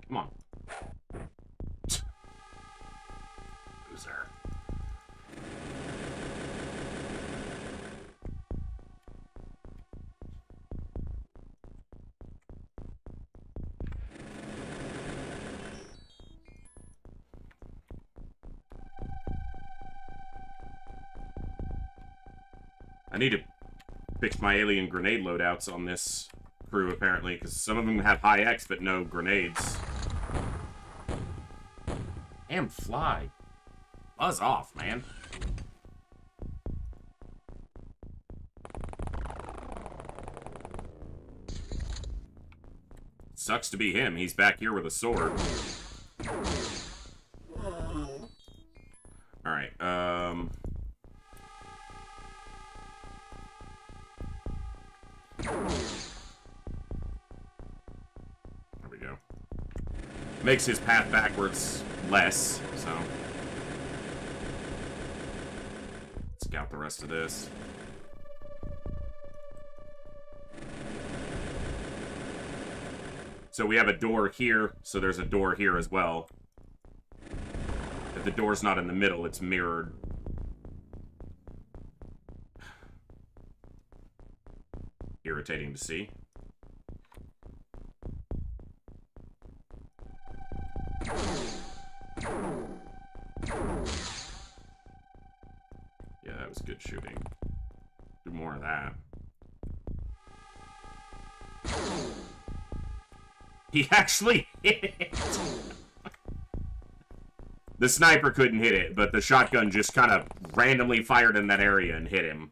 Speaker 1: Come on. Loser. I need to fix my alien grenade loadouts on this crew, apparently, because some of them have high X but no grenades. Damn fly. Buzz off, man. Sucks to be him. He's back here with a sword. Alright, there we go. Makes his path backwards less, so. Scout the rest of this. So we have a door here, so there's a door here as well. If the door's not in the middle, it's mirrored. Irritating to see. Yeah, that was good shooting. Do more of that. He actually hit it! The sniper couldn't hit it, but the shotgun just kind of randomly fired in that area and hit him.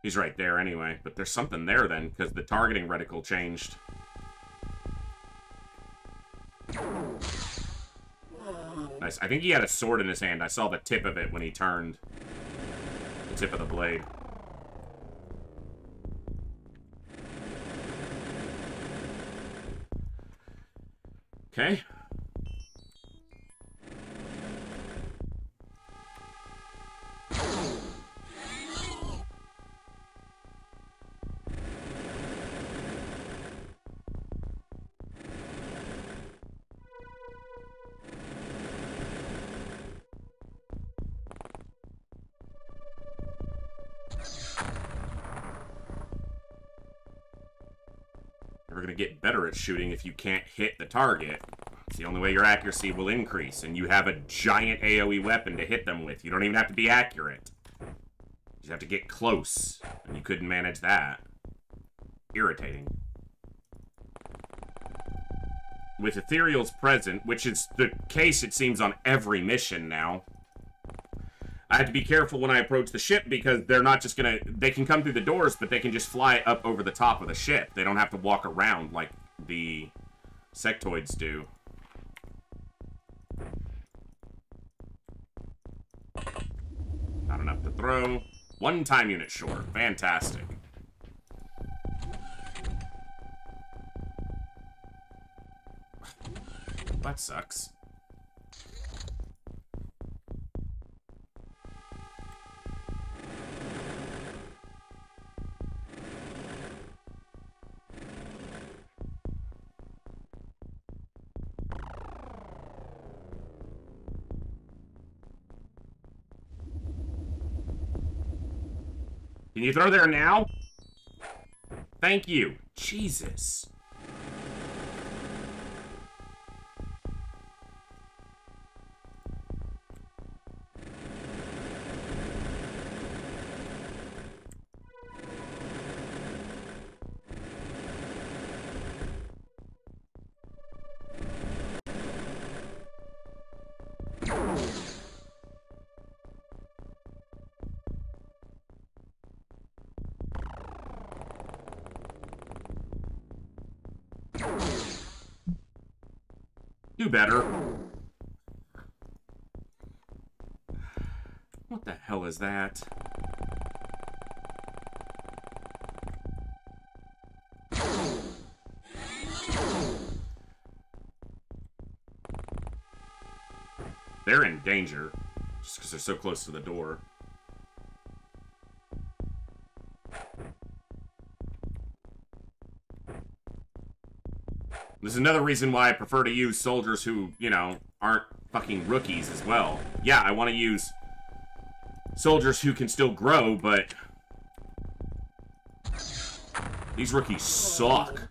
Speaker 1: He's right there anyway, but there's something there then, because the targeting reticle changed. Nice. I think he had a sword in his hand. I saw the tip of it when he turned. The tip of the blade. Okay. You're going to get better at shooting if you can't hit the target. It's the only way your accuracy will increase, and you have a giant AoE weapon to hit them with. You don't even have to be accurate. You just have to get close, and you couldn't manage that. Irritating. With ethereals present, which is the case it seems on every mission now, I have to be careful when I approach the ship because they're not just gonna... They can come through the doors, but they can just fly up over the top of the ship. They don't have to walk around like the sectoids do. Not enough to throw. One time unit short. Fantastic. That sucks. Can you throw there now? Thank you. Jesus. Do better. What the hell is that? They're in danger, just because they're so close to the door. This is another reason why I prefer to use soldiers who, you know, aren't fucking rookies as well. Yeah, I want to use soldiers who can still grow, but these rookies suck.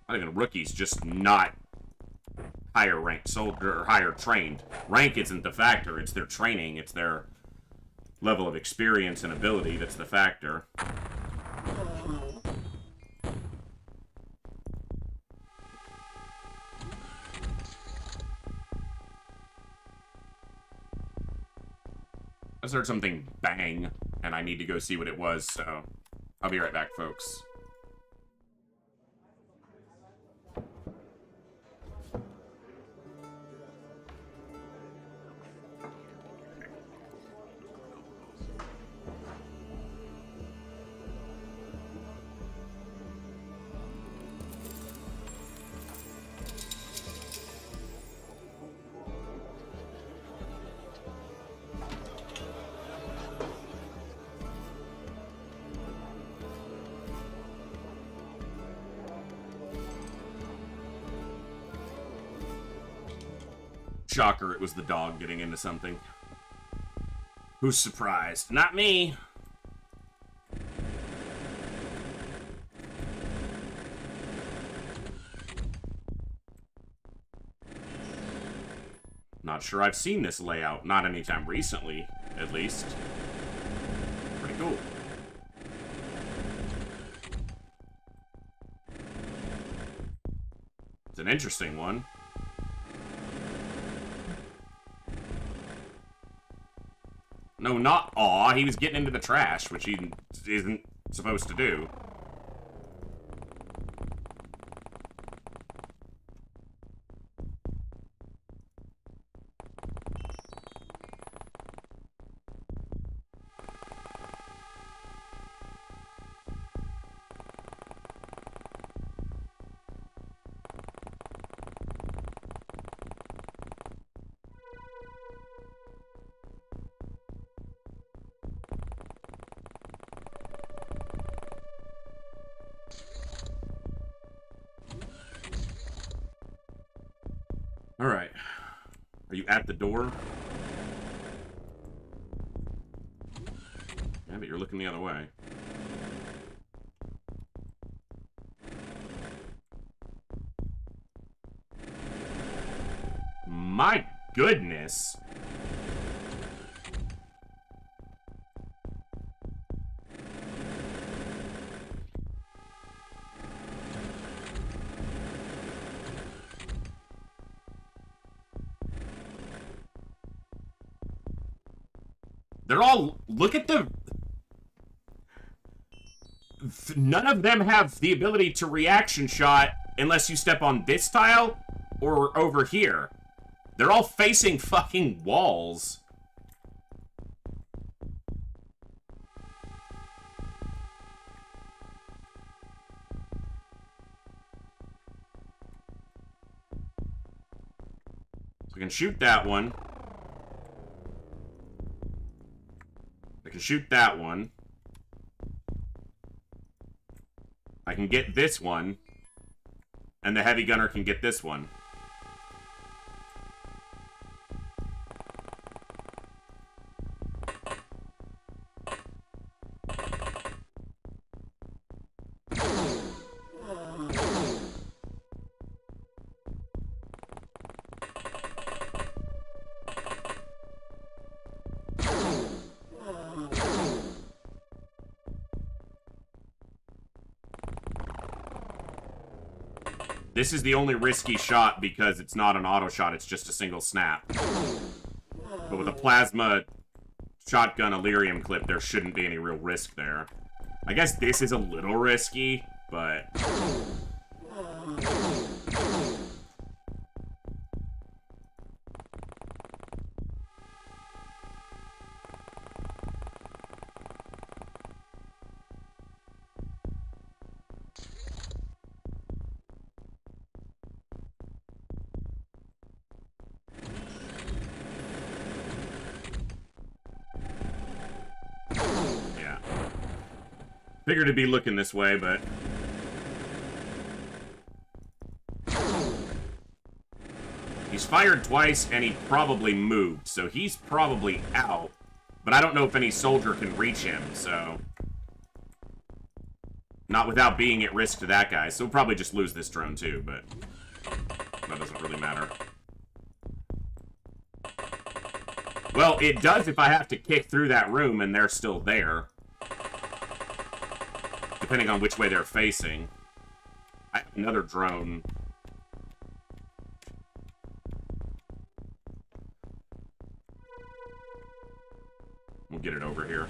Speaker 1: Not even rookies, just not higher ranked soldier or higher trained. Rank isn't the factor, it's their training, it's their level of experience and ability that's the factor. I just heard something bang, and I need to go see what it was, so I'll be right back, folks. Shocker, it was the dog getting into something. Who's surprised? Not me! Not sure I've seen this layout. Not anytime recently, at least. Pretty cool. It's an interesting one. No, not aw. He was getting into the trash, which he isn't supposed to do. Alright. Are you at the door? Yeah, but you're looking the other way. My goodness! They're all... Look at the... None of them have the ability to reaction shot unless you step on this tile or over here. They're all facing fucking walls. So we can shoot that one. I can shoot that one. I can get this one. And the heavy gunner can get this one. This is the only risky shot because it's not an auto shot, it's just a single snap. But with a plasma shotgun Illyrium clip, there shouldn't be any real risk there. I guess this is a little risky, but... yeah. Figured it'd be looking this way, but... He's fired twice, and he probably moved, so he's probably out. But I don't know if any soldier can reach him, so... Not without being at risk to that guy, so we'll probably just lose this drone too, but... That doesn't really matter. Well, it does if I have to kick through that room and they're still there. Depending on which way they're facing. I have another drone. We'll get it over here.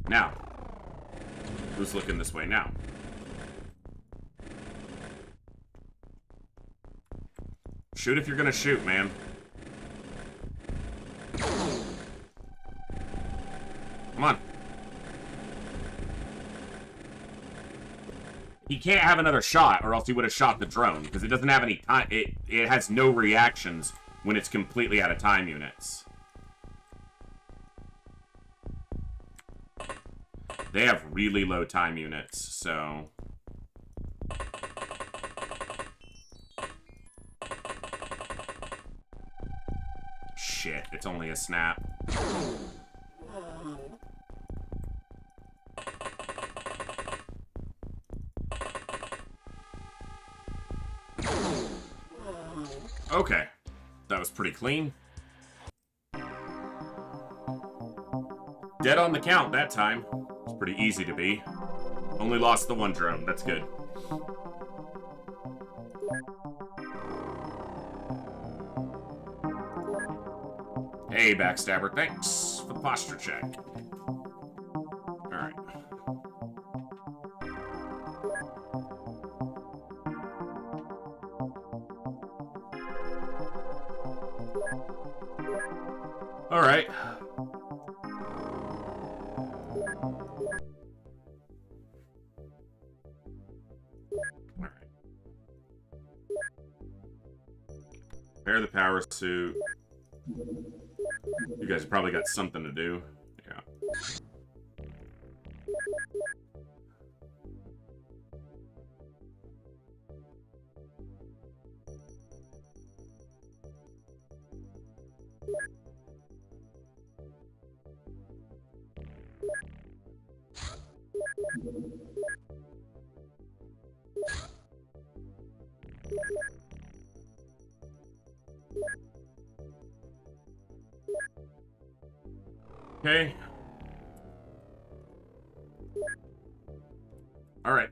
Speaker 1: Now, who's looking this way now? Shoot if you're gonna shoot, man. Come on. He can't have another shot, or else he would have shot the drone, because it doesn't have any time. It has no reactions when it's completely out of time units. They have really low time units, so... Shit, it's only a snap. Okay. That was pretty clean. Dead on the count that time. It's pretty easy to be. Only lost the one drone. That's good. Hey, Backstabber. Thanks for the posture check. Alright. Alright. Repair the power suit. You guys probably got something to do. Yeah. Okay. All right.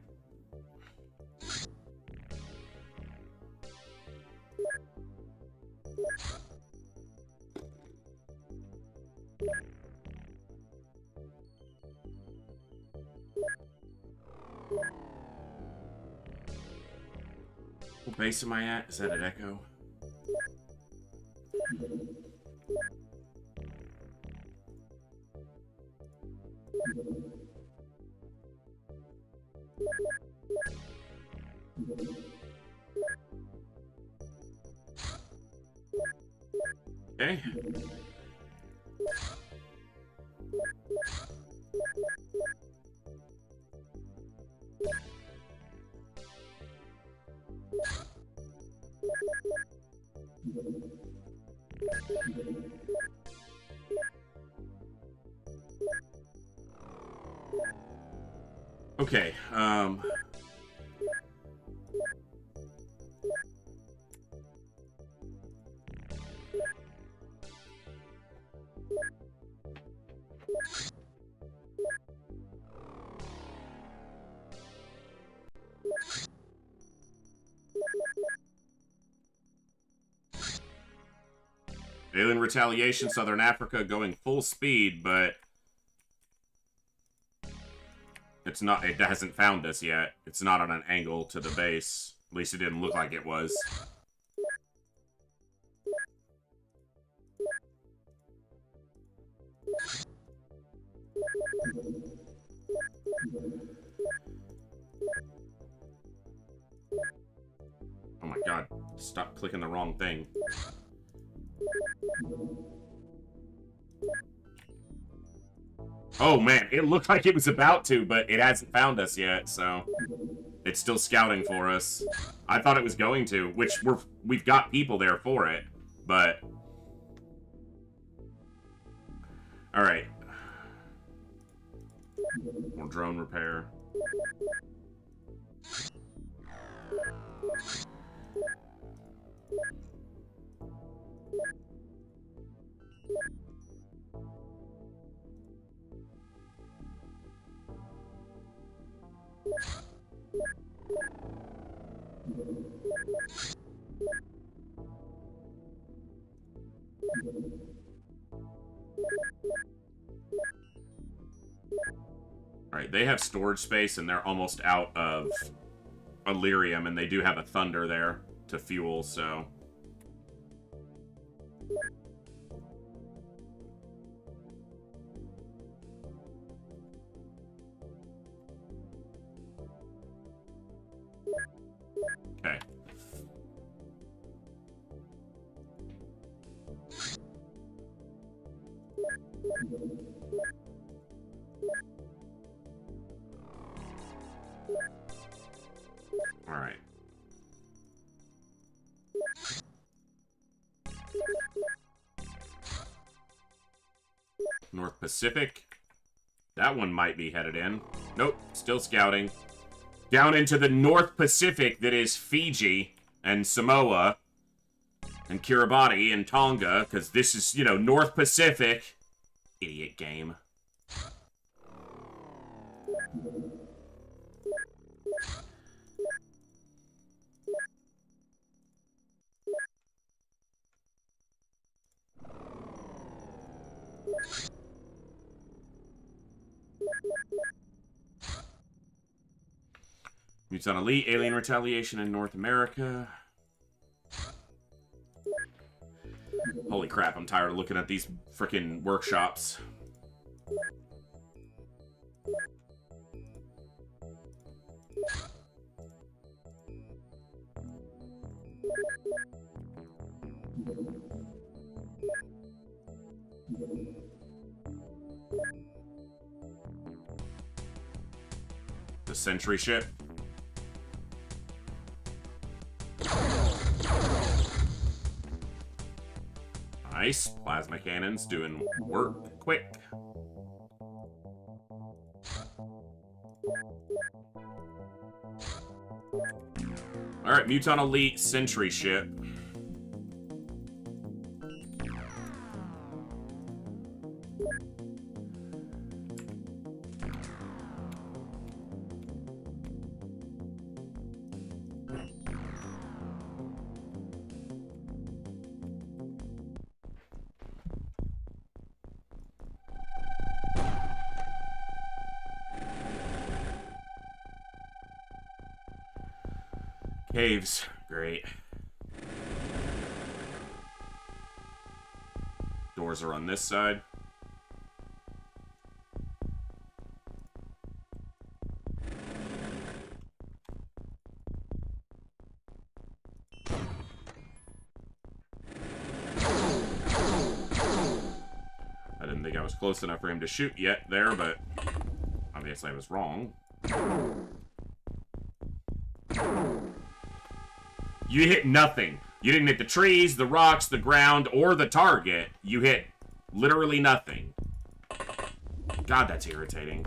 Speaker 1: What base am I at? Is that an Echo? Okay. Okay, Alien Retaliation, Southern Africa, going full speed, but it's not. It hasn't found us yet. It's not on an angle to the base. At least it didn't look like it was. Oh my god, stop clicking the wrong thing. Oh man, it looked like it was about to, but it hasn't found us yet, so it's still scouting for us. I thought it was going to, which we've got people there for it, but all right. More drone repair. Alright, they have storage space and they're almost out of Illyrium, and they do have a Thunder there to fuel, so... Okay. All right. North Pacific. That one might be headed in. Nope, still scouting. Down into the North Pacific that is Fiji and Samoa and Kiribati and Tonga, because this is, you know, North Pacific. Idiot game. Mutant Elite, Alien Retaliation in North America. Holy crap, I'm tired of looking at these frickin' workshops. The Sentry ship. Nice. Plasma cannons doing work quick. Alright, Mutant Elite Sentry ship. Caves. Great. Doors are on this side. I didn't think I was close enough for him to shoot yet there, but obviously I was wrong. You hit nothing. You didn't hit the trees, the rocks, the ground, or the target. You hit literally nothing. God, that's irritating.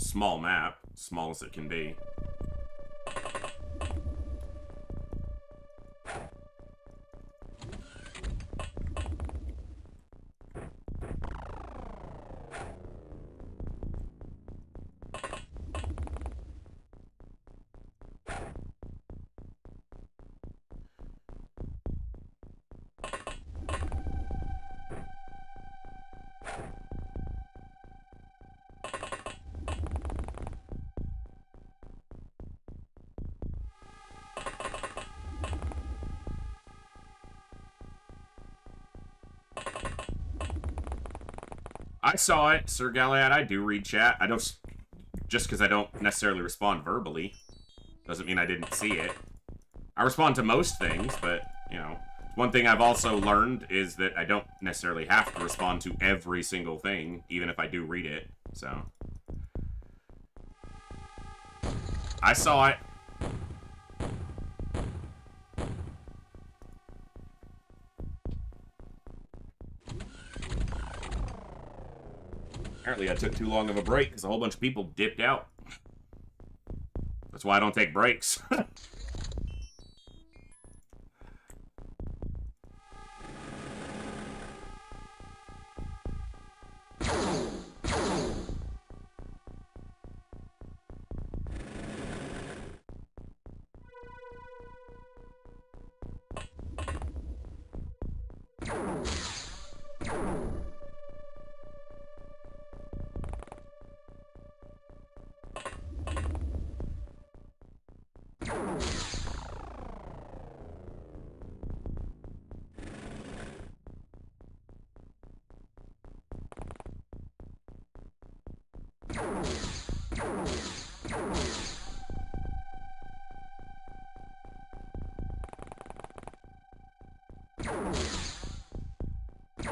Speaker 1: Small map. Small as it can be. I saw it, Sir Galliad. I do read chat. I don't... Just because I don't necessarily respond verbally doesn't mean I didn't see it. I respond to most things, but, you know... One thing I've also learned is that I don't necessarily have to respond to every single thing, even if I do read it, so... I saw it. Apparently I took too long of a break because a whole bunch of people dipped out. That's why I don't take breaks.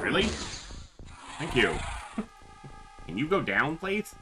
Speaker 1: Really? Thank you. Can you go down, please?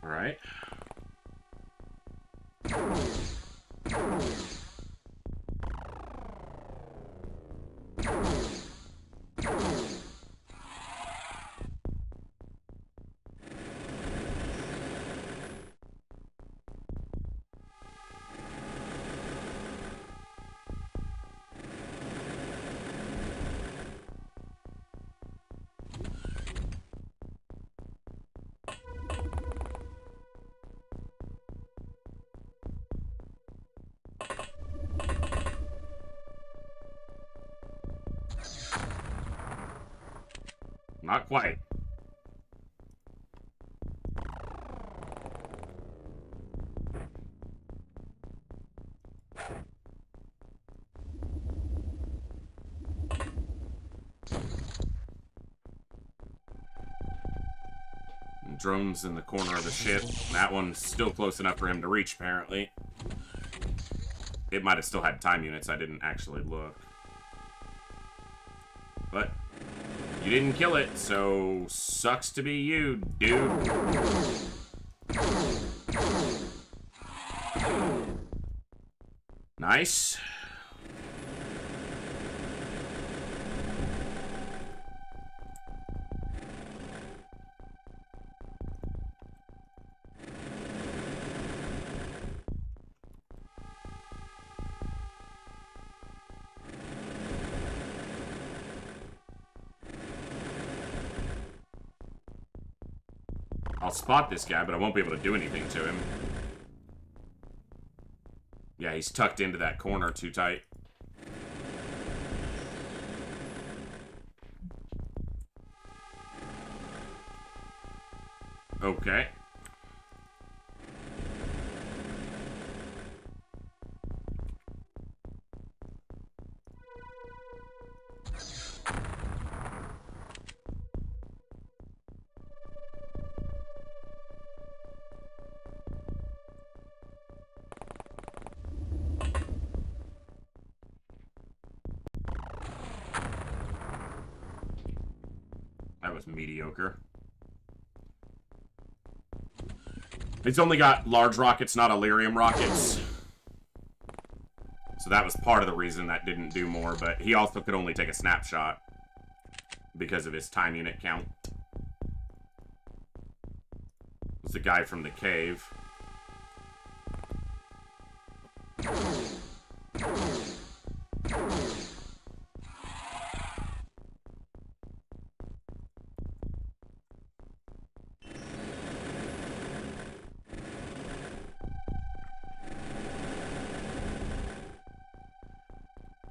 Speaker 1: Alright. Not quite. Drone's in the corner of the ship. That one's still close enough for him to reach, apparently. It might have still had time units. I didn't actually look. But you didn't kill it, so sucks to be you, dude. Nice. I'll spot this guy, but I won't be able to do anything to him. Yeah, he's tucked into that corner too tight. Okay. That was mediocre. It's only got large rockets, not Illyrium rockets. So that was part of the reason that didn't do more, but he also could only take a snapshot because of his time unit count. It was the guy from the cave.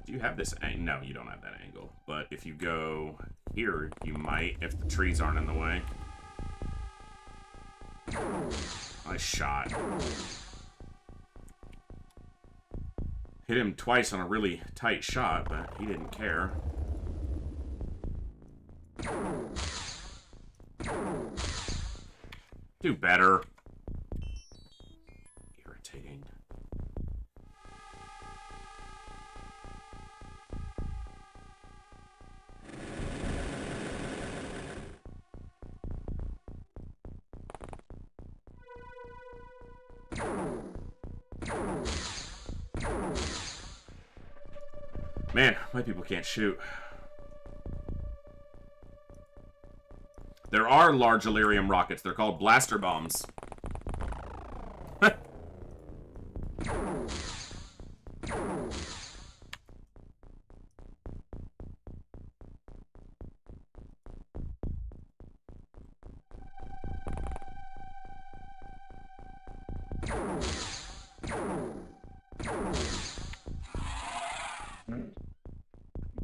Speaker 1: Do you have this angle? No, you don't have that angle. But if you go here, you might, if the trees aren't in the way. Nice shot. Hit him twice on a really tight shot, but he didn't care. Do better. Irritating. Man, my people can't shoot. There are large Illyrium rockets. They're called blaster bombs.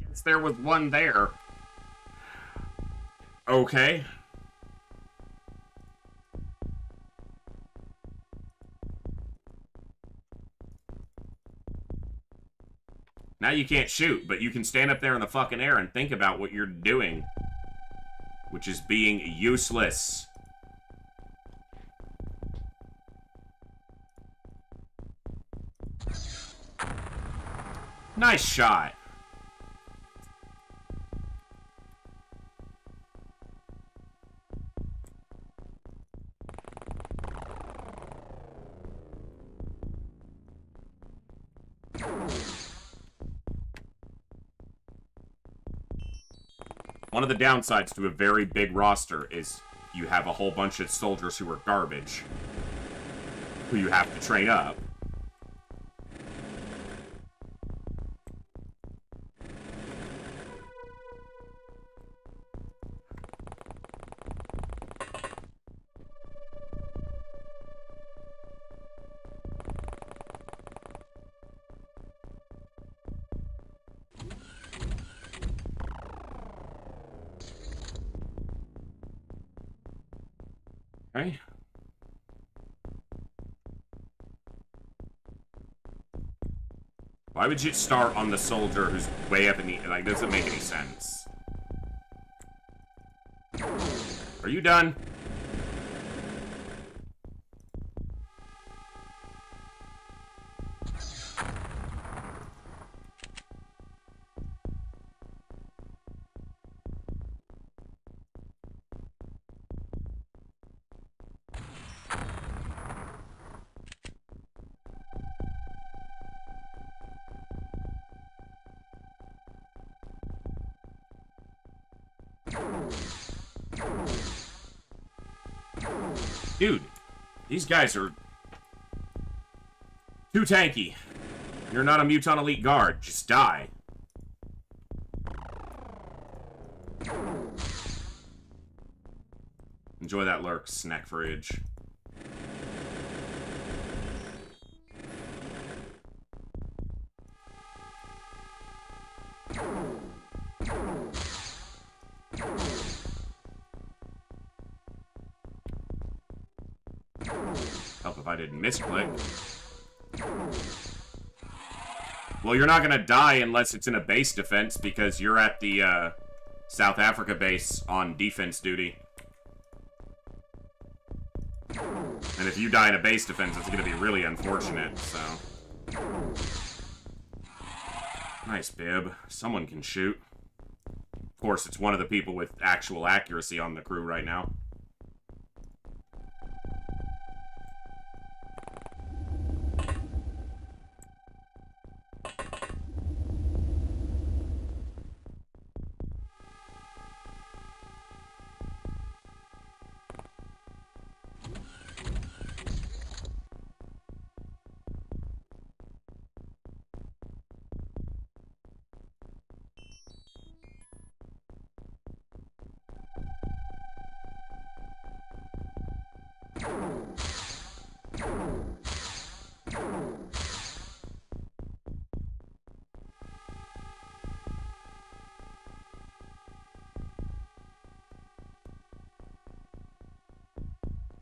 Speaker 1: Guess there was one there. Okay. Now you can't shoot, but you can stand up there in the fucking air and think about what you're doing. Which is being useless. Nice shot. One of the downsides to a very big roster is you have a whole bunch of soldiers who are garbage, who you have to train up. Okay. Why would you start on the soldier who's way up in the... Like, doesn't make any sense. Are you done? Dude, these guys are too tanky. You're not a Muton Elite Guard. Just die. Enjoy that lurk, snack fridge. Help if I didn't misclick. Well, you're not gonna die unless it's in a base defense because you're at the South Africa base on defense duty. And if you die in a base defense, it's gonna be really unfortunate, so. Nice bib. Someone can shoot. Of course, it's one of the people with actual accuracy on the crew right now.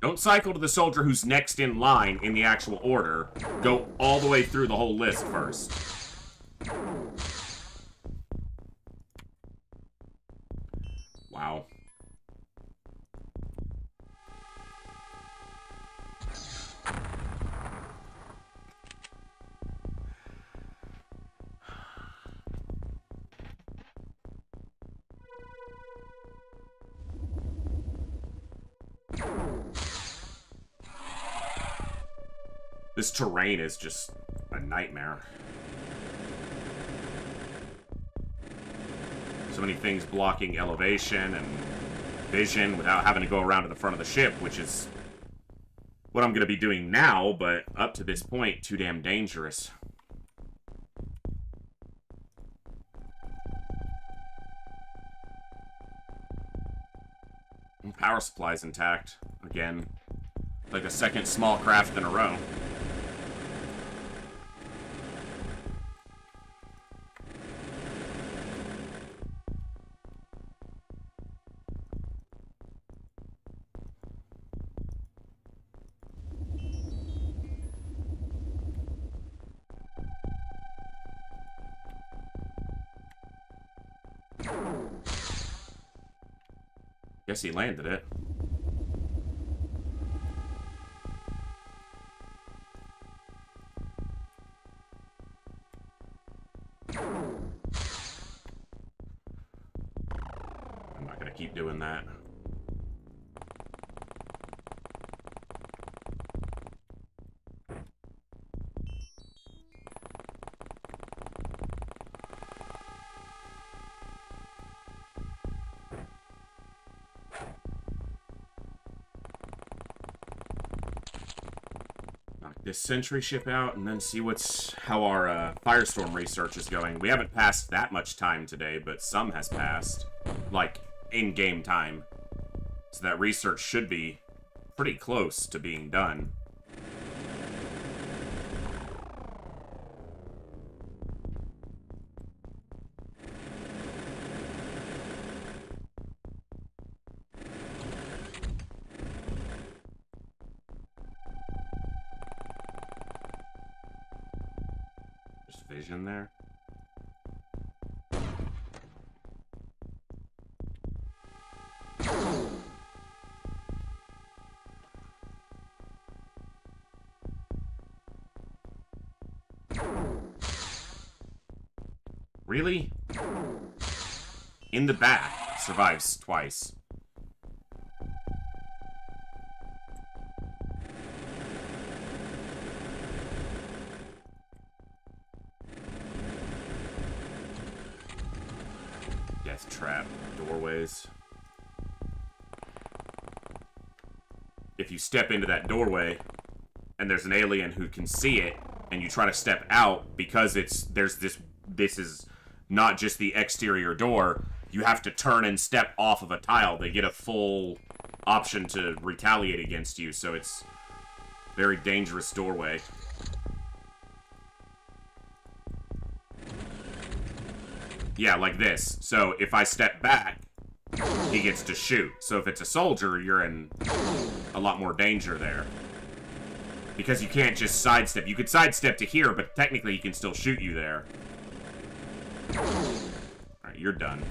Speaker 1: Don't cycle to the soldier who's next in line in the actual order. Go all the way through the whole list first. Wow. This terrain is just a nightmare. So many things blocking elevation and vision without having to go around to the front of the ship, which is what I'm going to be doing now, but up to this point, too damn dangerous. And power supply's intact. Again, like a second small craft in a row. Guess he landed it. I'm not gonna keep doing that. This sentry ship out and then see how our Firestorm research is going. We haven't passed that much time today, but some has passed, like in-game time. So that research should be pretty close to being done. Vision there. Really? In the back. Survives twice. Death trap doorways. If you step into that doorway and there's an alien who can see it and you try to step out because this is not just the exterior door, you have to turn and step off of a tile. They get a full option to retaliate against you, so it's a very dangerous doorway. Yeah, like this. So if I step back, he gets to shoot. So if it's a soldier, you're in a lot more danger there. Because you can't just sidestep. You could sidestep to here, but technically he can still shoot you there. Alright, you're done.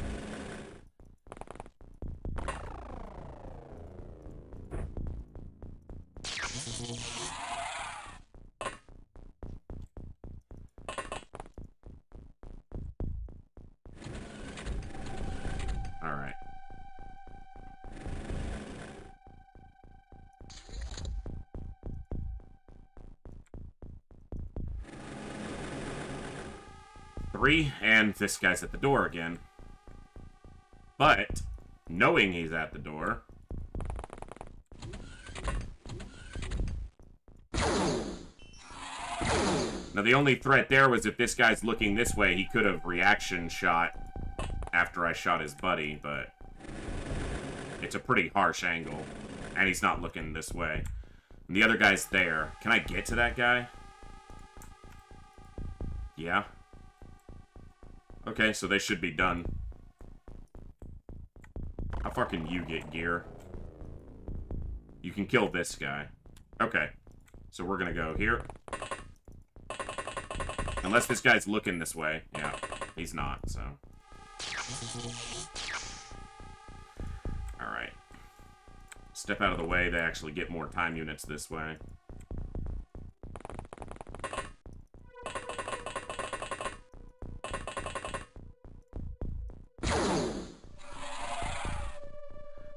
Speaker 1: 3, and this guy's at the door again. But, knowing he's at the door... Now, the only threat there was if this guy's looking this way, he could have reaction shot after I shot his buddy, but... It's a pretty harsh angle, and he's not looking this way. And the other guy's there. Can I get to that guy? Yeah. Okay, so they should be done. How far can you get, Gear? You can kill this guy. Okay. So we're gonna go here. Unless this guy's looking this way. Yeah, he's not, so... Alright. Step out of the way, they actually get more time units this way.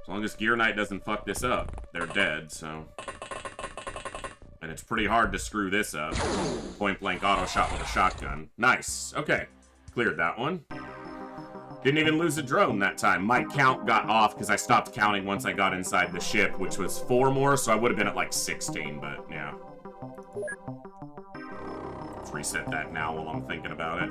Speaker 1: As long as Gear Knight doesn't fuck this up, they're dead, so... And it's pretty hard to screw this up. Point blank auto shot with a shotgun. Nice. Okay. Cleared that one. Didn't even lose a drone that time. My count got off because I stopped counting once I got inside the ship, which was 4 more, so I would have been at like 16, but yeah. Let's reset that now while I'm thinking about it.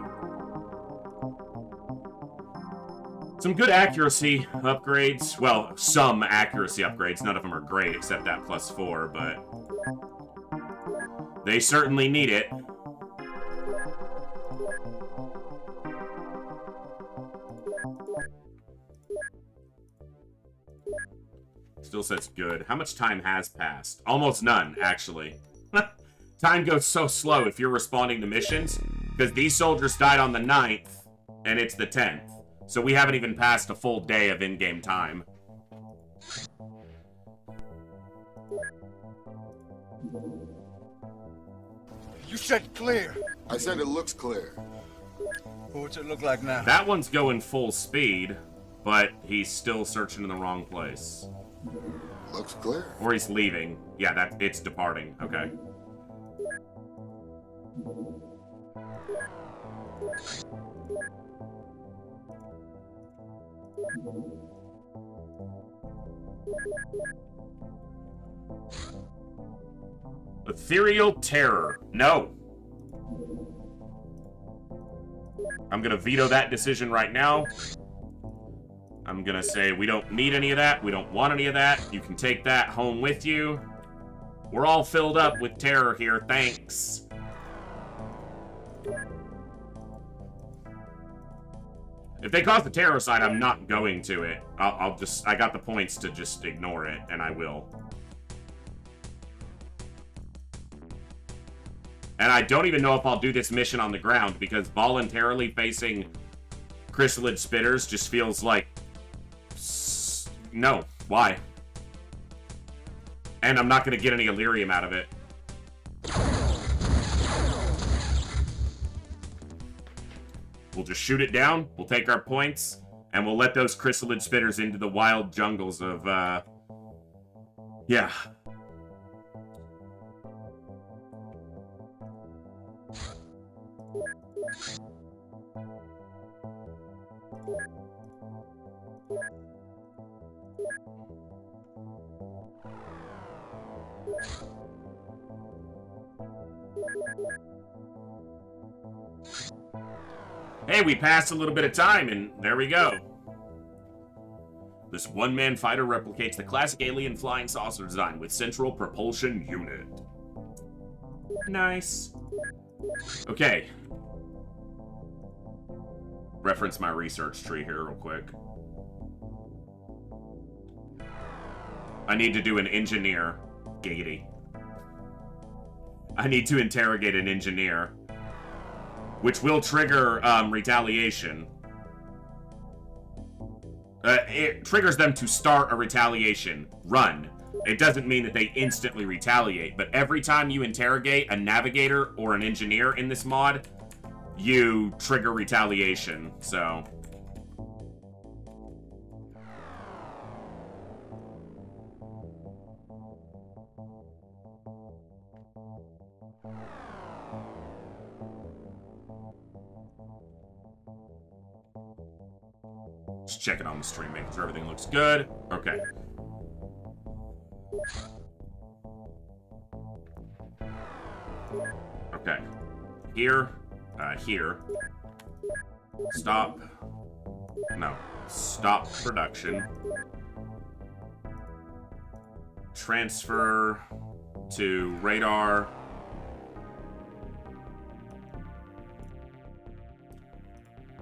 Speaker 1: Some good accuracy upgrades. Well, some accuracy upgrades. None of them are great except that +4, but... They certainly need it. Still says good. How much time has passed? Almost none, actually. Time goes so slow if you're responding to missions, because these soldiers died on the 9th, and it's the 10th. So we haven't even passed a full day of in-game time.
Speaker 3: You said clear.
Speaker 6: I said it looks clear.
Speaker 3: What's it look like now?
Speaker 1: That one's going full speed, but he's still searching in the wrong place.
Speaker 6: Looks clear.
Speaker 1: Or he's leaving. Yeah, it's departing. Okay. Ethereal Terror. No. I'm gonna veto that decision right now. I'm gonna say we don't need any of that. We don't want any of that. You can take that home with you. We're all filled up with terror here. Thanks. If they cause the terror sign, I'm not going to it. I got the points to just ignore it, and I will. And I don't even know if I'll do this mission on the ground, because voluntarily facing Chrysalid Spitters just feels like... No. Why? And I'm not going to get any Illyrium out of it. We'll just shoot it down, we'll take our points, and we'll let those Chrysalid Spitters into the wild jungles of, yeah. Hey, we passed a little bit of time, and there we go. This one-man fighter replicates the classic alien flying saucer design with central propulsion unit. Nice. Okay. Reference my research tree here real quick. I need to do an engineer. Giggity. I need to interrogate an engineer. Which will trigger retaliation. It triggers them to start a retaliation run. It doesn't mean that they instantly retaliate, but every time you interrogate a navigator or an engineer in this mod, you trigger retaliation, so... Just checking on the stream, making sure everything looks good. Okay. Okay. Here. Here. Stop. No. Stop production. Transfer to radar.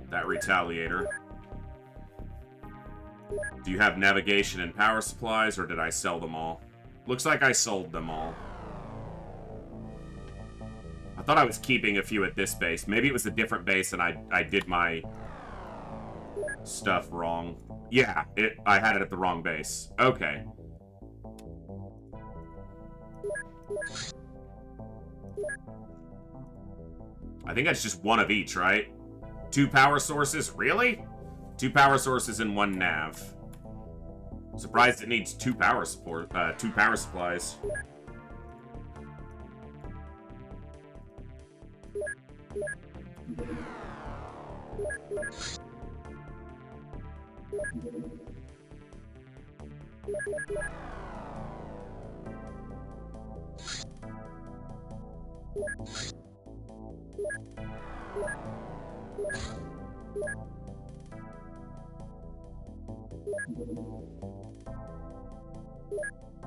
Speaker 1: That retaliator. Do you have navigation and power supplies, or did I sell them all? Looks like I sold them all. I thought I was keeping a few at this base. Maybe it was a different base and I did my stuff wrong. Yeah, I had it at the wrong base. Okay. I think that's just one of each, right? 2 power sources? Really? 2 power sources and 1 nav. Surprised it needs 2 power support, 2 power supplies.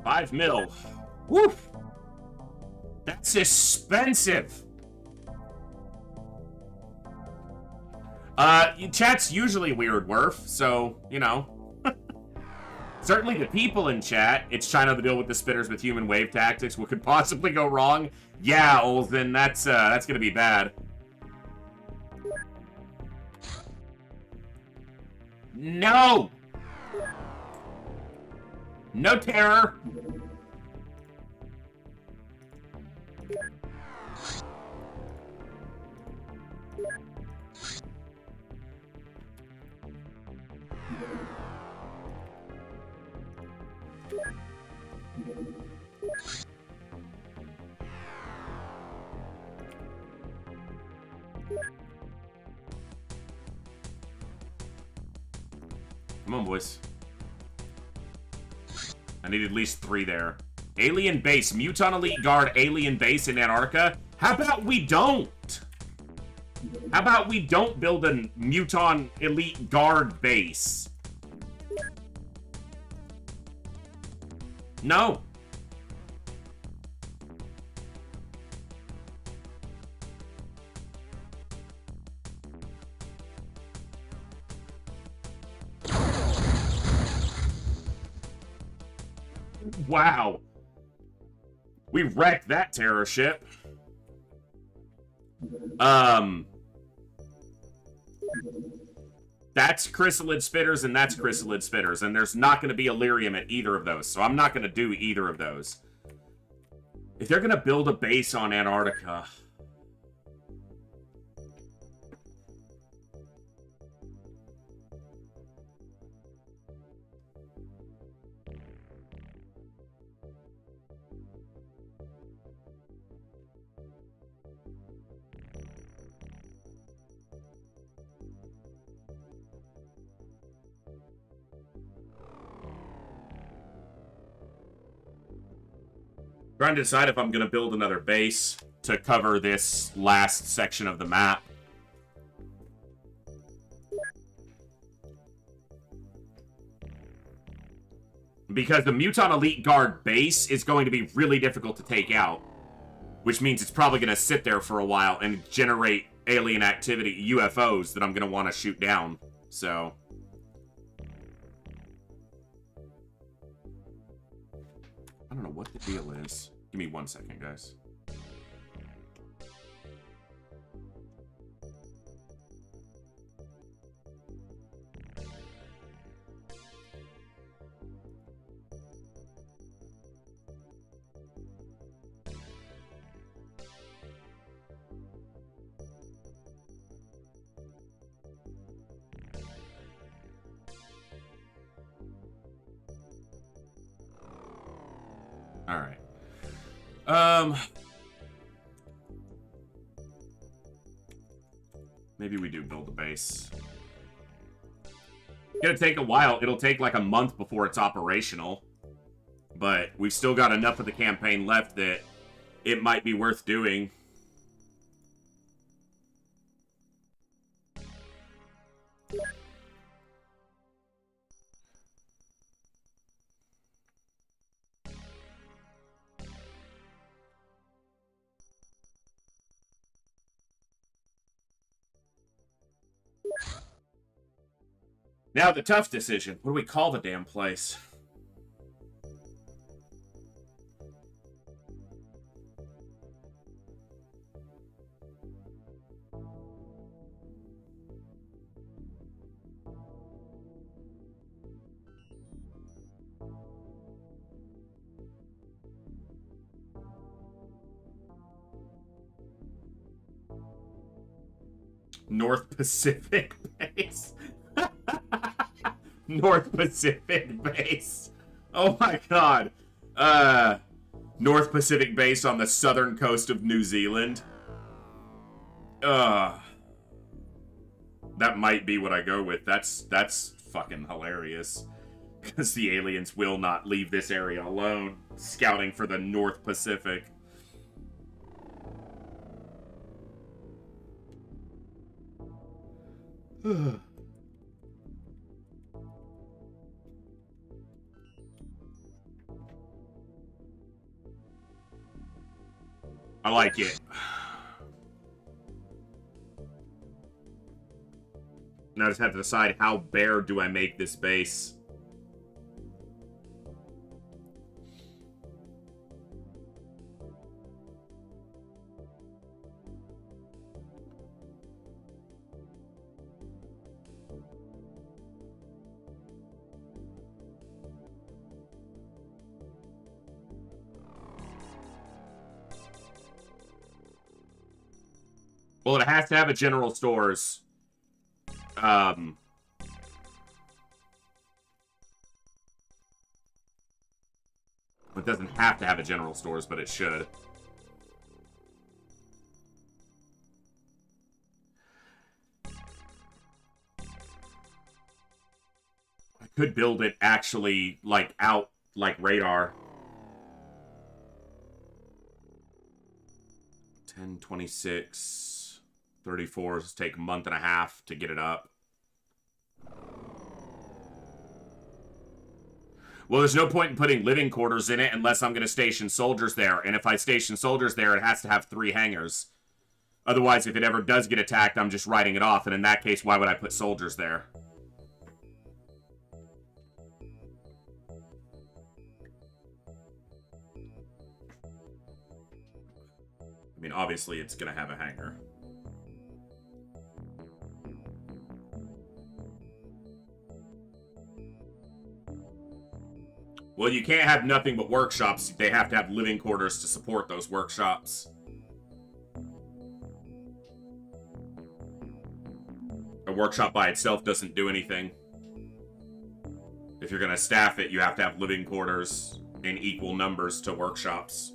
Speaker 1: $5 mil. Woof. That's expensive. Chat's usually weird, Werf, so, you know. Certainly the people in chat, it's China to deal with the spitters with human wave tactics. What could possibly go wrong? Yeah, Olsen, that's gonna be bad. No! No terror! Come on, boys. I need at least 3 there. Alien base. Muton Elite Guard alien base in Antarctica. How about we don't? How about we don't build a Muton Elite Guard base? No. Wow. We wrecked that terror ship. That's chrysalid spitters and that's chrysalid spitters, and there's not going to be Illyrium at either of those, so I'm not going to do either of those. If they're going to build a base on Antarctica... Trying to decide if I'm going to build another base to cover this last section of the map. Because the Muton Elite Guard base is going to be really difficult to take out. Which means it's probably going to sit there for a while and generate alien activity, UFOs, that I'm going to want to shoot down. So... I don't know what the deal is. Give me 1 second, guys. All right. Maybe we do build a base. Gonna take a while. It'll take like a month before it's operational. But we've still got enough of the campaign left that it might be worth doing. Now the tough decision. What do we call the damn place? North Pacific Base. North Pacific Base. Oh my god. North Pacific Base on the southern coast of New Zealand. That might be what I go with. That's fucking hilarious. Because the aliens will not leave this area alone. Scouting for the North Pacific. I like it. Now I just have to decide how bare do I make this base. Well, it has to have a general stores. It doesn't have to have a general stores, but it should. I could build it actually, like, out, like, radar. 10, 26... 34 take a month and a half to get it up. Well, there's no point in putting living quarters in it unless I'm going to station soldiers there. And if I station soldiers there, it has to have 3 hangars. Otherwise, if it ever does get attacked, I'm just writing it off. And in that case, why would I put soldiers there? I mean, obviously, it's going to have a hangar. Well, you can't have nothing but workshops. They have to have living quarters to support those workshops. A workshop by itself doesn't do anything. If you're going to staff it, you have to have living quarters in equal numbers to workshops.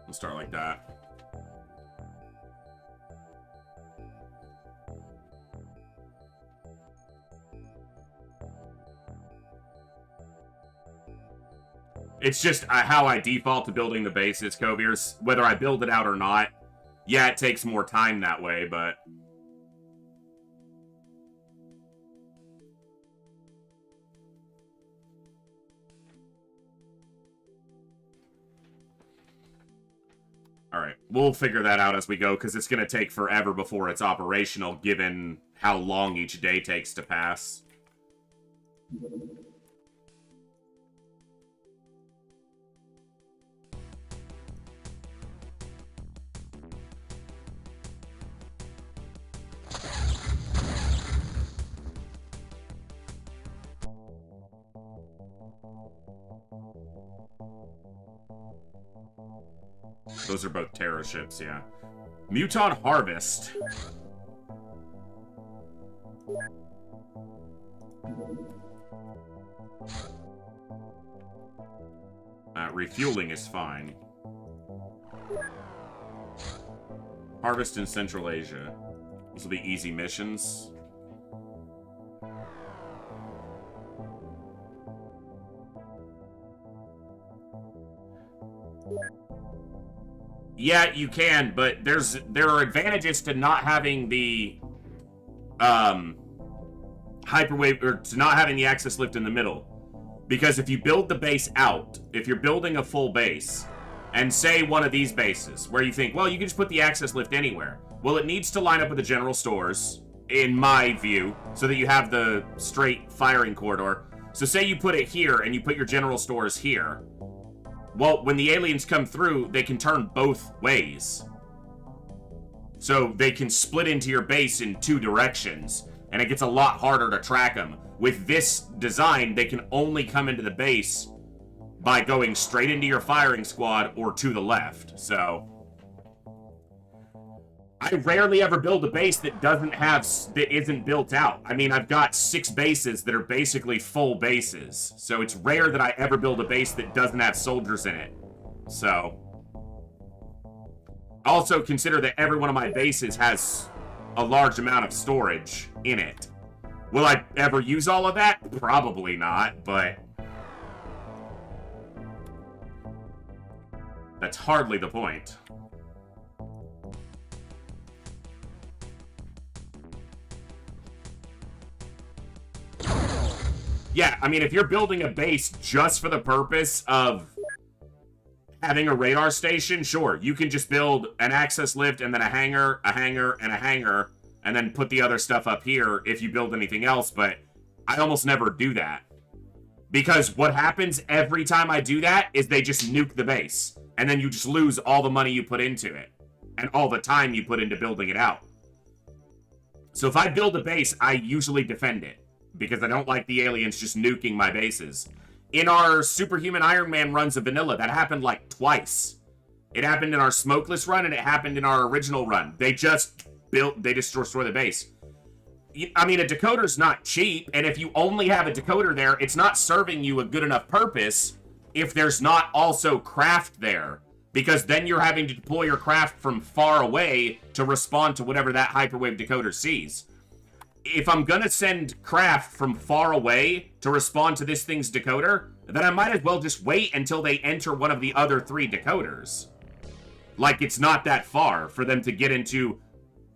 Speaker 1: We'll start like that. It's just how I default to building the bases, Coviers. Whether I build it out or not, yeah, it takes more time that way, but... Alright, we'll figure that out as we go, because it's going to take forever before it's operational, given how long each day takes to pass. Those are both terror ships, yeah. Muton Harvest. Refueling is fine. Harvest in Central Asia. These will be easy missions. Yeah, you can, but there are advantages to not having the hyperwave, or to not having the access lift in the middle. Because if you build the base out, if you're building a full base, and say one of these bases, where you think, well, you can just put the access lift anywhere. Well, it needs to line up with the general stores, in my view, so that you have the straight firing corridor. So say you put it here, and you put your general stores here. Well, when the aliens come through, they can turn both ways. So they can split into your base in 2 directions, and it gets a lot harder to track them. With this design, they can only come into the base by going straight into your firing squad or to the left. So I rarely ever build a base that isn't built out. I mean, I've got 6 bases that are basically full bases. So it's rare that I ever build a base that doesn't have soldiers in it. So also consider that every one of my bases has a large amount of storage in it. Will I ever use all of that? Probably not, but that's hardly the point. Yeah, I mean, if you're building a base just for the purpose of having a radar station, sure, you can just build an access lift and then a hangar, and a hangar, and then put the other stuff up here if you build anything else, but I almost never do that. Because what happens every time I do that is they just nuke the base, and then you just lose all the money you put into it, and all the time you put into building it out. So if I build a base, I usually defend it, because I don't like the aliens just nuking my bases. In our Superhuman Iron Man runs of vanilla, that happened like twice. It happened in our Smokeless run, and it happened in our original run. They just destroy the base. I mean, a decoder's not cheap, and if you only have a decoder there, it's not serving you a good enough purpose if there's not also craft there. Because then you're having to deploy your craft from far away to respond to whatever that hyperwave decoder sees. If I'm gonna send craft from far away to respond to this thing's decoder, then I might as well just wait until they enter one of the other 3 decoders. Like, it's not that far for them to get into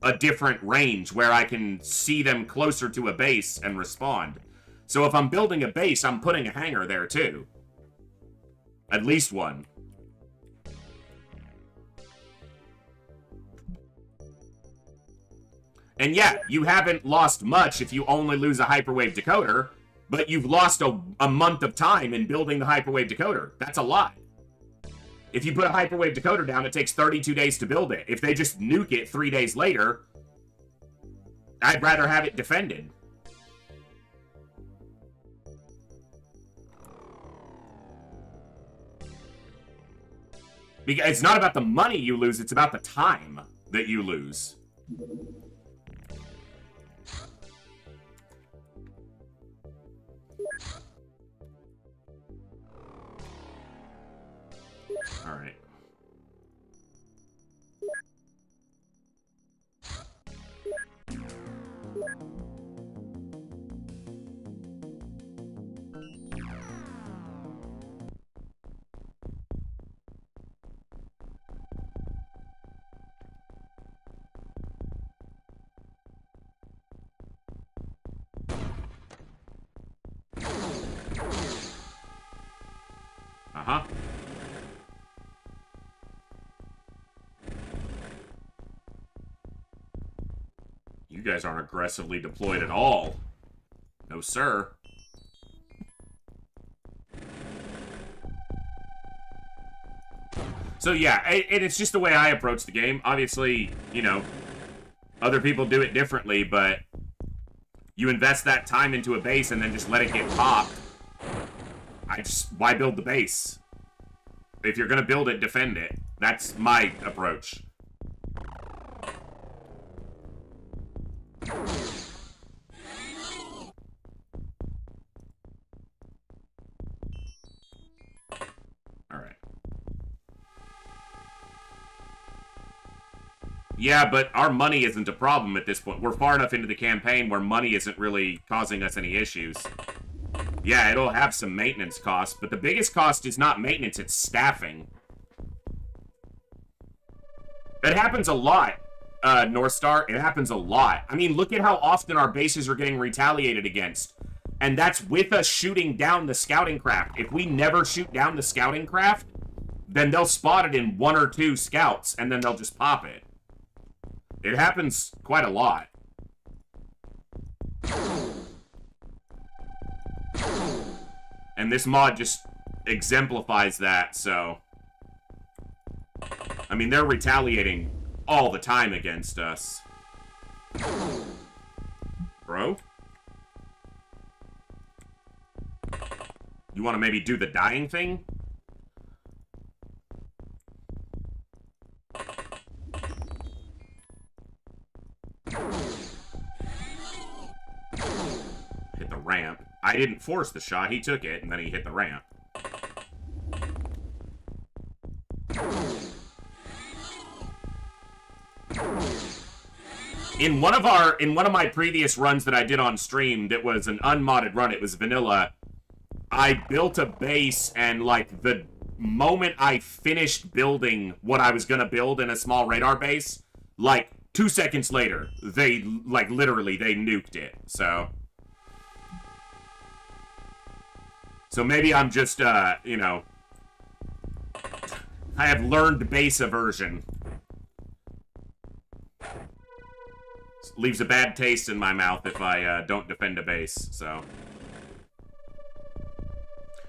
Speaker 1: a different range where I can see them closer to a base and respond. So if I'm building a base, I'm putting a hangar there too. At least one. And yeah, you haven't lost much if you only lose a hyperwave decoder, but you've lost a month of time in building the hyperwave decoder. That's a lot. If you put a hyperwave decoder down, it takes 32 days to build it. If they just nuke it 3 days later, I'd rather have it defended. Because it's not about the money you lose, it's about the time that you lose. All right. Uh-huh. You guys aren't aggressively deployed at all. No, sir. So yeah, it's just the way I approach the game. Obviously, you know, other people do it differently, but you invest that time into a base and then just let it get popped. Why build the base? If you're gonna build it, defend it. That's my approach. Alright. Yeah, but our money isn't a problem at this point. We're far enough into the campaign where money isn't really causing us any issues. Yeah, it'll have some maintenance costs, but the biggest cost is not maintenance, it's staffing. It happens a lot, North Star. It happens a lot. I mean, look at how often our bases are getting retaliated against. And that's with us shooting down the scouting craft. If we never shoot down the scouting craft, then they'll spot it in 1 or 2 scouts, and then they'll just pop it. It happens quite a lot. And this mod just exemplifies that, so... I mean, they're retaliating all the time against us. Bro? You want to maybe do the dying thing? Hit the ramp. I didn't force the shot, he took it, and then he hit the ramp. In one of my previous runs that I did on stream, that was an unmodded run, it was vanilla, I built a base, and like the moment I finished building what I was gonna build in a small radar base, like 2 seconds later, they, like, literally, they nuked it, so... So maybe I'm just, you know... I have learned base aversion. Leaves a bad taste in my mouth if I, don't defend a base, so...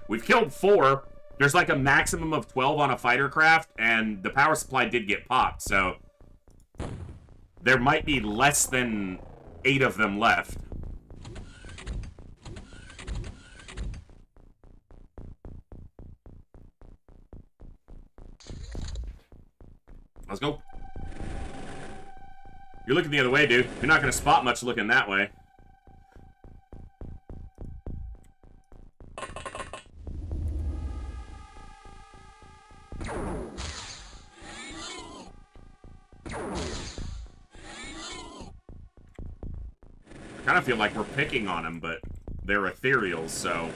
Speaker 1: We've killed 4. There's like a maximum of 12 on a fighter craft, and the power supply did get popped, so... There might be less than 8 of them left. Let's go. You're looking the other way, dude. You're not going to spot much looking that way. I kind of feel like we're picking on them, but they're ethereal, so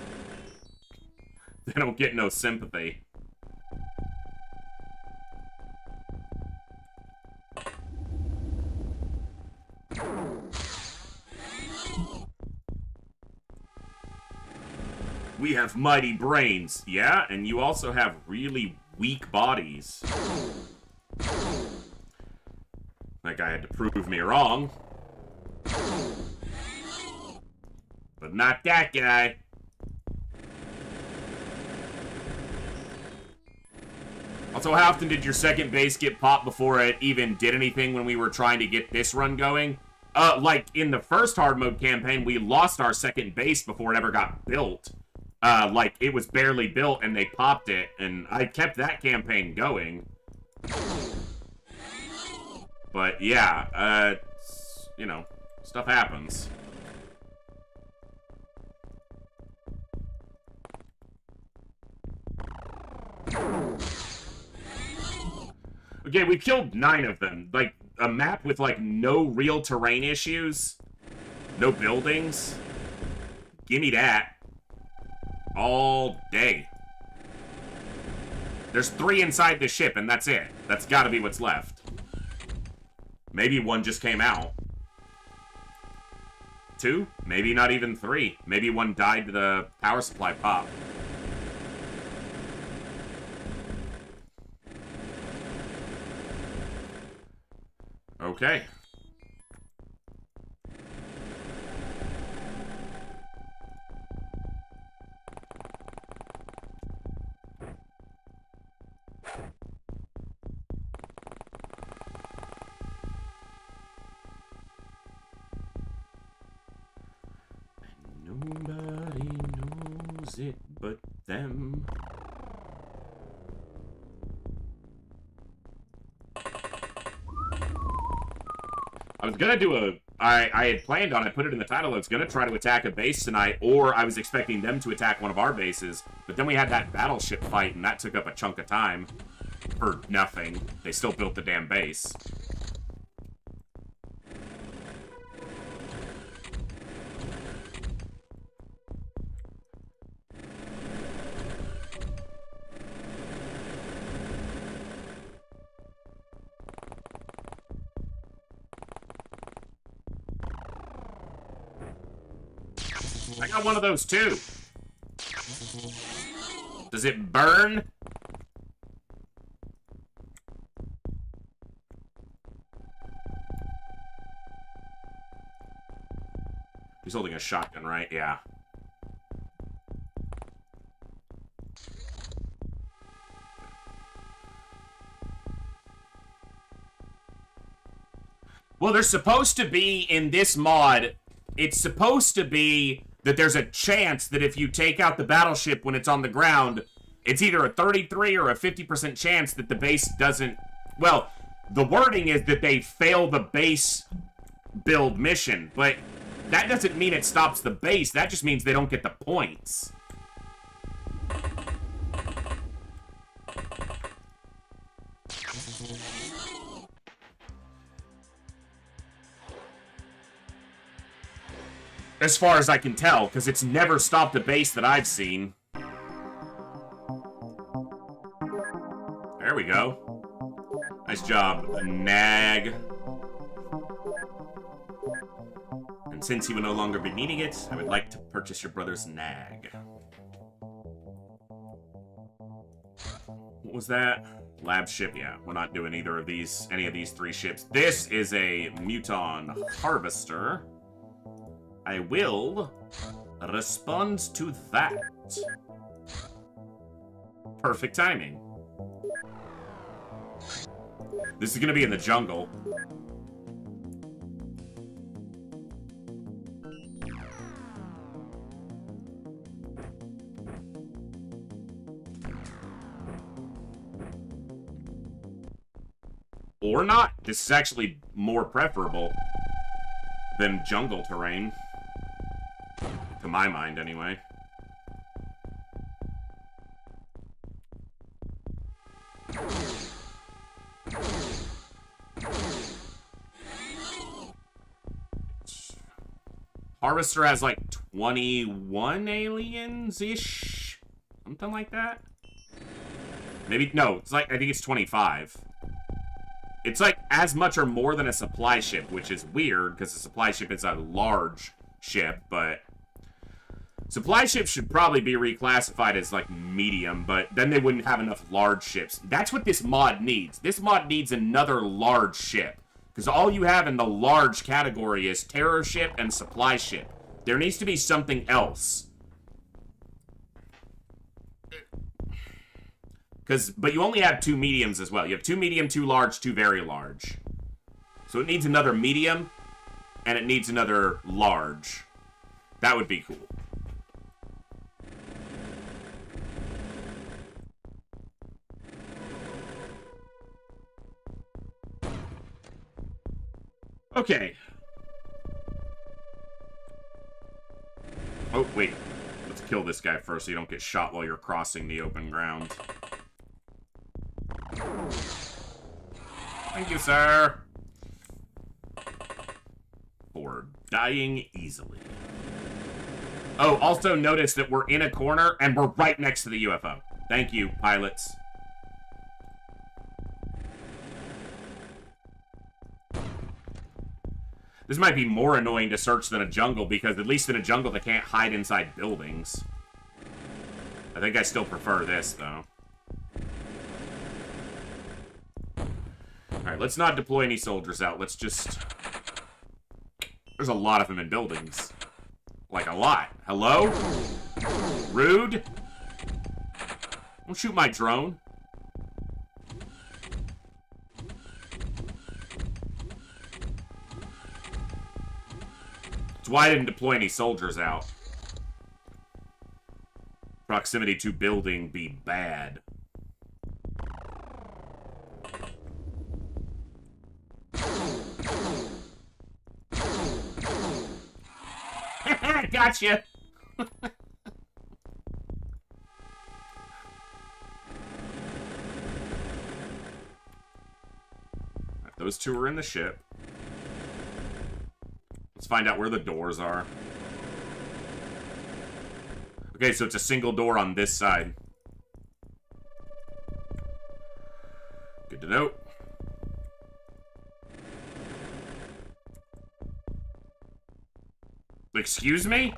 Speaker 1: they don't get no sympathy. We have mighty brains, yeah, and you also have really weak bodies. That guy had to prove me wrong. But not that guy. Also, how often did your second base get popped before it even did anything when we were trying to get this run going? Like, in the first hard mode campaign, we lost our second base before it ever got built. Like, it was barely built and they popped it, and I kept that campaign going. But, yeah, you know, stuff happens. Okay, we killed 9 of them. Like, a map with, like, no real terrain issues. No buildings. Gimme that. All day. There's 3 inside the ship, and that's it. That's gotta be what's left. Maybe 1 just came out. 2? Maybe not even 3. Maybe 1 died to the power supply pop. Okay. Nobody knows it but them. I was gonna do a... I had planned on, I put it in the title, I was gonna try to attack a base tonight, or I was expecting them to attack one of our bases, but then we had that battleship fight, and that took up a chunk of time for nothing. They still built the damn base. I got one of those too. Does it burn? He's holding a shotgun, right? Yeah. Well, there's supposed to be, in this mod, it's supposed to be that there's a chance that if you take out the battleship when it's on the ground, it's either a 33 or a 50% chance that the base doesn't... Well, the wording is that they fail the base build mission, but that doesn't mean it stops the base. That just means they don't get the points. As far as I can tell, because it's never stopped a base that I've seen. There we go. Nice job, Nag. And since he will no longer be needing it, I would like to purchase your brother's Nag. What was that? Lab ship, yeah. We're not doing either of these, any of these three ships. This is a Muton Harvester. I will respond to that. Perfect timing. This is gonna be in the jungle. Or not. This is actually more preferable than jungle terrain. To my mind, anyway. Harvester has like 21 aliens-ish? Something like that? Maybe, no, it's like, I think it's 25. It's like as much or more than a supply ship, which is weird, because a supply ship is a large ship, but... Supply ships should probably be reclassified as, like, medium, but then they wouldn't have enough large ships. That's what this mod needs. This mod needs another large ship. Because all you have in the large category is terror ship and supply ship. There needs to be something else. But you only have 2 mediums as well. You have 2 medium, 2 large, 2 very large. So it needs another medium, and it needs another large. That would be cool. Okay. Oh, wait. Let's kill this guy first so you don't get shot while you're crossing the open ground. Thank you, sir. For dying easily. Oh, also notice that we're in a corner and we're right next to the UFO. Thank you, pilots. This might be more annoying to search than a jungle, because at least in a jungle they can't hide inside buildings. I think I still prefer this, though. Alright, let's not deploy any soldiers out. Let's just... There's a lot of them in buildings. Like, a lot. Hello? Rude? Don't shoot my drone. That's why I didn't deploy any soldiers out. Proximity to building be bad. Gotcha! Those two are in the ship. Let's find out where the doors are. Okay, so it's a single door on this side. Good to know. Excuse me?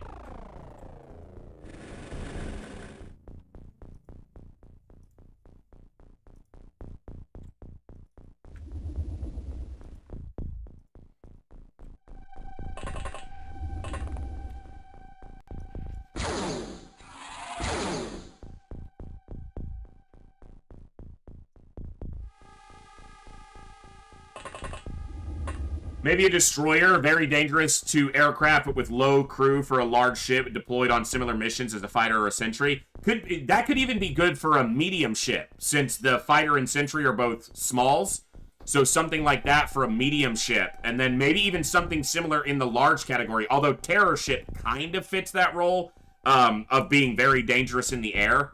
Speaker 1: Maybe a destroyer, very dangerous to aircraft, but with low crew for a large ship deployed on similar missions as a fighter or a sentry. That could even be good for a medium ship, since the fighter and sentry are both smalls. So something like that for a medium ship, and then maybe even something similar in the large category. Although terror ship kind of fits that role of being very dangerous in the air.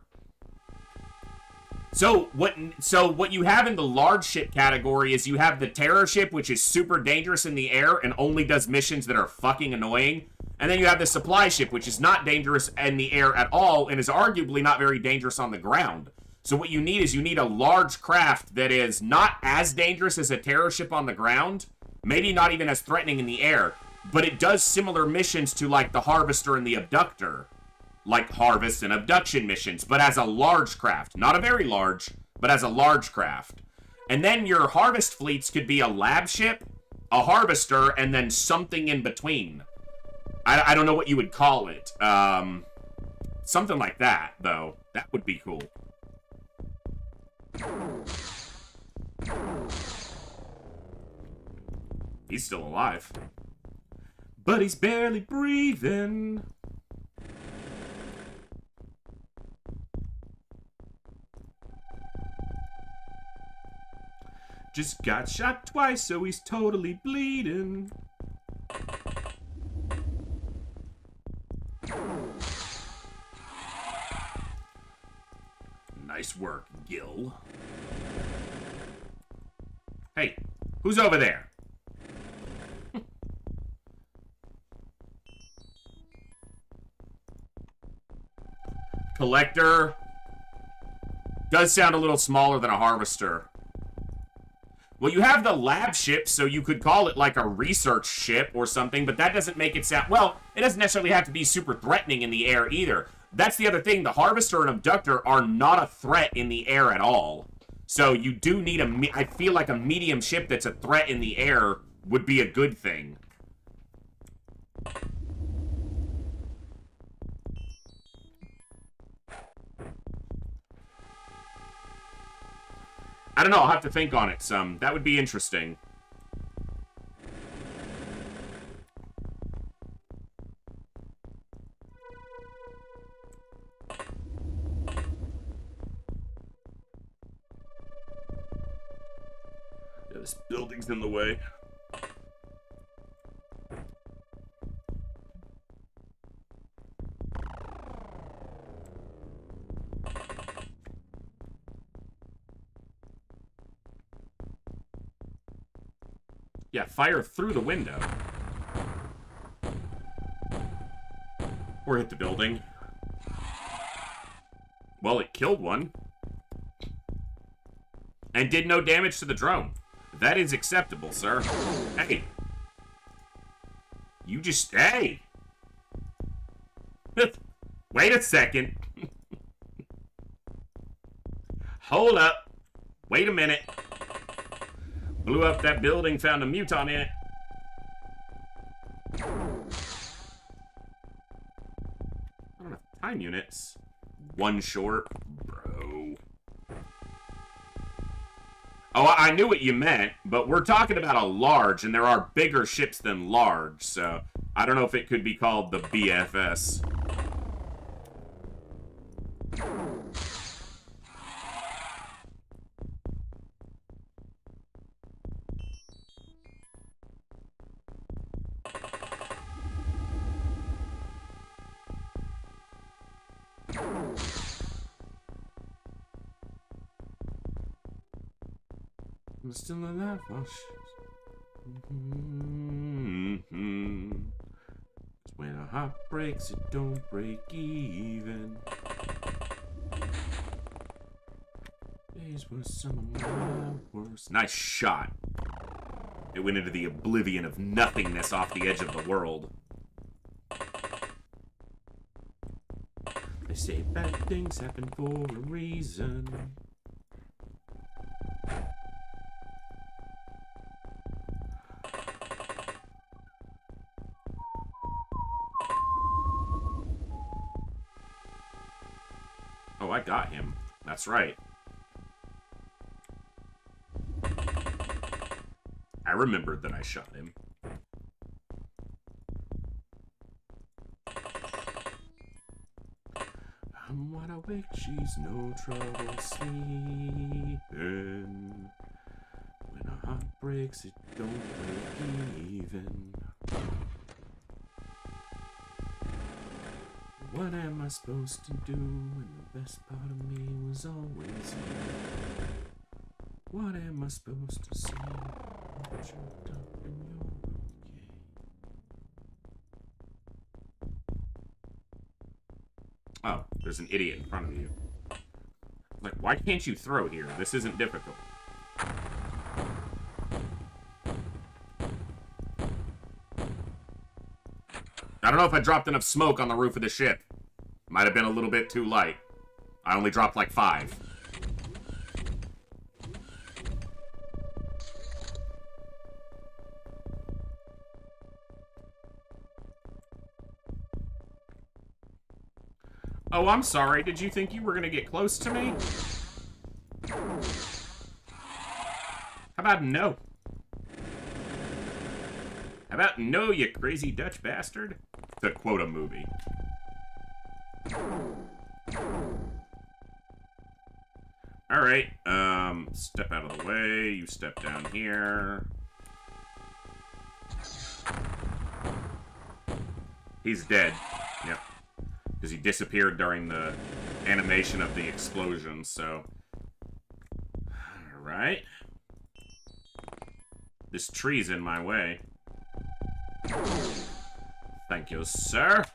Speaker 1: So what you have in the large ship category is you have the terror ship, which is super dangerous in the air and only does missions that are fucking annoying. And then you have the supply ship, which is not dangerous in the air at all and is arguably not very dangerous on the ground. So what you need is you need a large craft that is not as dangerous as a terror ship on the ground, maybe not even as threatening in the air, but it does similar missions to like the Harvester and the Abductor. Like harvest and abduction missions, but as a large craft. Not a very large, but as a large craft. And then your harvest fleets could be a lab ship, a harvester, and then something in between. I don't know what you would call it. Something like that, though. That would be cool. He's still alive. But he's barely breathing. Just got shot twice, so he's totally bleeding. Nice work, Gil. Hey, who's over there? Collector. Does sound a little smaller than a harvester. Well, you have the lab ship, so you could call it like a research ship or something, but that doesn't make it sound... Well, it doesn't necessarily have to be super threatening in the air either. That's the other thing. The Harvester and Abductor are not a threat in the air at all. So you do need a... I feel like a medium ship that's a threat in the air would be a good thing. I don't know, I'll have to think on it some. That would be interesting. Yeah, this building's in the way. Yeah, fire through the window. Or hit the building. Well, it killed one. And did no damage to the drone. That is acceptable, sir. Hey. You just... Hey! Wait a second. Hold up. Wait a minute. Blew up that building, found a muton in it. I don't have time units. One short, bro. Oh, I knew what you meant, but we're talking about a large, and there are bigger ships than large, so I don't know if it could be called the BFS. I'm still alive. Oh, when a heart breaks, it don't break even. These were some of my worst. Nice shot. It went into the oblivion of nothingness off the edge of the world. They say bad things happen for a reason. Oh, I got him. That's right. I remembered that I shot him. I'm wide awake, she's no trouble sleeping. When her heart breaks, it don't break even. What am I supposed to do when the best part of me was always you? What am I supposed to say? I'm choked up and you're okay. Oh, there's an idiot in front of you. Like, why can't you throw here? This isn't difficult. I don't know if I dropped enough smoke on the roof of the ship. Might have been a little bit too light. I only dropped like 5. Oh, I'm sorry. Did you think you were gonna get close to me? How about no? How about no, you crazy Dutch bastard? To quote a movie. Alright, step out of the way. You step down here. He's dead. Yep. Because he disappeared during the animation of the explosion, so... Alright. This tree's in my way. Thank you, sir.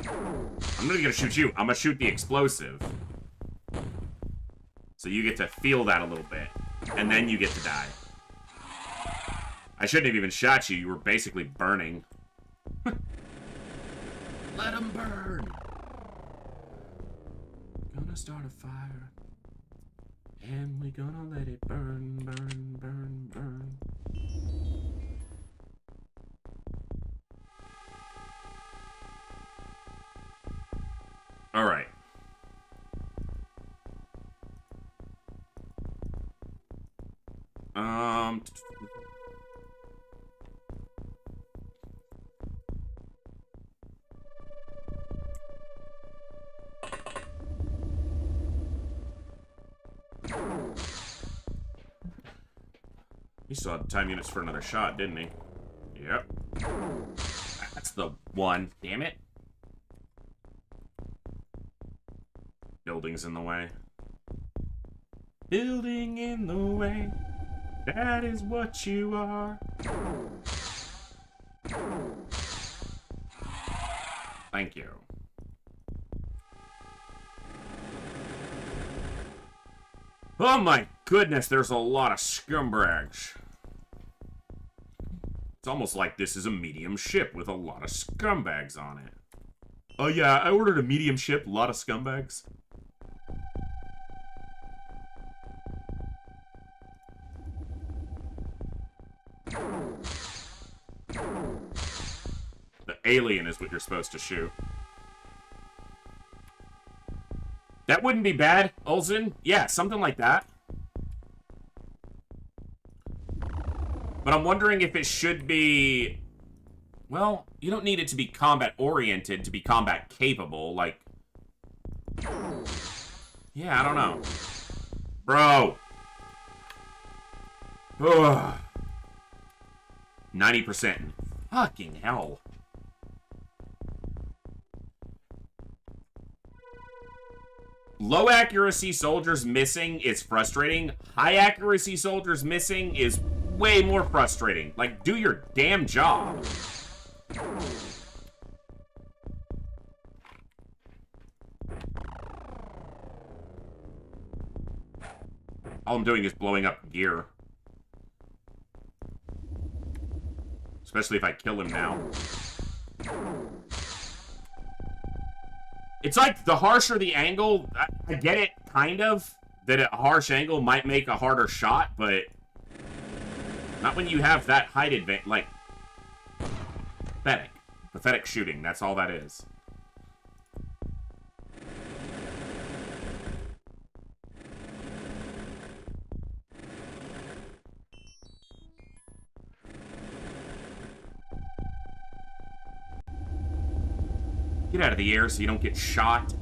Speaker 1: I'm gonna shoot you. I'm gonna shoot the explosive. So you get to feel that a little bit. And then you get to die. I shouldn't have even shot you. You were basically burning. Let him burn. Gonna start a fire. And we gonna let it burn, burn, burn, burn. All right. He still had time units for another shot, didn't he? Yep. That's the one. Damn it. Building's in the way. Building in the way. That is what you are. Thank you. Oh my goodness, there's a lot of scumbags. It's almost like this is a medium ship with a lot of scumbags on it. Oh yeah, I ordered a medium ship, a lot of scumbags. The alien is what you're supposed to shoot. That wouldn't be bad, Olsen. Yeah, something like that. But I'm wondering if it should be... Well, you don't need it to be combat-oriented to be combat-capable, like... Yeah, I don't know. Bro! Ugh. 90%. Fucking hell. Low accuracy soldiers missing is frustrating. High accuracy soldiers missing is way more frustrating. Like, do your damn job. All I'm doing is blowing up gear. Especially if I kill him now. It's like, the harsher the angle, I get it, kind of, that a harsh angle might make a harder shot, but not when you have that height advantage. Like, pathetic. Pathetic shooting, that's all that is. Get Get out of the air so you don't get shot.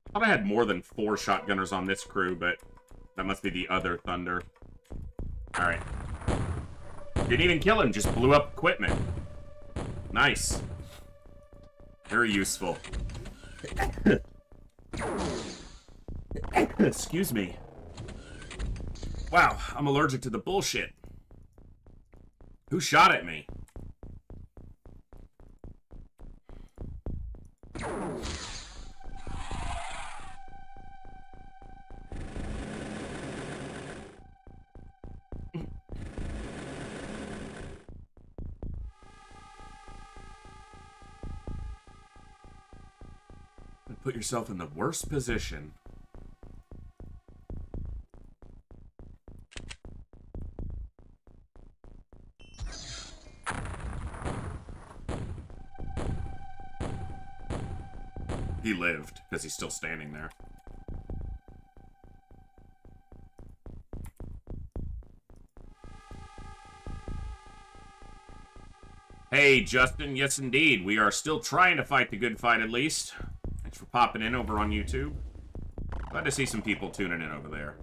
Speaker 1: I thought I had more than 4 shotgunners on this crew, but that must be the other Thunder. Alright. Didn't even kill him, just blew up equipment. Nice. Very useful. Excuse me. Wow, I'm allergic to the bullshit. Who shot at me? Put yourself in the worst position. He lived, because he's still standing there. Hey, Justin, yes indeed. We are still trying to fight the good fight, at least. Thanks for popping in over on YouTube. Glad to see some people tuning in over there.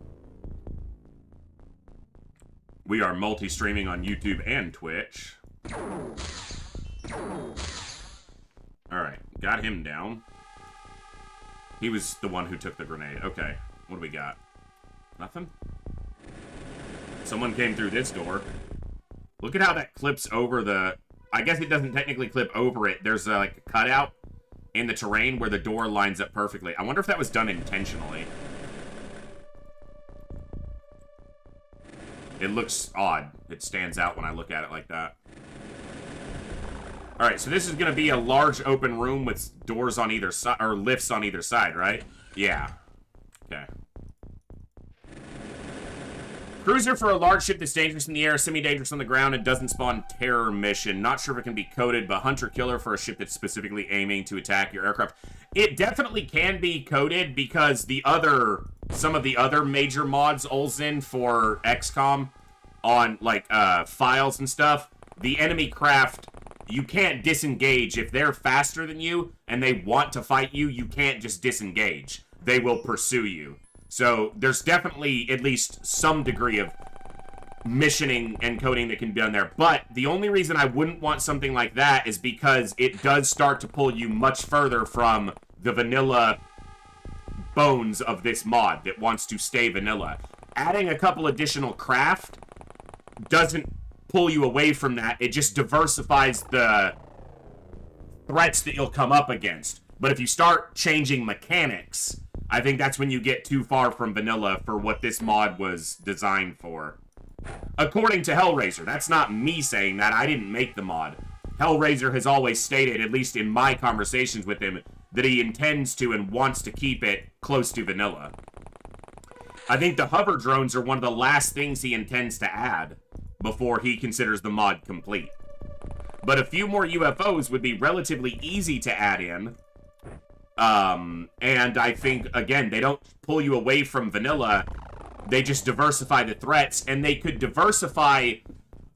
Speaker 1: We are multi-streaming on YouTube and Twitch. Alright, got him down. He was the one who took the grenade. Okay, what do we got? Nothing? Someone came through this door. Look at how that clips over the... I guess it doesn't technically clip over it. There's like a cutout in the terrain where the door lines up perfectly. I wonder if that was done intentionally. It looks odd. It stands out when I look at it like that. Alright, so this is going to be a large open room with doors on either side, or lifts on either side, right? Yeah. Okay. Cruiser for a large ship that's dangerous in the air, semi-dangerous on the ground, and doesn't spawn terror mission. Not sure if it can be coded, but hunter-killer for a ship that's specifically aiming to attack your aircraft. It definitely can be coded because some of the other major mods Olsen for XCOM on, like, files and stuff, the enemy craft, you can't disengage. If they're faster than you and they want to fight you, you can't just disengage. They will pursue you. So there's definitely at least some degree of missioning and coding that can be done there. But the only reason I wouldn't want something like that is because it does start to pull you much further from the vanilla bones of this mod that wants to stay vanilla. Adding a couple additional craft doesn't pull you away from that. It just diversifies the threats that you'll come up against. But if you start changing mechanics, I think that's when you get too far from vanilla for what this mod was designed for. According to Hellraiser. That's not me saying that. I didn't make the mod. Hellraiser has always stated, at least in my conversations with him, that he intends to and wants to keep it close to vanilla. I think the hover drones are one of the last things he intends to add before he considers the mod complete. But a few more UFOs would be relatively easy to add in. And I think, again, they don't pull you away from vanilla. They just diversify the threats, and they could diversify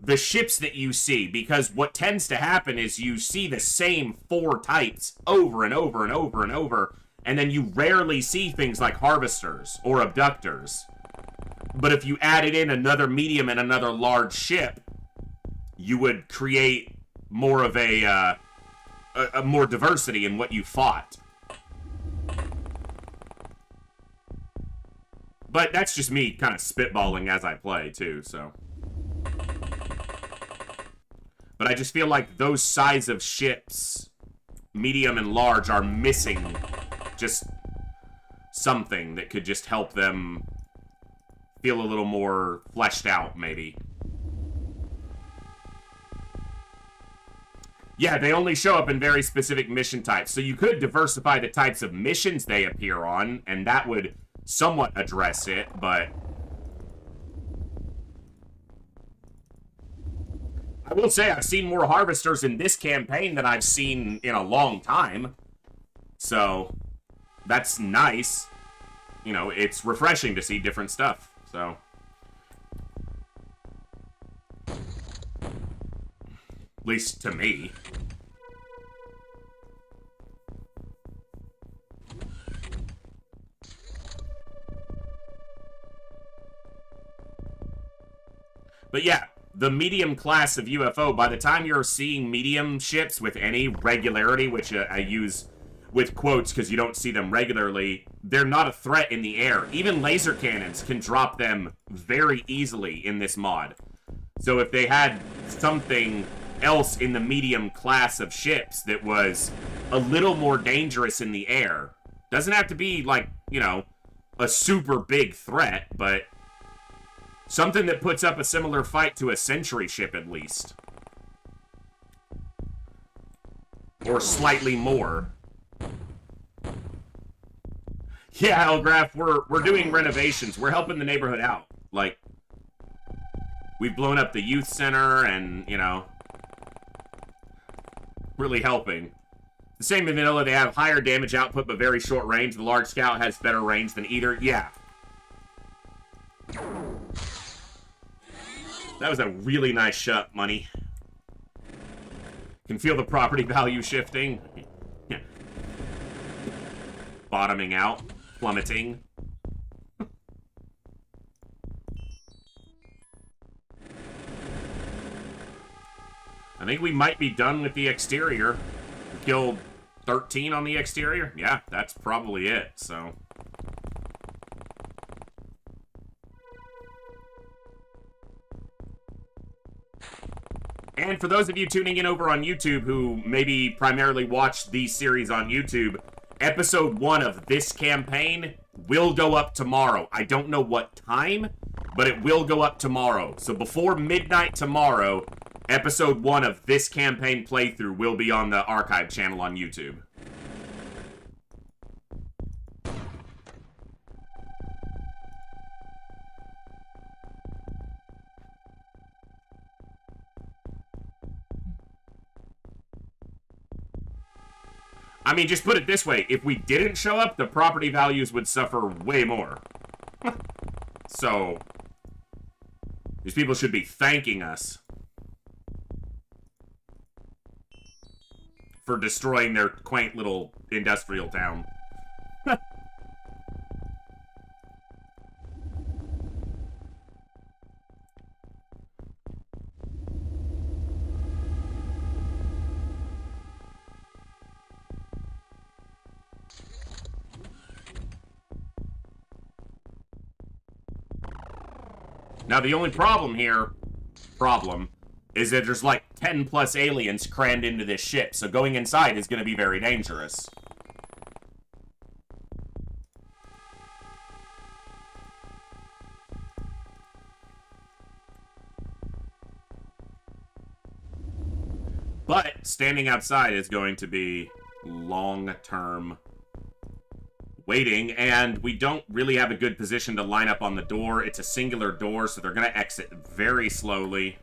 Speaker 1: the ships that you see, because what tends to happen is you see the same 4 types over and over and over and over, and then you rarely see things like harvesters or abductors. But if you added in another medium and another large ship, you would create more of a more diversity in what you fought. But that's just me kind of spitballing as I play, too, so. But I just feel like those size of ships, medium and large, are missing just something that could just help them feel a little more fleshed out, maybe. Yeah, they only show up in very specific mission types. So you could diversify the types of missions they appear on, and that would somewhat address it, but... I will say I've seen more harvesters in this campaign than I've seen in a long time. So, that's nice. You know, it's refreshing to see different stuff, so... At least to me. But yeah, the medium class of UFO, by the time you're seeing medium ships with any regularity, which I use with quotes because you don't see them regularly, they're not a threat in the air. Even laser cannons can drop them very easily in this mod. So if they had something else in the medium class of ships that was a little more dangerous in the air, doesn't have to be like, you know, a super big threat, but something that puts up a similar fight to a sentry ship at least. Or slightly more. Yeah, Elgraph, we're doing renovations. We're helping the neighborhood out. Like, we've blown up the youth center and, you know, really helping. The same in vanilla, they have higher damage output but very short range. The large scout has better range than either. Yeah. That was a really nice shot, money. Can feel the property value shifting. Yeah. Bottoming out. Plummeting. I think we might be done with the exterior. We killed 13 on the exterior. Yeah, that's probably it, so... And for those of you tuning in over on YouTube who maybe primarily watch these series on YouTube, episode 1 of this campaign will go up tomorrow. I don't know what time, but it will go up tomorrow. So before midnight tomorrow, episode 1 of this campaign playthrough will be on the archive channel on YouTube. I mean, just put it this way. If we didn't show up, the property values would suffer way more. So, these people should be thanking us for destroying their quaint little industrial town. Now, the only problem here, is that there's like 10 plus aliens crammed into this ship, so going inside is going to be very dangerous. But standing outside is going to be long-term waiting, and we don't really have a good position to line up on the door. It's a singular door, so they're going to exit very slowly.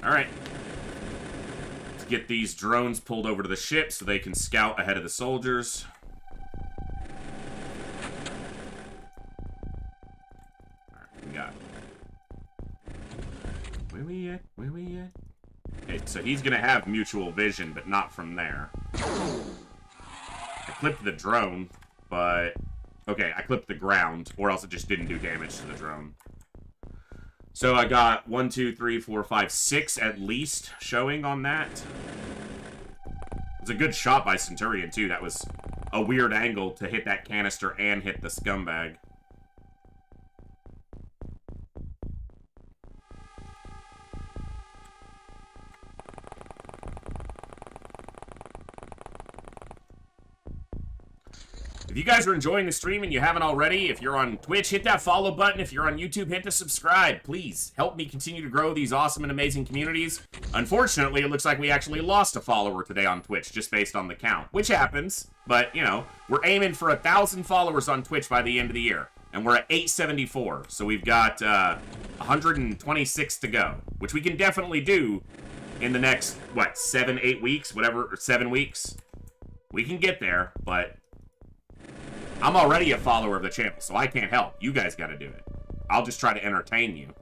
Speaker 1: Alright. Let's get these drones pulled over to the ship so they can scout ahead of the soldiers. Where we at? Okay, so he's gonna have mutual vision, but not from there. I clipped the drone, but... Okay, I clipped the ground, or else it just didn't do damage to the drone. So I got 1, 2, 3, 4, 5, 6 at least showing on that. It was a good shot by Centurion, too. That was a weird angle to hit that canister and hit the scumbag. If you guys are enjoying the stream and you haven't already, if you're on Twitch, hit that follow button. If you're on YouTube, hit the subscribe. Please help me continue to grow these awesome and amazing communities. Unfortunately, it looks like we actually lost a follower today on Twitch, just based on the count, which happens. But, you know, we're aiming for 1,000 followers on Twitch by the end of the year. And we're at 874, so we've got 126 to go, which we can definitely do in the next, what, 7-8 weeks, whatever, or 7 weeks. We can get there, but I'm already a follower of the channel, so I can't help. You guys got to do it. I'll just try to entertain you.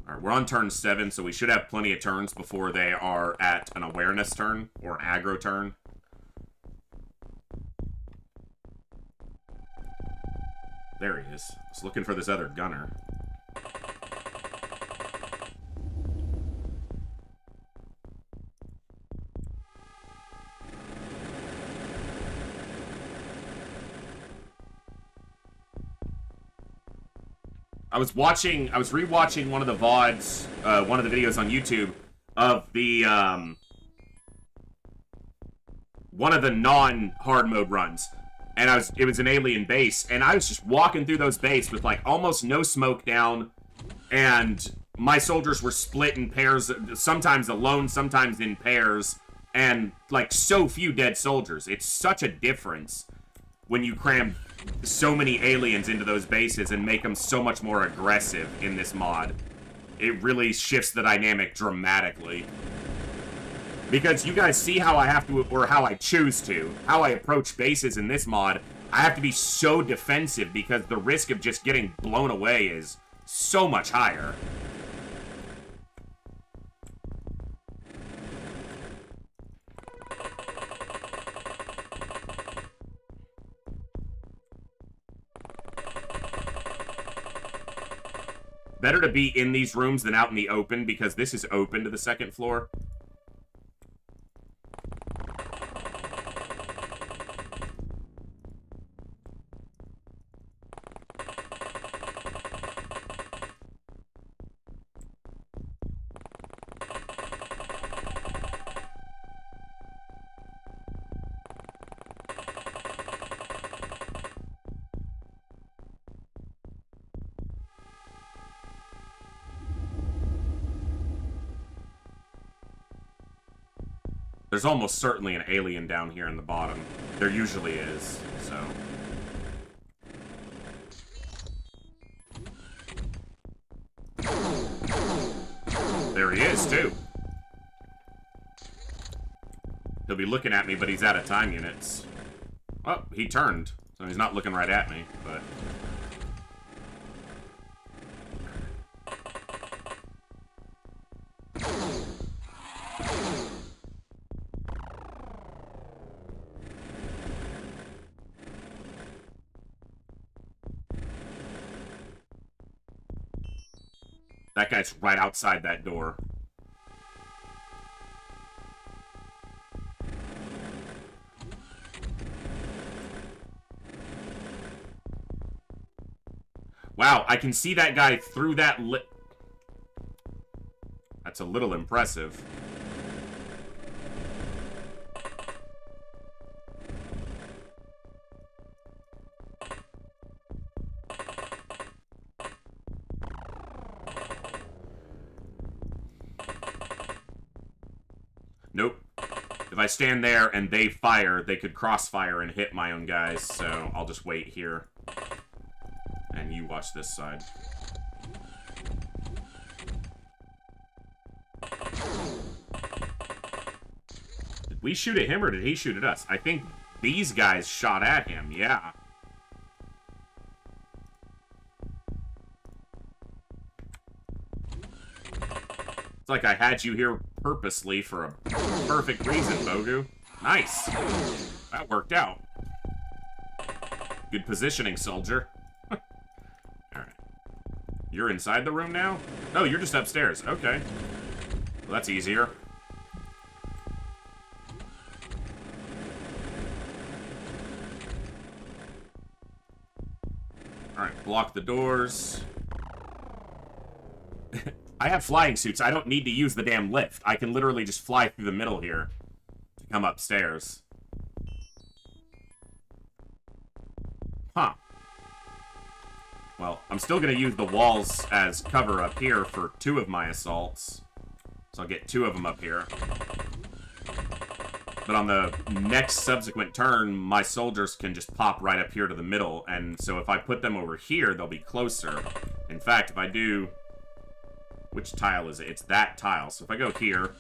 Speaker 1: Alright, we're on turn 7, so we should have plenty of turns before they are at an awareness turn or an aggro turn. There he is. I was looking for this other gunner. I was rewatching one of the VODs, one of the videos on YouTube of the, one of the non-hard mode runs. And it was an alien base, and I was just walking through those bases with, like, almost no smoke down, and my soldiers were split in pairs, sometimes alone, sometimes in pairs, and, like, so few dead soldiers. It's such a difference when you cram so many aliens into those bases and make them so much more aggressive in this mod. It really shifts the dynamic dramatically. Because you guys see how I have to, or how I choose to, how I approach bases in this mod. I have to be so defensive because the risk of just getting blown away is so much higher. Better to be in these rooms than out in the open, because this is open to the second floor. There's almost certainly an alien down here in the bottom. There usually is, so. There he is, too. He'll be looking at me, but he's out of time units. Oh, he turned, so he's not looking right at me, but... That guy's right outside that door. Wow, I can see that guy through that That's a little impressive. Nope. If I stand there and they fire, they could crossfire and hit my own guys, so I'll just wait here. And you watch this side. Did we shoot at him or did he shoot at us? I think these guys shot at him, yeah. It's like I had you here purposely for a perfect reason, Bogu. Nice. That worked out. Good positioning, soldier. Alright. You're inside the room now? Oh, you're just upstairs. Okay. Well, that's easier. Alright, block the doors. I have flying suits. I don't need to use the damn lift. I can literally just fly through the middle here to come upstairs. Huh. Well, I'm still going to use the walls as cover up here for 2 of my assaults. So I'll get 2 of them up here. But on the next subsequent turn, my soldiers can just pop right up here to the middle. And so if I put them over here, they'll be closer. In fact, if I do... Which tile is it? It's that tile. So if I go here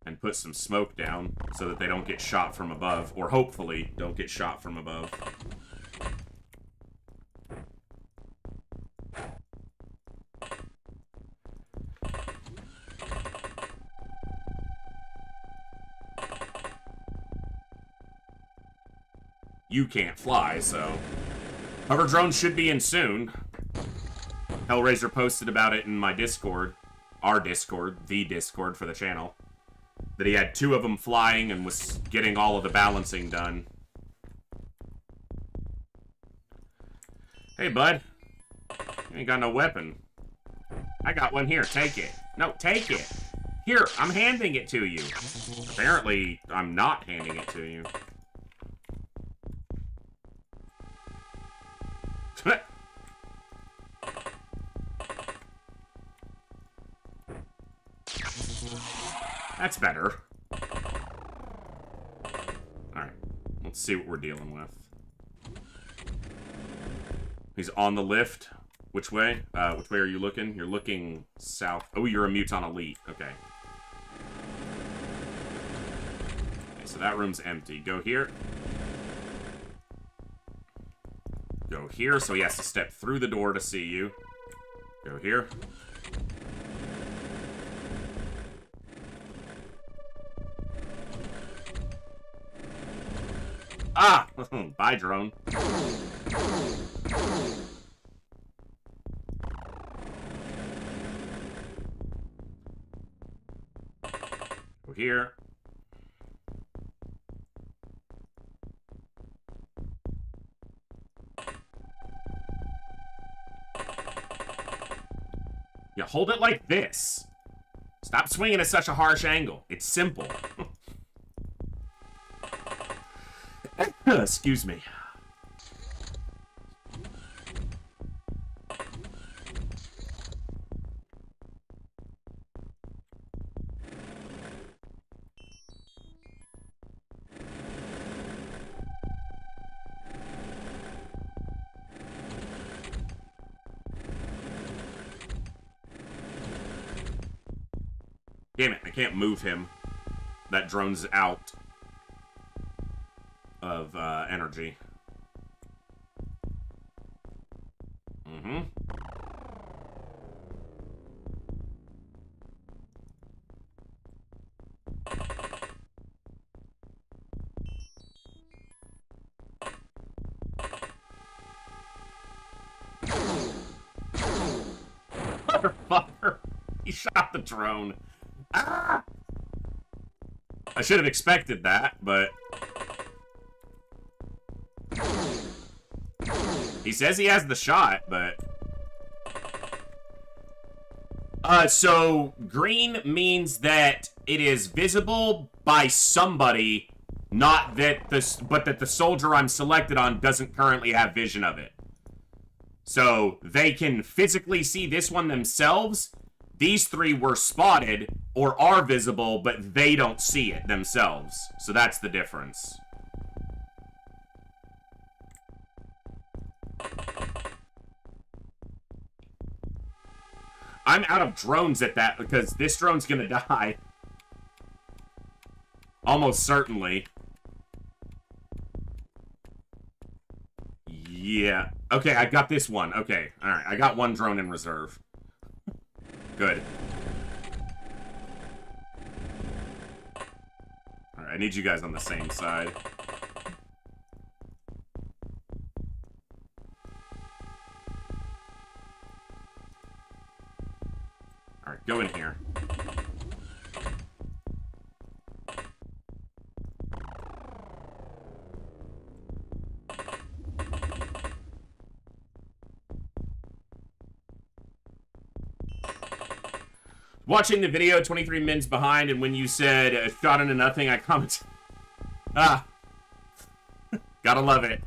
Speaker 1: and put some smoke down so that they don't get shot from above, or hopefully don't get shot from above. You can't fly, so... Hover drones should be in soon. Hellraiser posted about it in my Discord. Our Discord. The Discord for the channel. That he had 2 of them flying and was getting all of the balancing done. Hey, bud. You ain't got no weapon. I got one here. Take it. No, take it. Here, I'm handing it to you. Apparently, I'm not handing it to you. That's better. Alright. Let's see what we're dealing with. He's on the lift. Which way? Which way are you looking? You're looking south. Oh, you're a Muton Elite. Okay. Okay, so that room's empty. Go here. Go here, so he has to step through the door to see you. Go here. Ah! Bye, drone. Go here. Yeah, hold it like this. Stop swinging at such a harsh angle. It's simple. Excuse me. Damn it, I can't move him. That drone's out of energy. Mm-hmm. Motherfucker! He shot the drone. Ah! I should have expected that, but... He says he has the shot, but... So, green means that it is visible by somebody, not that but that the soldier I'm selected on doesn't currently have vision of it. So, they can physically see this one themselves. These 3 were spotted, or are visible, but they don't see it themselves. So that's the difference. I'm out of drones at that, because this drone's gonna die. Almost certainly. Yeah. Okay, I got this one. Okay, alright. I got 1 drone in reserve. Good. Alright, I need you guys on the same side. Alright, go in here. Watching the video, 23 mins behind, and when you said shot into nothing, I commented. Ah. Gotta love it.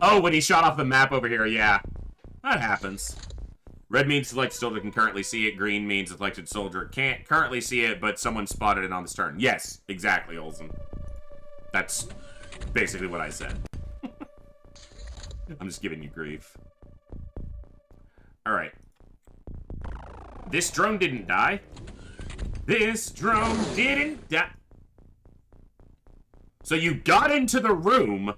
Speaker 1: Oh, when he shot off the map over here, yeah. That happens. Red means selected soldier can currently see it. Green means selected soldier can't currently see it, but someone spotted it on this turn. Yes, exactly, Olsen. That's basically what I said. I'm just giving you grief. Alright. This drone didn't die. This drone didn't die. So you got into the room,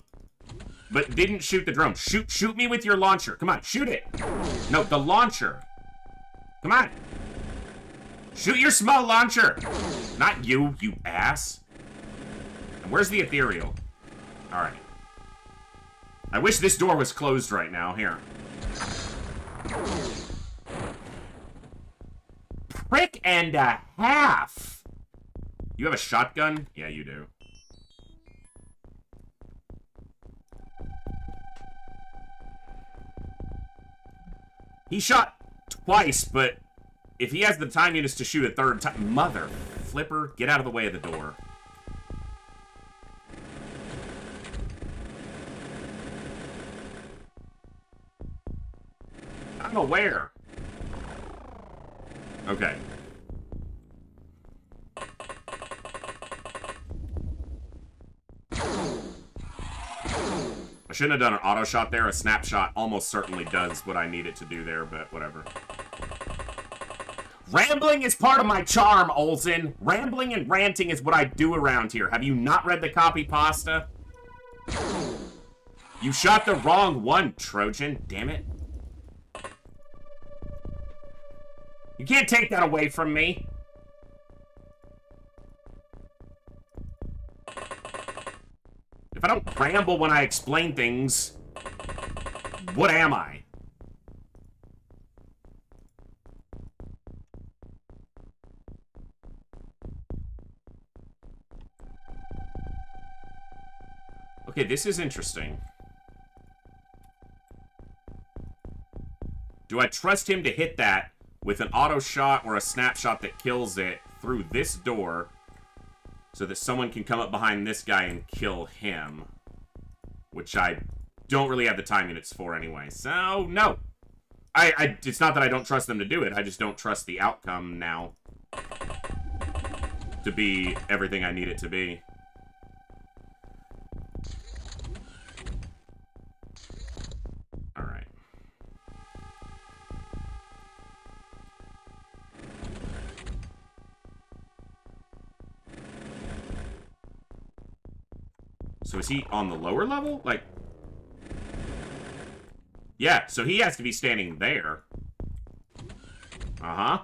Speaker 1: but didn't shoot the drone. Shoot me with your launcher. Come on, shoot it. No, the launcher. Come on. Shoot your small launcher. Not you, you ass. And where's the ethereal? Alright. I wish this door was closed right now. Here. Prick and a half. You have a shotgun? Yeah, you do. He shot twice, but if he has the time units to shoot a third time... Mother flipper, get out of the way of the door. I'm aware. Okay. I shouldn't have done an auto shot there. A snapshot almost certainly does what I need it to do there, but whatever. Rambling is part of my charm, Olsen. Rambling and ranting is what I do around here. Have you not read the copy pasta? You shot the wrong one, Trojan. Damn it. You can't take that away from me. If I don't ramble when I explain things, what am I? Okay, this is interesting. Do I trust him to hit that with an auto shot or a snapshot that kills it through this door so that someone can come up behind this guy and kill him? Which I don't really have the time units for anyway. So, no. It's not that I don't trust them to do it. I just don't trust the outcome now to be everything I need it to be. Alright. So is he on the lower level? Like... Yeah, so he has to be standing there. Uh-huh.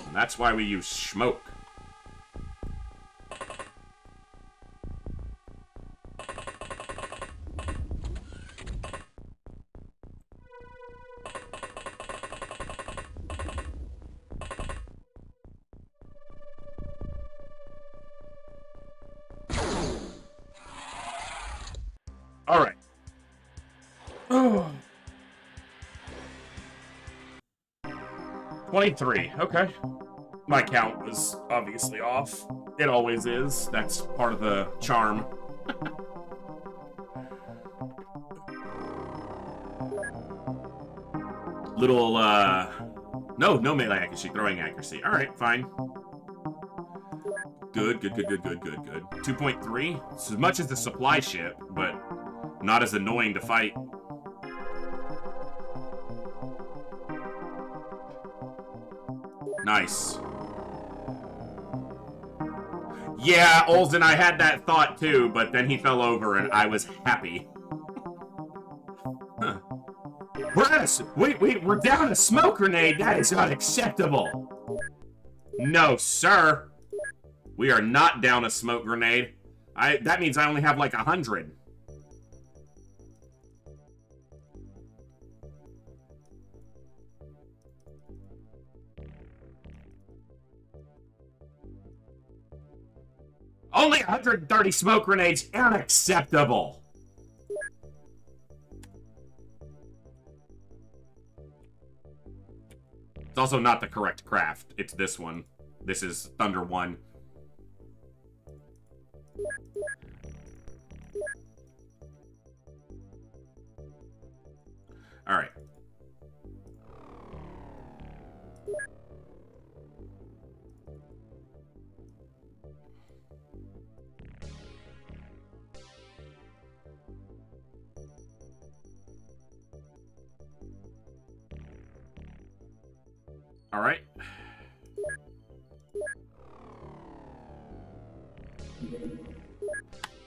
Speaker 1: And that's why we use smoke. Alright. Oh. 23. Okay. My count was obviously off. It always is. That's part of the charm. Little, No melee accuracy, throwing accuracy. Alright, fine. Good. 2.3. It's as much as the supply ship, but not as annoying to fight. Nice. Yeah, Olsen, I had that thought too, but then he fell over and I was happy. Huh. Wait, we're down a smoke grenade. That is unacceptable. No, sir. We are not down a smoke grenade. That means I only have like 100. Only 130 smoke grenades, unacceptable. also not the correct craft. It's this one. This is Thunder 1. Alright. Alright.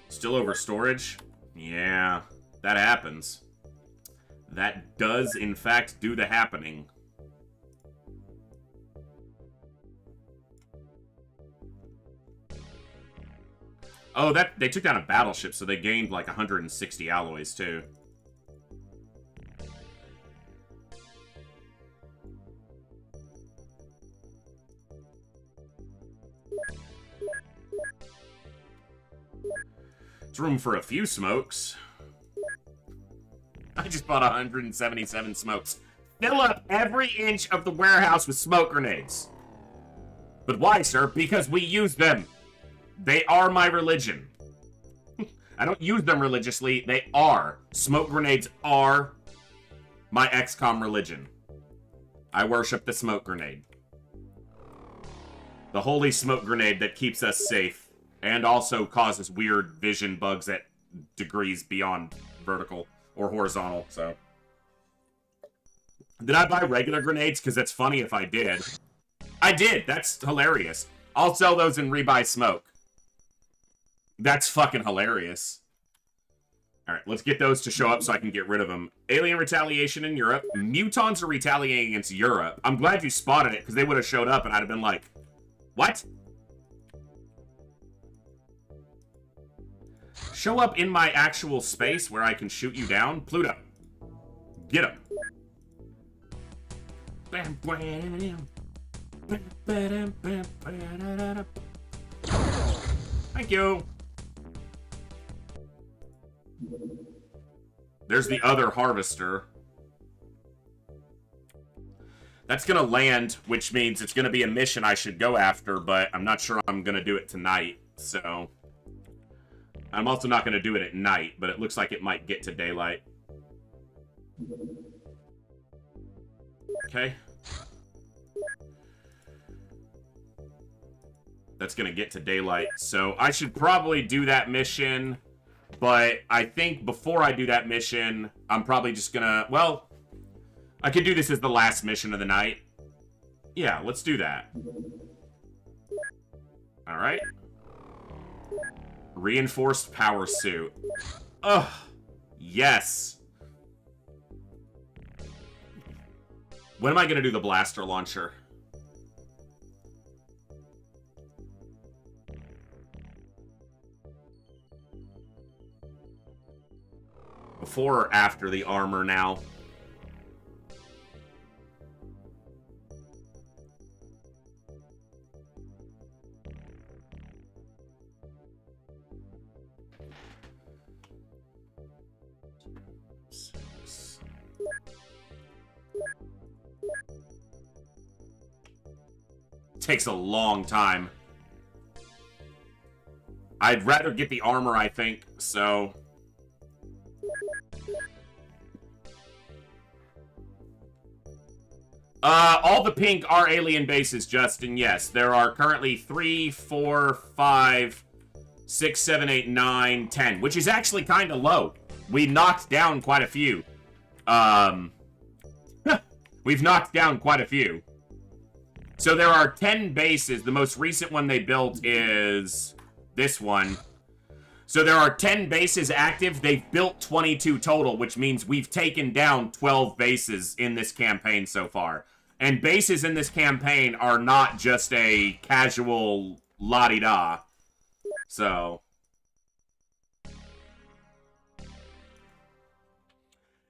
Speaker 1: Still over storage? Yeah, that happens. That does, in fact, do the happening. Oh, they took down a battleship, so they gained like 160 alloys, too. It's room for a few smokes. I just bought 177 smokes. Fill up every inch of the warehouse with smoke grenades. But why, sir? Because we use them. They are my religion. I don't use them religiously. They are. Smoke grenades are my XCOM religion. I worship the smoke grenade. The holy smoke grenade that keeps us safe. And also causes weird vision bugs at degrees beyond vertical or horizontal, so. Did I buy regular grenades? Because that's funny if I did. I did! That's hilarious. I'll sell those and rebuy smoke. That's fucking hilarious. Alright, let's get those to show up so I can get rid of them. Alien retaliation in Europe. Mutons are retaliating against Europe. I'm glad you spotted it, because they would have showed up and I'd have been like, what? Show up in my actual space where I can shoot you down. Pluto. Get him. Thank you. There's the other harvester. That's gonna land, which means it's gonna be a mission I should go after, but I'm not sure I'm gonna do it tonight, so... I'm also not going to do it at night, but it looks like it might get to daylight. Okay. That's going to get to daylight. So I should probably do that mission, but I think before I do that mission, I'm probably just going to... Well, I could do this as the last mission of the night. Yeah, let's do that. Alright. Reinforced power suit. Ugh. Yes. When am I going to do the blaster launcher? Before or after the armor now? Takes a long time. I'd rather get the armor, I think, so... all the pink are alien bases, Justin, yes. There are currently 3, 4, 5, 6, 7, 8, 9, 10, which is actually kind of low. We knocked down quite a few. We've knocked down quite a few. So there are 10 bases. The most recent one they built is this one. So there are 10 bases active. They've built 22 total, which means we've taken down 12 bases in this campaign so far. And bases in this campaign are not just a casual la-di-da. So...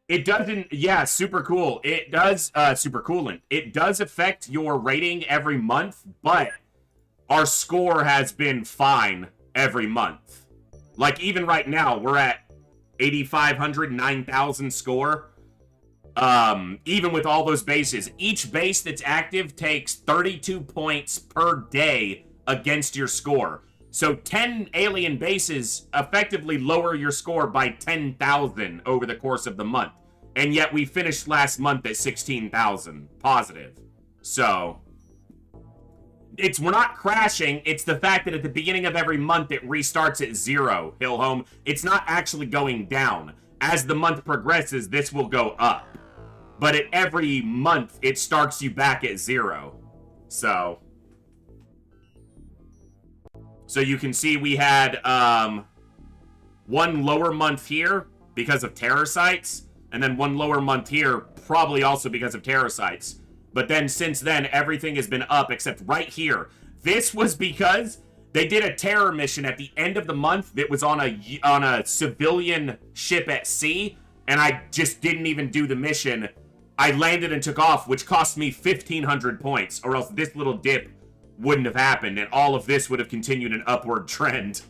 Speaker 1: It doesn't, yeah, super cool. It does, super coolant. It does affect your rating every month, but our score has been fine every month. Like, even right now, we're at 8,500, 9,000 score. even with all those bases. Each base that's active takes 32 points per day against your score. So 10 alien bases effectively lower your score by 10,000 over the course of the month. And yet we finished last month at 16,000 positive. So we're not crashing. It's the fact that at the beginning of every month it restarts at 0, Hill Home. It's not actually going down. As the month progresses, this will go up. But at every month, it starts you back at 0. So you can see we had one lower month here because of terror sites, and then one lower month here probably also because of terror sites. But then since then, everything has been up except right here. This was because they did a terror mission at the end of the month that was on a civilian ship at sea, and I just didn't even do the mission. I landed and took off, which cost me 1,500 points, or else this little dip wouldn't have happened, and all of this would have continued an upward trend.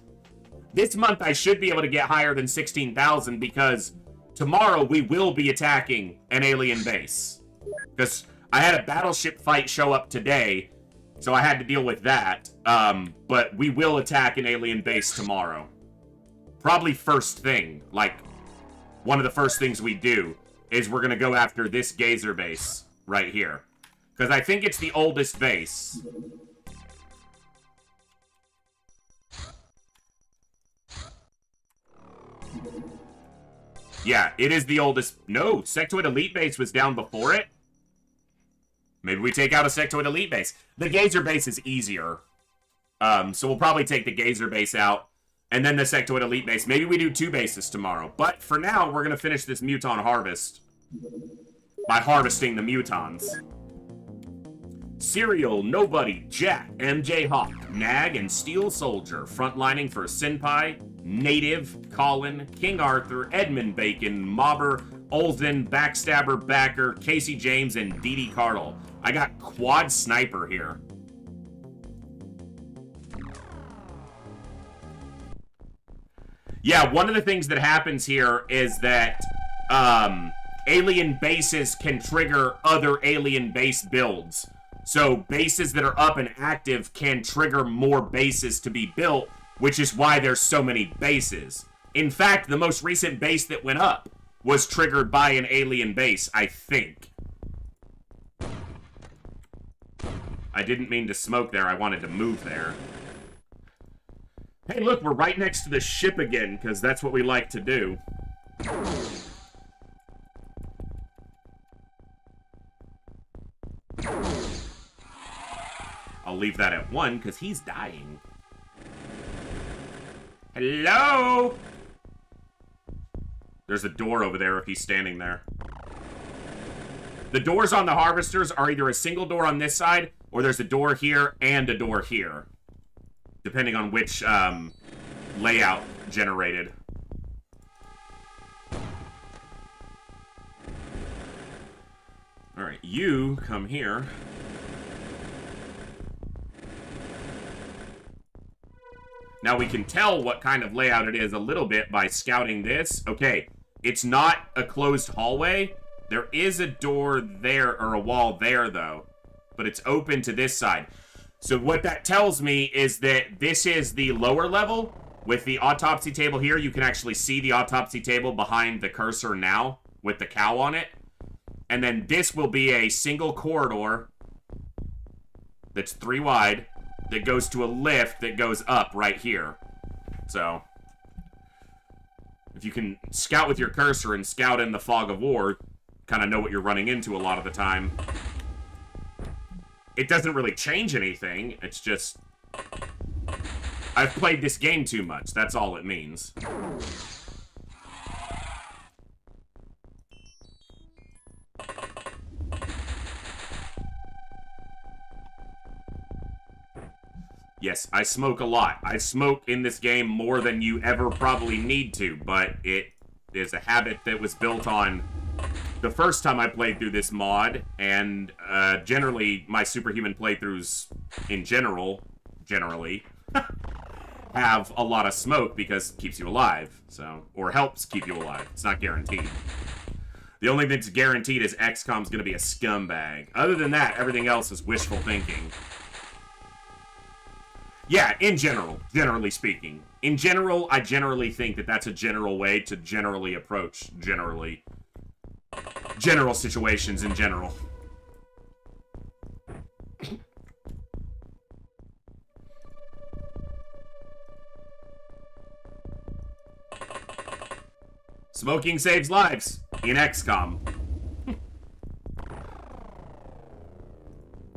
Speaker 1: This month, I should be able to get higher than 16,000, because tomorrow we will be attacking an alien base. Because I had a battleship fight show up today, so I had to deal with that. But we will attack an alien base tomorrow. Probably first thing, like, one of the first things we do is we're going to go after this Gazer base right here. Because I think it's the oldest base. Yeah, it is the oldest. No, Sectoid Elite base was down before it. Maybe we take out a Sectoid Elite base. The Gazer base is easier. So we'll probably take the Gazer base out. And then the Sectoid Elite base. Maybe we do 2 bases tomorrow. But for now, we're going to finish this Muton harvest by harvesting the Mutons. Serial, Nobody, Jack, MJ Hawk, Nag, and Steel Soldier. Frontlining for Senpai, Native, Colin, King Arthur, Edmund Bacon, Mobber, Olsen, Backstabber, Backer, Casey James, and Dee Cardle. I got Quad Sniper here. Yeah, one of the things that happens here is that alien bases can trigger other alien base builds. So bases that are up and active can trigger more bases to be built, which is why there's so many bases. In fact, the most recent base that went up was triggered by an alien base, I think. I didn't mean to smoke there, I wanted to move there. Hey, look, we're right next to the ship again, because that's what we like to do. I'll leave that at 1, because he's dying. Hello? There's a door over there if he's standing there. The doors on the harvesters are either a single door on this side, or there's a door here and a door here. Depending on which layout generated. Alright, you come here. Now we can tell what kind of layout it is a little bit by scouting this. Okay, it's not a closed hallway. There is a door there, or a wall there, though. But it's open to this side. So what that tells me is that this is the lower level. With the autopsy table here, you can actually see the autopsy table behind the cursor now, with the cow on it. And then this will be a single corridor that's 3 wide, that goes to a lift that goes up right here. So, if you can scout with your cursor and scout in the fog of war, kind of know what you're running into a lot of the time. It doesn't really change anything, it's just... I've played this game too much, that's all it means. Yes, I smoke a lot. I smoke in this game more than you ever probably need to, but it is a habit that was built on the first time I played through this mod, and generally my superhuman playthroughs in generally have a lot of smoke because it keeps you alive, so, or helps keep you alive. It's not guaranteed. The only thing that's guaranteed is XCOM's gonna be a scumbag. Other than that, everything else is wishful thinking. Yeah, in general, generally speaking. In general, I generally think that that's a general way to generally approach general situations in general. Smoking saves lives in XCOM.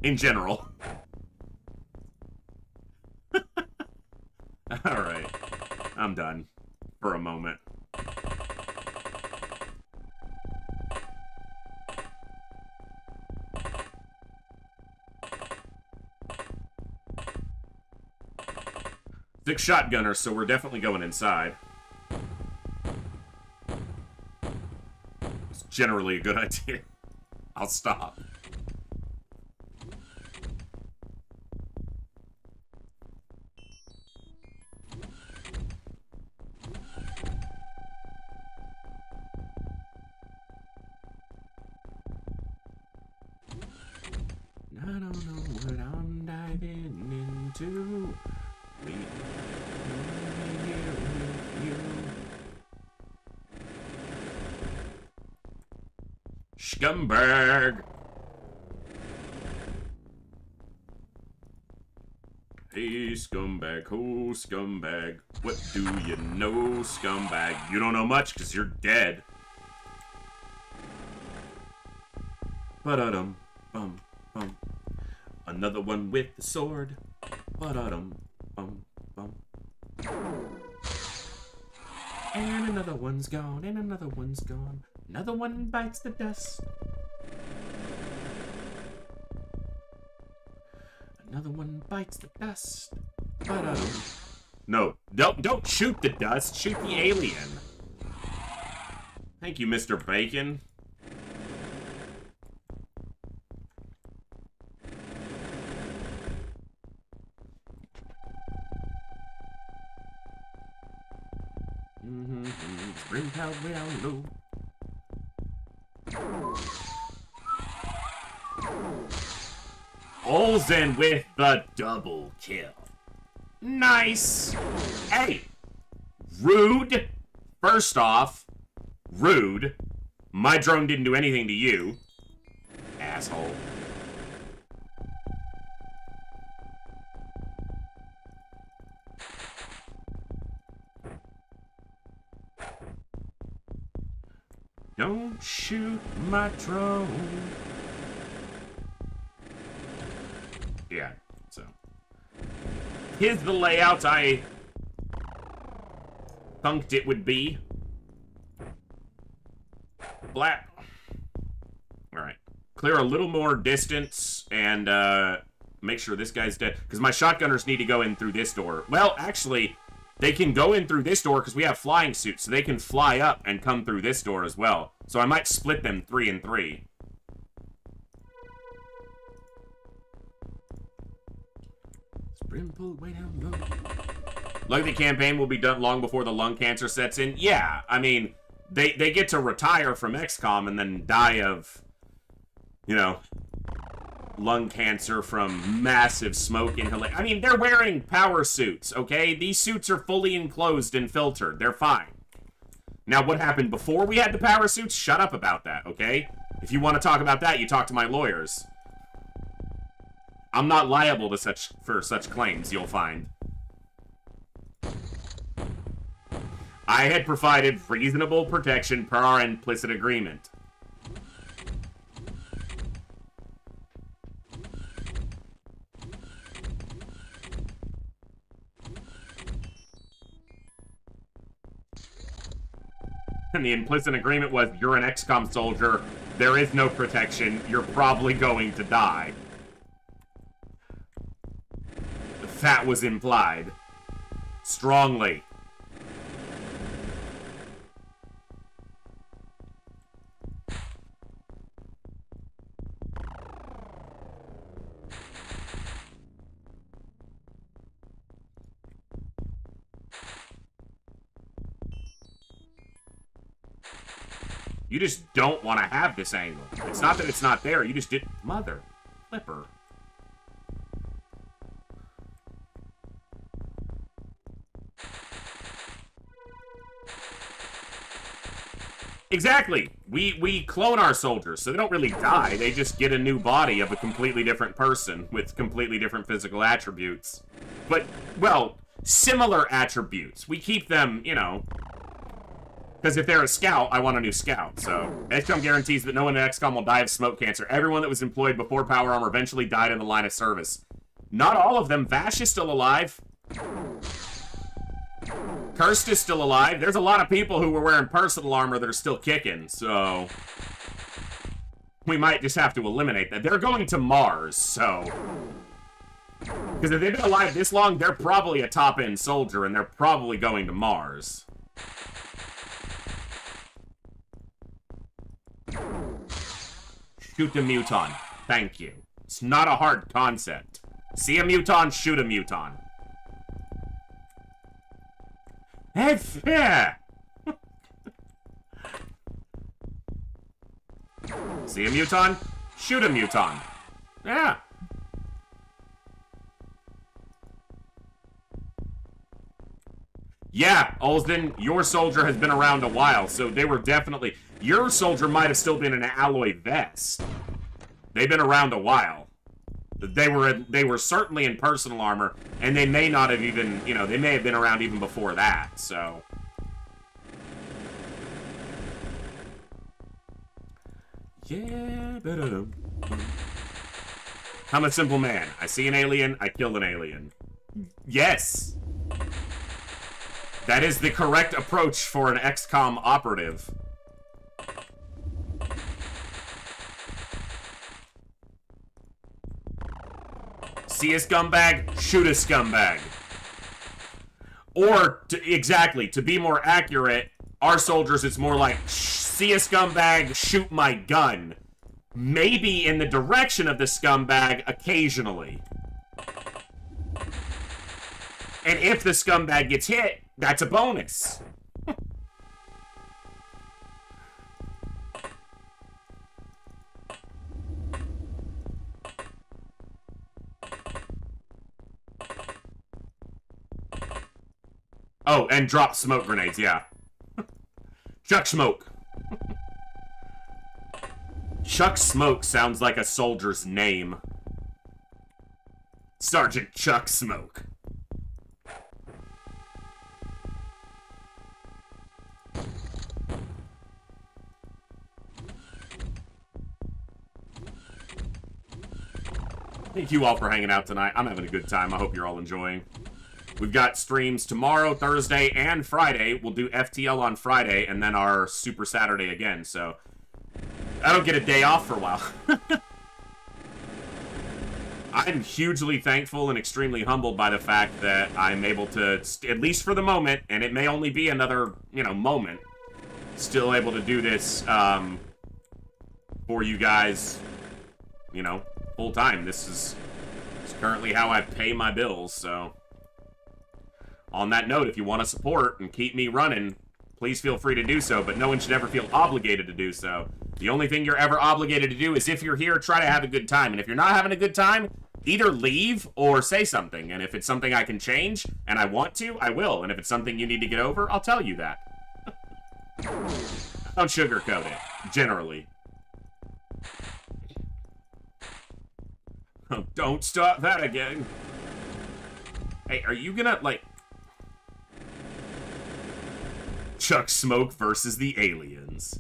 Speaker 1: In general. Alright. I'm done. For a moment. Six shotgunners, so we're definitely going inside. It's generally a good idea. I'll stop. I don't know what I'm diving into. We here with you. Scumbag. Hey, scumbag, oh, scumbag. What do you know, scumbag? You don't know much, because you're dead. Ba-da-dum, bum, bum. Another one with the sword. Ba-da-dum, bum, bum. And another one's gone, and another one's gone. Another one bites the dust. Another one bites the dust. Ba-da-dum. No, don't shoot the dust. Shoot the alien. Thank you, Mr. Bacon. Spring cloud way down low. Olsen with the double kill. Nice. Hey, rude. First off, rude. My drone didn't do anything to you, asshole. Don't shoot my drone. Yeah, so. Here's the layout I thunked it would be. Black. Alright. Clear a little more distance and make sure this guy's dead. Because my shotgunners need to go in through this door. Well, actually, they can go in through this door because we have flying suits, so they can fly up and come through this door as well. So I might split them 3 and 3. Spring pull way down low. Luckily, the campaign will be done long before the lung cancer sets in. Yeah, I mean, they get to retire from XCOM and then die of, you know, lung cancer from massive smoke inhalation. I mean, they're wearing power suits, okay? These suits are fully enclosed and filtered. They're fine. Now, what happened before we had the power suits? Shut up about that, okay? If you want to talk about that, you talk to my lawyers. I'm not liable to for such claims, you'll find. I had provided reasonable protection per our implicit agreement. And the implicit agreement was, you're an XCOM soldier, there is no protection, you're probably going to die. That was implied. Strongly. You just don't want to have this angle. It's not that it's not there, you just did... Mother flipper. Exactly. We clone our soldiers, so they don't really die. They just get a new body of a completely different person with completely different physical attributes. But, well, similar attributes. We keep them, you know... Because if they're a scout, I want a new scout. So, XCOM guarantees that no one in XCOM will die of smoke cancer. Everyone that was employed before Power Armor eventually died in the line of service. Not all of them. Vash is still alive. Cursed is still alive. There's a lot of people who were wearing personal armor that are still kicking, so... We might just have to eliminate that. They're going to Mars, so... Because if they've been alive this long, they're probably a top-end soldier, and they're probably going to Mars. Shoot a muton. Thank you. It's not a hard concept. See a muton, shoot a muton. Heck yeah! See a muton? Shoot a muton. Yeah. Yeah, Olsden, your soldier has been around a while, so they were definitely... Your soldier might have still been an alloy vest. They've been around a while. They were certainly in personal armor, and they may not have even, you know, they may have been around even before that, so... Yeah, better. I'm a simple man. I see an alien, I kill an alien. Yes! That is the correct approach for an XCOM operative. See a scumbag, shoot a scumbag. Or, exactly, to be more accurate, our soldiers, it's more like, see a scumbag, shoot my gun. Maybe in the direction of the scumbag occasionally. And if the scumbag gets hit, that's a bonus. Oh, and drop smoke grenades, yeah. Chuck Smoke. Chuck Smoke sounds like a soldier's name. Sergeant Chuck Smoke. Thank you all for hanging out tonight. I'm having a good time. I hope you're all enjoying. We've got streams tomorrow, Thursday, and Friday. We'll do FTL on Friday, and then our Super Saturday again, so... I don't get a day off for a while. I'm hugely thankful and extremely humbled by the fact that I'm able to, at least for the moment, and it may only be another, you know, moment, still able to do this, for you guys, you know, full time. This is currently how I pay my bills, so... On that note, if you want to support and keep me running, please feel free to do so, but no one should ever feel obligated to do so. The only thing you're ever obligated to do is if you're here, try to have a good time. And if you're not having a good time, either leave or say something. And if it's something I can change, and I want to, I will. And if it's something you need to get over, I'll tell you that. Don't sugarcoat it, generally. Oh, don't start that again. Hey, are you gonna, like... Chuck Smoke versus the aliens.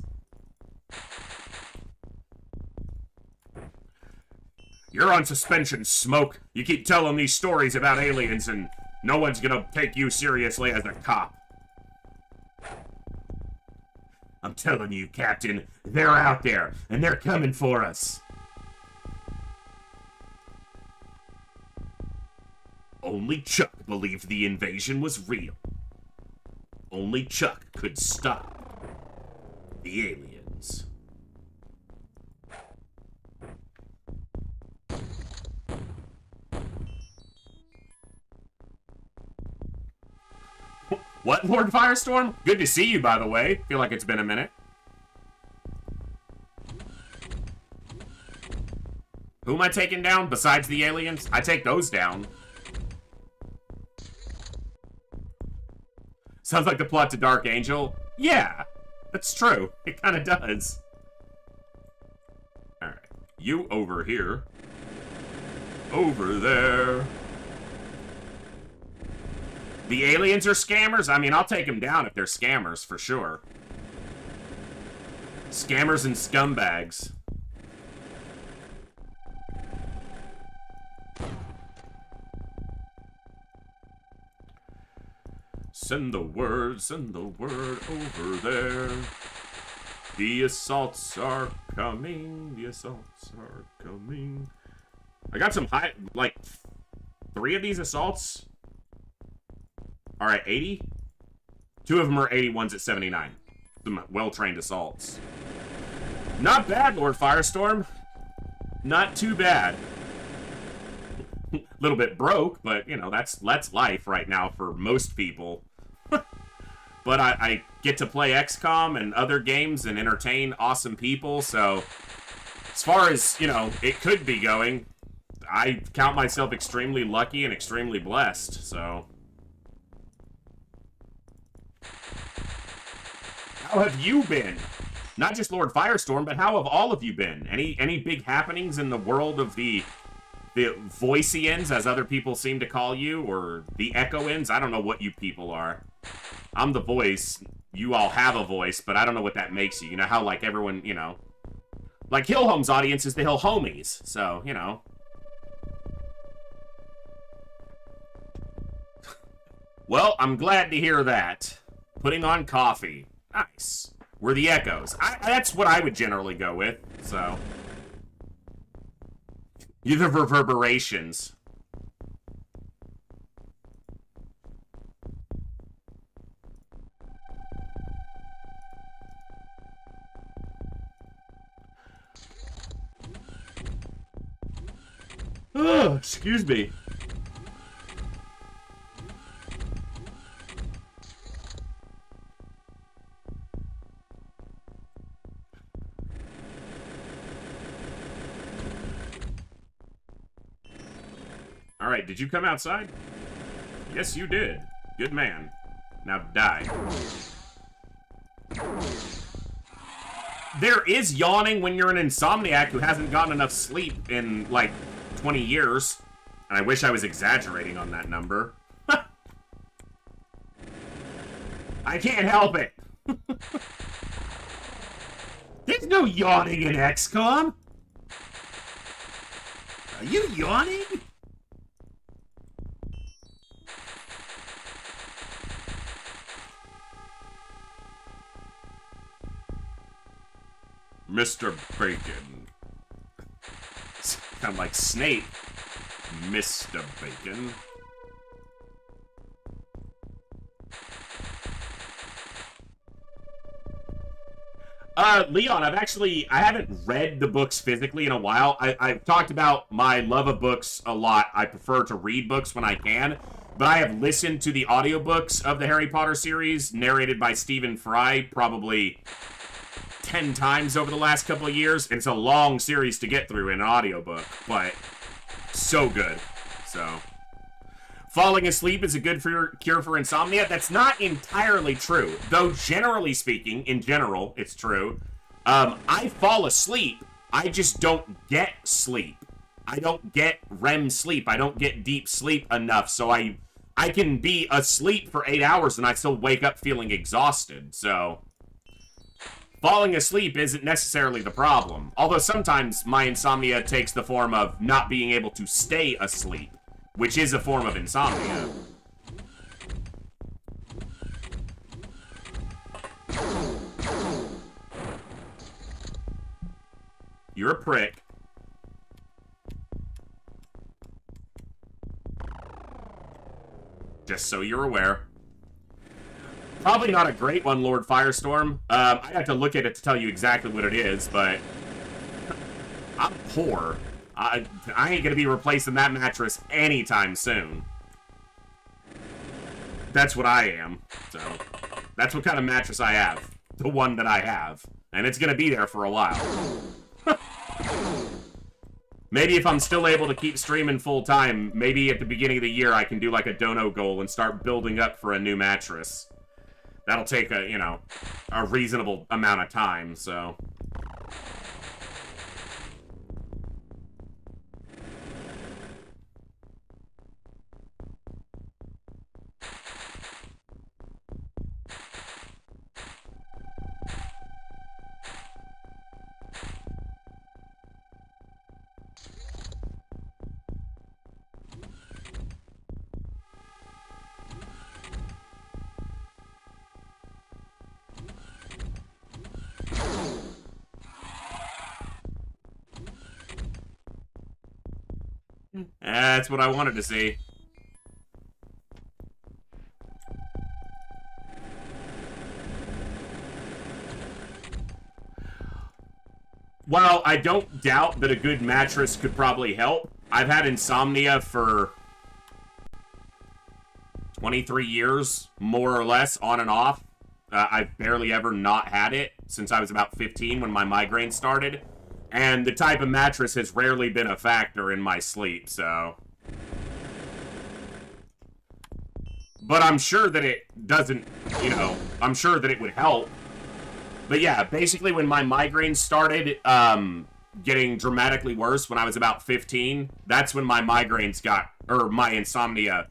Speaker 1: You're on suspension, Smoke. You keep telling these stories about aliens and no one's gonna take you seriously as a cop. I'm telling you, Captain, they're out there and they're coming for us. Only Chuck believed the invasion was real. Only Chuck could stop the aliens. What, Lord Firestorm? Good to see you, by the way. Feel like it's been a minute. Who am I taking down besides the aliens? I take those down. Sounds like the plot to Dark Angel. Yeah, that's true. It kind of does. Alright. You over here. Over there. The aliens are scammers? I mean, I'll take them down if they're scammers, for sure. Scammers and scumbags. Send the word over there. The assaults are coming, the assaults are coming. I got some high, like, 3 of these assaults are at 80. 2 of them are 81s at 79. Some well-trained assaults. Not bad, Lord Firestorm. Not too bad. Little bit broke, but, you know, that's life right now for most people. But I get to play XCOM and other games and entertain awesome people, so as far as, you know, it could be going, I count myself extremely lucky and extremely blessed, so. How have you been? Not just Lord Firestorm, but how have all of you been? Any big happenings in the world of the Voicians, as other people seem to call you, or the Echoins? I don't know what you people are. I'm the voice. You all have a voice, but I don't know what that makes you. You know how, like, everyone, you know, like Hill Home's audience is the Hill Homies, so, you know. Well, I'm glad to hear that. Putting on coffee. Nice. We're the Echoes. That's what I would generally go with, so. You're the reverberations. Oh, excuse me. Alright, did you come outside? Yes, you did. Good man. Now die. There is yawning when you're an insomniac who hasn't gotten enough sleep in, like, 20 years. And I wish I was exaggerating on that number. I can't help it. There's no yawning in XCOM. Are you yawning? Mr. Bacon. Kind of like Snape. Mr. Bacon. Leon, I haven't read the books physically in a while. I've talked about my love of books a lot. I prefer to read books when I can, but I have listened to the audiobooks of the Harry Potter series, narrated by Stephen Fry, probably 10 times over the last couple of years. It's a long series to get through in an audiobook, but so good. So, falling asleep is a good cure for insomnia. That's not entirely true, though generally speaking, in general, it's true. I fall asleep, I just don't get sleep. I don't get REM sleep. I don't get deep sleep enough, so I can be asleep for 8 hours and I still wake up feeling exhausted, so falling asleep isn't necessarily the problem. Although sometimes my insomnia takes the form of not being able to stay asleep, which is a form of insomnia. You're a prick. Just so you're aware. Probably not a great one, Lord Firestorm. I have to look at it to tell you exactly what it is, but I'm poor. I ain't gonna be replacing that mattress anytime soon. That's what I am. So, that's what kind of mattress I have. The one that I have. And it's gonna be there for a while. Maybe if I'm still able to keep streaming full time, maybe at the beginning of the year I can do like a dono goal and start building up for a new mattress. That'll take a, you know, a reasonable amount of time, so... That's what I wanted to see. While I don't doubt that a good mattress could probably help, I've had insomnia for 23 years, more or less, on and off. I've barely ever not had it since I was about 15 when my migraine started. And the type of mattress has rarely been a factor in my sleep, so... But I'm sure that it doesn't, you know, I'm sure that it would help. But yeah, basically when my migraine started getting dramatically worse when I was about 15, that's when my migraines got, or my insomnia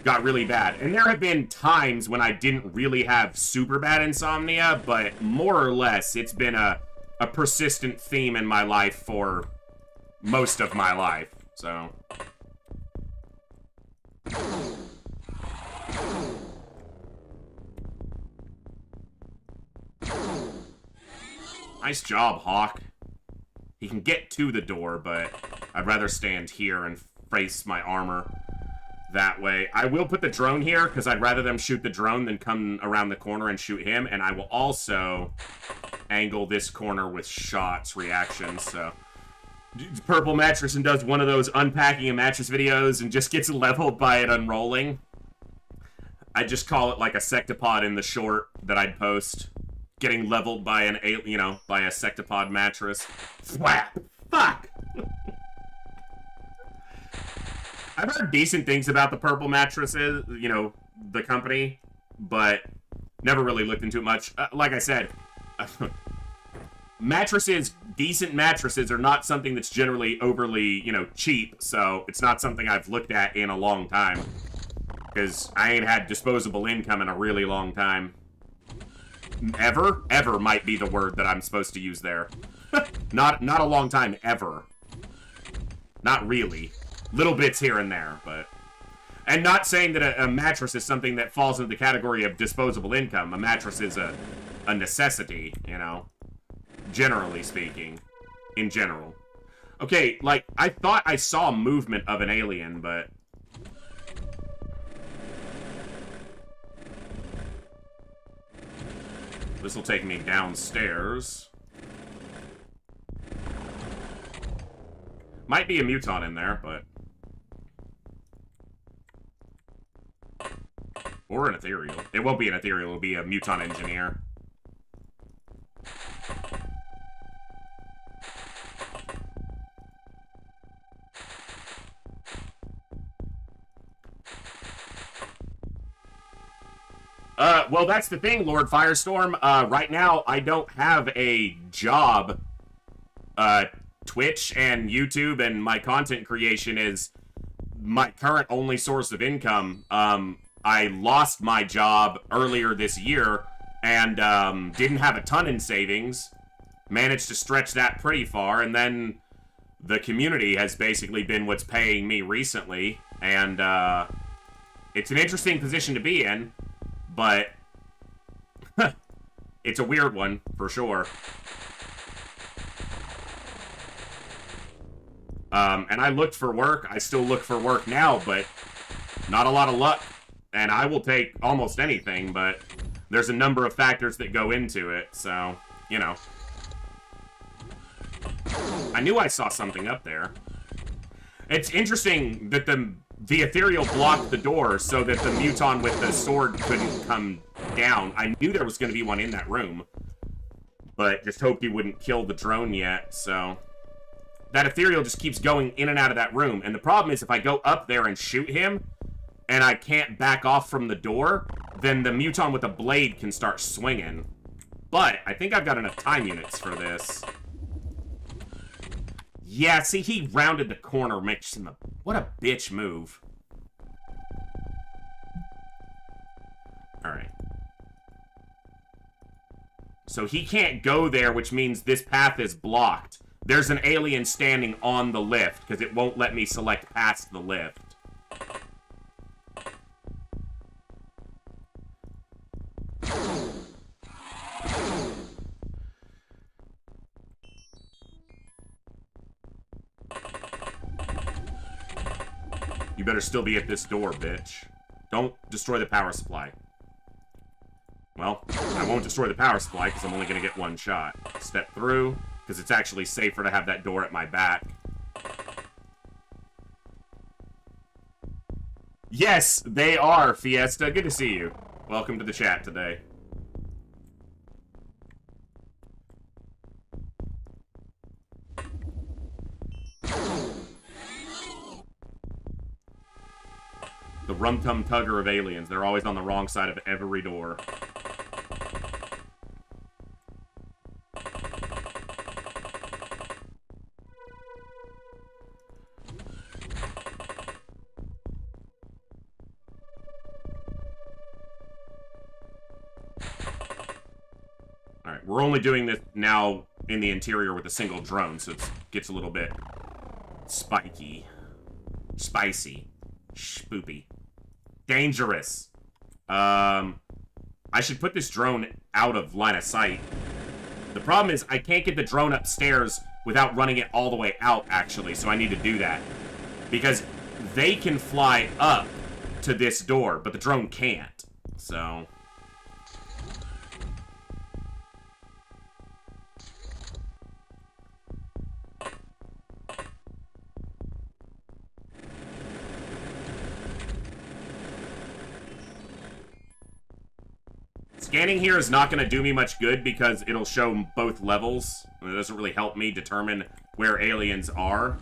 Speaker 1: got really bad. And there have been times when I didn't really have super bad insomnia, but more or less it's been a persistent theme in my life for most of my life, so... Nice job, Hawk. He can get to the door, but I'd rather stand here and face my armor that way. I will put the drone here, because I'd rather them shoot the drone than come around the corner and shoot him, and I will also angle this corner with shots reactions, so... Purple Mattress and does one of those unpacking a mattress videos and just gets leveled by it unrolling. I just call it like a sectopod in the short that I'd post. Getting leveled by an, you know, by a sectopod mattress. Thwap! Fuck! I've heard decent things about the Purple Mattresses, you know, the company, but never really looked into it much. Like I said, mattresses, decent mattresses, are not something that's generally overly, you know, cheap, so it's not something I've looked at in a long time. Because I ain't had disposable income in a really long time. Ever? Ever might be the word that I'm supposed to use there. Not a long time, ever. Not really. Little bits here and there, but... And not saying that a mattress is something that falls into the category of disposable income. A mattress is a necessity, you know? Generally speaking. In general. Okay, like, I thought I saw movement of an alien, but... This will take me downstairs. Might be a muton in there, but... Or an ethereal. It won't be an ethereal, it'll be a muton engineer. Well, that's the thing, Lord Firestorm. Right now, I don't have a job. Twitch and YouTube and my content creation is my current only source of income. I lost my job earlier this year and didn't have a ton in savings. Managed to stretch that pretty far, and then the community has basically been what's paying me recently, and it's an interesting position to be in, but it's a weird one, for sure. And I looked for work. I still look for work now, but not a lot of luck. And I will take almost anything, but there's a number of factors that go into it, so, you know. I knew I saw something up there. It's interesting that the ethereal blocked the door so that the muton with the sword couldn't come down. I knew there was going to be one in that room, but just hoped he wouldn't kill the drone yet, so... that ethereal just keeps going in and out of that room. And the problem is if I go up there and shoot him, and I can't back off from the door, then the muton with the blade can start swinging. But I think I've got enough time units for this. Yeah, see, he rounded the corner, makes him a... What a bitch move. Alright. So he can't go there, which means this path is blocked. There's an alien standing on the lift, because it won't let me select past the lift. You better still be at this door, bitch. Don't destroy the power supply. Well, I won't destroy the power supply because I'm only going to get one shot. Step through, because it's actually safer to have that door at my back. Yes, they are, Fiesta. Good to see you. Welcome to the chat today. The rum-tum-tugger of aliens. They're always on the wrong side of every door. Alright, we're only doing this now in the interior with a single drone, so it gets a little bit spiky. Spicy. Spoopy. Dangerous. I should put this drone out of line of sight. The problem is I can't get the drone upstairs without running it all the way out, actually, so I need to do that. Because they can fly up to this door, but the drone can't. So... Scanning here is not going to do me much good because it'll show both levels. It doesn't really help me determine where aliens are.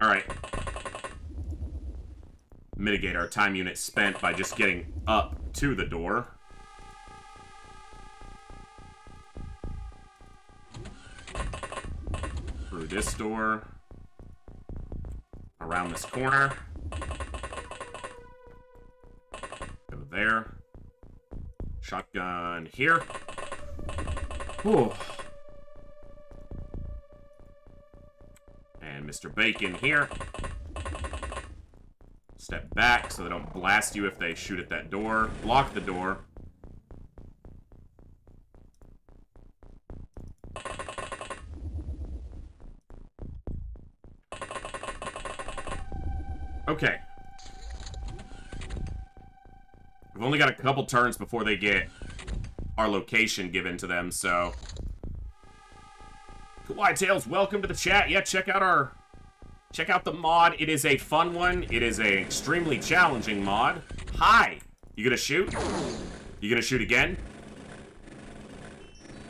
Speaker 1: Alright. Mitigate our time unit spent by just getting up to the door. Through this door. Around this corner. Go there. Shotgun here. Whew. And Mr. Bacon here. Step back so they don't blast you if they shoot at that door. Block the door. Okay. We've only got a couple turns before they get our location given to them, so... Kawaii Tales, welcome to the chat. Yeah, check out the mod. It is a fun one. It is an extremely challenging mod. Hi! You gonna shoot? You gonna shoot again?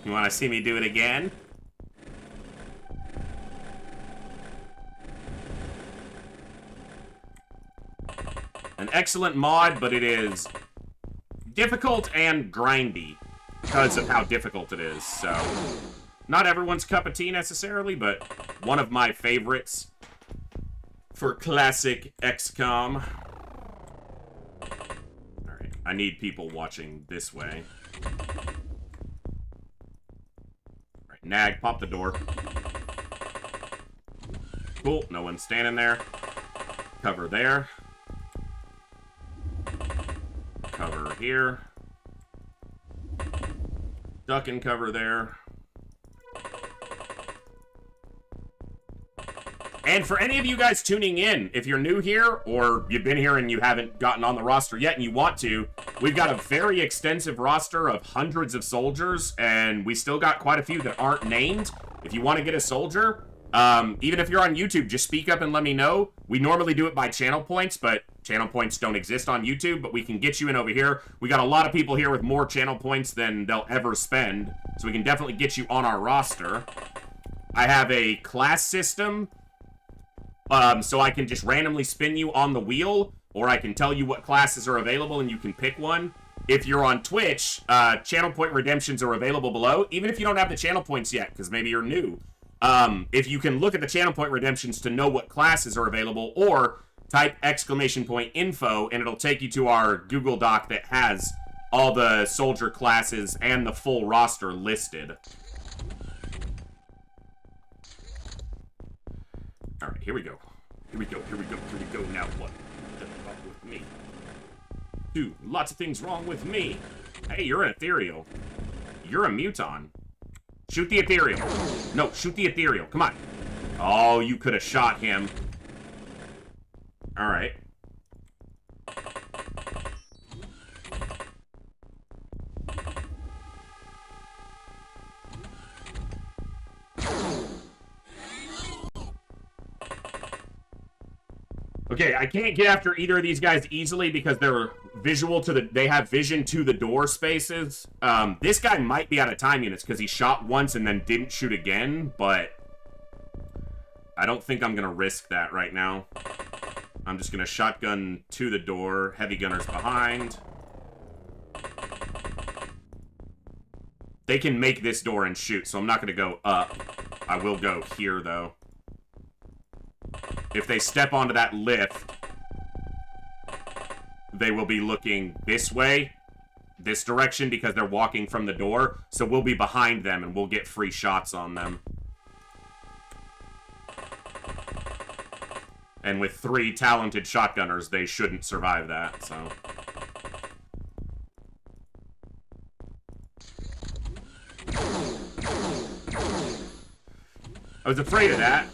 Speaker 1: You wanna see me do it again? An excellent mod, but it is difficult and grindy because of how difficult it is, so... Not everyone's cup of tea necessarily, but one of my favorites for classic XCOM. Alright, I need people watching this way. Alright, Nag, pop the door. Cool, no one's standing there. Cover there. Cover here. Duck and cover there. And for any of you guys tuning in, if you're new here or you've been here and you haven't gotten on the roster yet and you want to, we've got a very extensive roster of hundreds of soldiers, and we still got quite a few that aren't named. If you want to get a soldier, even if you're on YouTube, just speak up and let me know. We normally do it by channel points, but channel points don't exist on YouTube, but we can get you in over here. We got a lot of people here with more channel points than they'll ever spend, so we can definitely get you on our roster. I have a class system, so I can just randomly spin you on the wheel, or I can tell you what classes are available and you can pick one. If you're on Twitch, channel point redemptions are available below, even if you don't have the channel points yet, because maybe you're new. If you can look at the channel point redemptions to know what classes are available, or type !info, and it'll take you to our Google Doc that has all the soldier classes and the full roster listed. Alright, here we go. Here we go, here we go, here we go. Now what? What's wrong with me? Dude, lots of things wrong with me. Hey, you're an ethereal. You're a muton. Shoot the ethereal. No, shoot the ethereal. Come on. Oh, you could have shot him. Alright. Okay, I can't get after either of these guys easily because they're visual to the... They have vision to the door spaces. This guy might be out of time units because he shot once and then didn't shoot again, but... I don't think I'm going to risk that right now. I'm just going to shotgun to the door. Heavy gunners behind. They can make this door and shoot, so I'm not going to go up. I will go here, though. If they step onto that lift, they will be looking this way, this direction, because they're walking from the door. So we'll be behind them, and we'll get free shots on them. And with 3 talented shotgunners, they shouldn't survive that, so... I was afraid of that.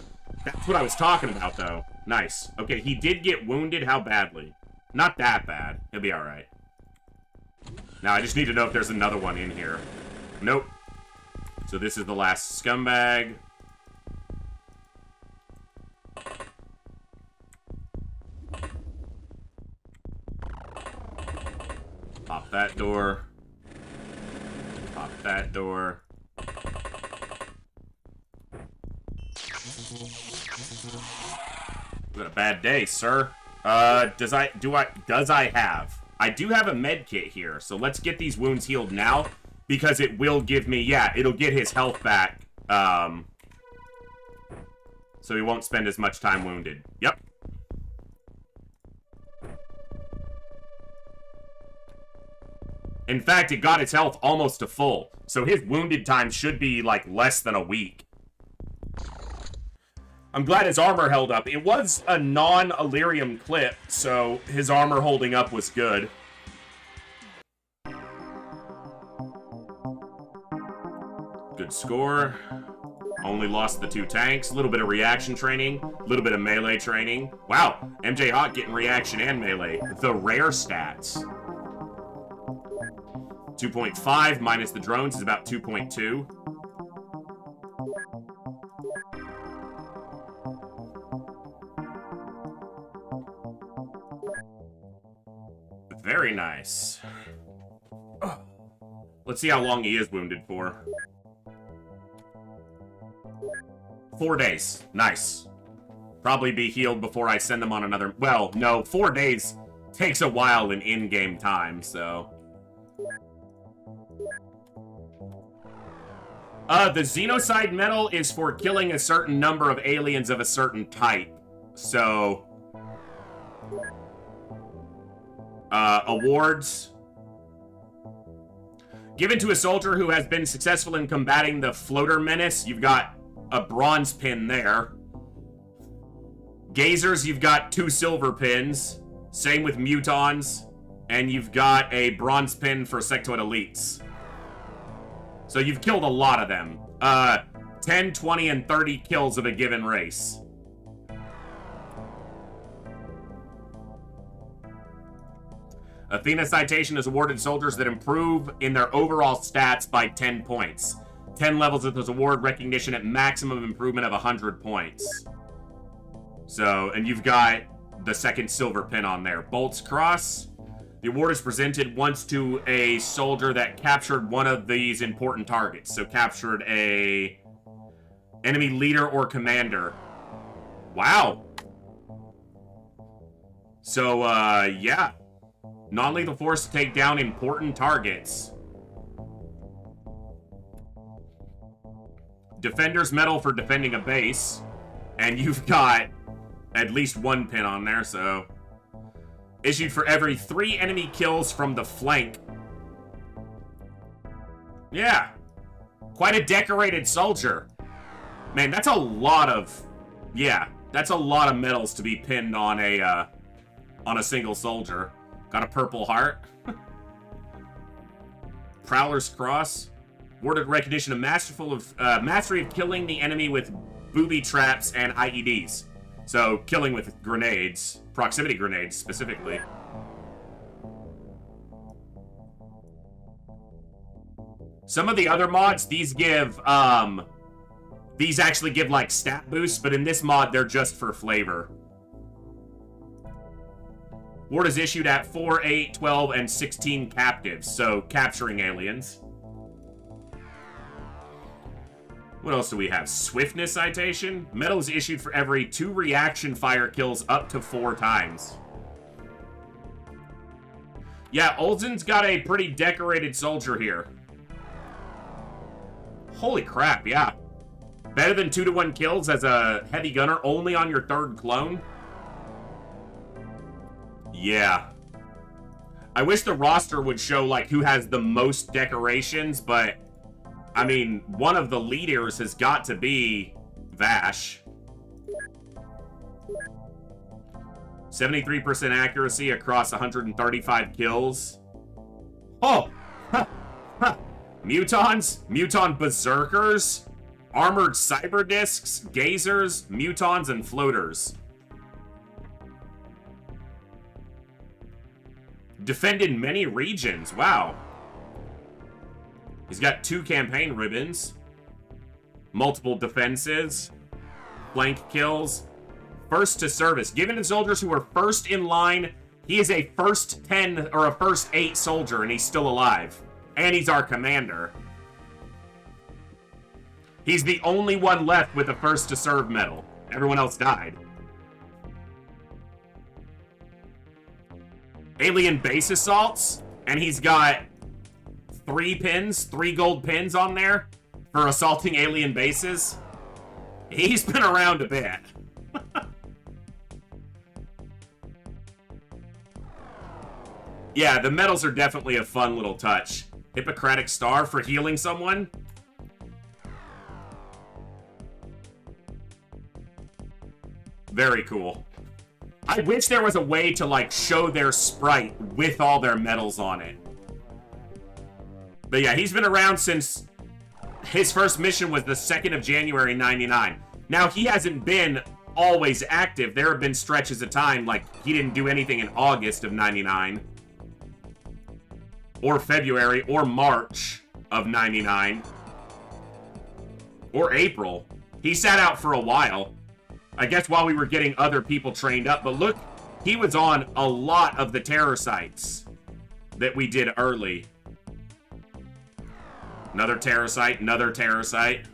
Speaker 1: That's what I was talking about, though. Nice. Okay, he did get wounded. How badly? Not that bad. He'll be alright. Now, I just need to know if there's another one in here. Nope. So this is the last scumbag. Pop that door. Pop that door. You had a bad day, sir. Does I have? I do have a med kit here, so let's get these wounds healed now, because it will give me, yeah, it'll get his health back, so he won't spend as much time wounded. Yep. In fact, it got his health almost to full, so his wounded time should be, like, less than a week. I'm glad his armor held up. It was a non-Illyrium clip, so his armor holding up was good. Good score. Only lost the 2 tanks. A little bit of reaction training. A little bit of melee training. Wow, MJ Hawk getting reaction and melee. The rare stats. 2.5 minus the drones is about 2.2. Very nice. Let's see how long he is wounded for. 4 days. Nice. Probably be healed before I send them on another... Well, no, 4 days takes a while in in-game time, so... The Xenocide medal is for killing a certain number of aliens of a certain type. So... awards. Given to a soldier who has been successful in combating the floater menace, you've got a bronze pin there. Gazers, you've got 2 silver pins. Same with mutons. And you've got a bronze pin for sectoid elites. So you've killed a lot of them. 10, 20, and 30 kills of a given race. Athena citation is awarded to soldiers that improve in their overall stats by 10 points. 10 levels of this award recognition at maximum improvement of 100 points. So, and you've got the second silver pin on there. Bolt's Cross. The award is presented once to a soldier that captured one of these important targets. So captured a enemy leader or commander. Wow. So, yeah. Non-lethal force to take down important targets. Defender's Medal for defending a base. And you've got at least one pin on there, so... Issued for every 3 enemy kills from the flank. Yeah. Quite a decorated soldier. Man, that's a lot of... Yeah, that's a lot of medals to be pinned on a single soldier. Got a purple heart. Prowler's Cross. Awarded recognition of mastery of killing the enemy with booby traps and IEDs. So, killing with grenades. Proximity grenades, specifically. Some of the other mods, these give, these actually give, like, stat boosts, but in this mod, they're just for flavor. Award is issued at 4, 8, 12, and 16 captives, so capturing aliens. What else do we have? Swiftness citation. Medal is issued for every 2 reaction fire kills up to 4 times. Yeah, Olsen's got a pretty decorated soldier here. Holy crap, yeah. Better than 2-to-1 kills as a heavy gunner only on your 3rd clone. Yeah. I wish the roster would show, like, who has the most decorations, but... I mean, one of the leaders has got to be Vash. 73% accuracy across 135 kills. Oh! Huh. Huh. Mutons, Muton Berserkers, Armored Cyber Discs, Gazers, Mutons, and Floaters. Defended many regions. Wow. He's got 2 campaign ribbons, multiple defenses, flank kills, first to service. Given to soldiers who are first in line, he is a first 10 or a first 8 soldier, and he's still alive. And he's our commander. He's the only one left with a first to serve medal. Everyone else died. Alien base assaults, and he's got 3 pins, 3 gold pins on there for assaulting alien bases. He's been around a bit. Yeah, the medals are definitely a fun little touch. Hippocratic Star for healing someone. Very cool. I wish there was a way to, like, show their sprite with all their medals on it. But yeah, he's been around since his first mission was the 2nd of January, 99. Now, he hasn't been always active. There have been stretches of time, like, he didn't do anything in August of 99. Or February, or March of 99. Or April. He sat out for a while. I guess while we were getting other people trained up. But look, he was on a lot of the terror sites that we did early. Another terror site, another terror site.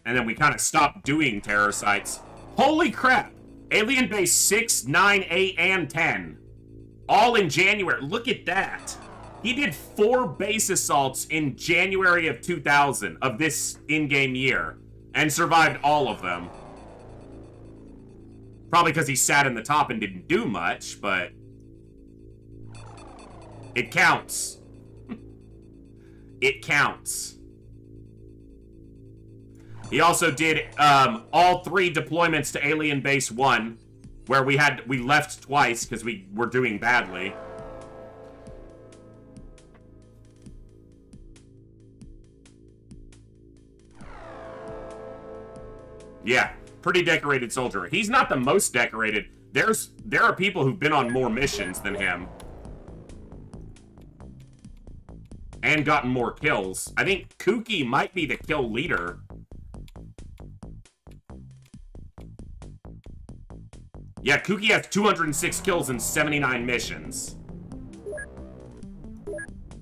Speaker 1: And then we kind of stopped doing terror sites. Holy crap! Alien Base 6, 9, 8, and 10. All in January. Look at that. He did 4 base assaults in January of 2000 of this in-game year. And survived all of them. Probably because he sat in the top and didn't do much, but... it counts. It counts. He also did all 3 deployments to Alien Base 1, where we left twice because we were doing badly. Yeah, pretty decorated soldier. He's not the most decorated. There are people who've been on more missions than him. And gotten more kills. I think Kooky might be the kill leader. Yeah, Kooky has 206 kills in 79 missions.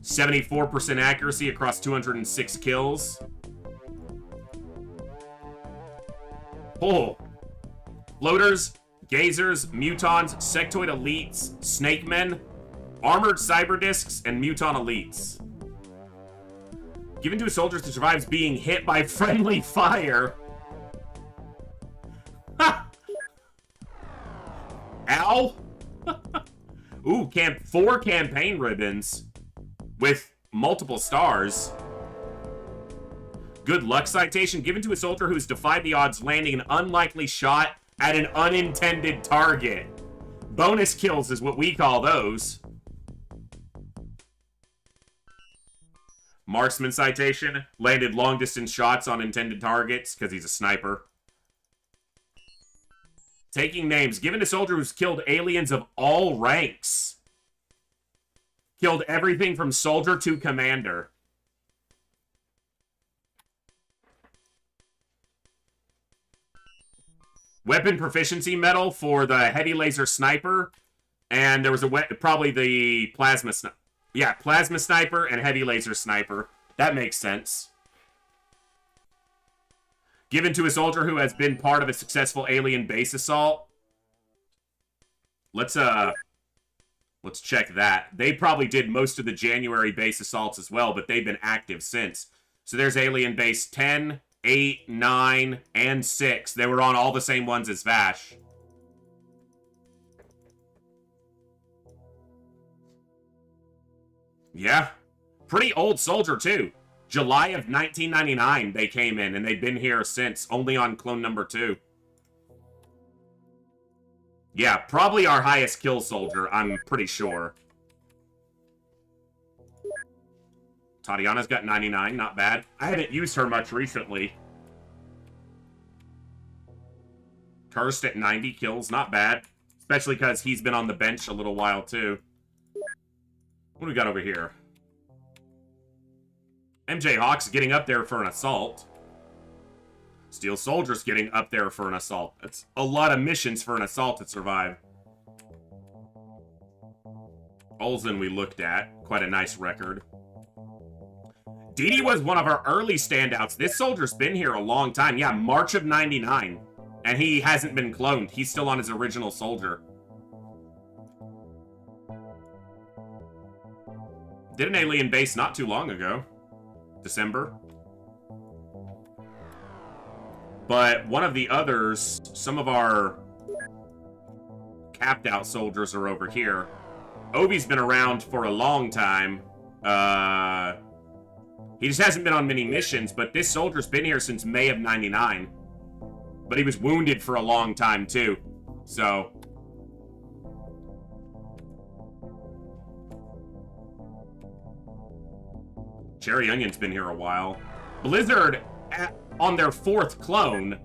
Speaker 1: 74% accuracy across 206 kills. Oh. Floaters, Gazers, Mutons, Sectoid Elites, Snake Men, Armored Cyber Discs, and Muton Elites. Given to soldiers who survives being hit by friendly fire. Ha! Ow! Ooh, 4 campaign ribbons with multiple stars. Good luck citation given to a soldier who's defied the odds landing an unlikely shot at an unintended target. Bonus kills is what we call those. Marksman citation. Landed long-distance shots on intended targets because he's a sniper. Taking names. Given to soldier who's killed aliens of all ranks. Killed everything from soldier to commander. Weapon proficiency medal for the heavy laser sniper. And there was probably the plasma sniper. Yeah, plasma sniper and heavy laser sniper. That makes sense. Given to a soldier who has been part of a successful alien base assault. Let's check that. They probably did most of the January base assaults as well, but they've been active since. So there's alien base 10, 8, 9, and 6. They were on all the same ones as Vash. Yeah. Pretty old soldier, too. July of 1999, they came in, and they've been here since, only on clone number 2. Yeah, probably our highest kill soldier, I'm pretty sure. Tatiana's got 99, not bad. I haven't used her much recently. Karst at 90 kills, not bad. Especially because he's been on the bench a little while, too. What do we got over here? MJ Hawk's getting up there for an assault. Steel Soldier's getting up there for an assault. That's a lot of missions for an assault to survive. Olsen we looked at. Quite a nice record. Didi was one of our early standouts. This soldier's been here a long time. Yeah, March of 99. And he hasn't been cloned. He's still on his original soldier. Did an alien base not too long ago. December. But one of the others, some of our capped out soldiers are over here. Obi's been around for a long time. He just hasn't been on many missions, but this soldier's been here since May of 99. But he was wounded for a long time, too. So... Cherry Onion's been here a while. Blizzard, on their 4th clone...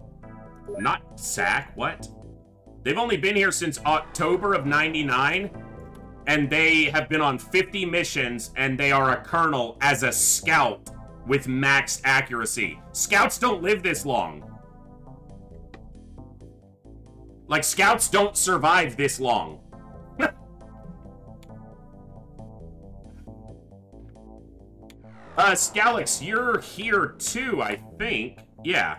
Speaker 1: Not SAC, what? They've only been here since October of 99, and they have been on 50 missions, and they are a colonel as a scout with max accuracy. Scouts don't live this long. Like, scouts don't survive this long. Scalix, you're here too, I think. Yeah.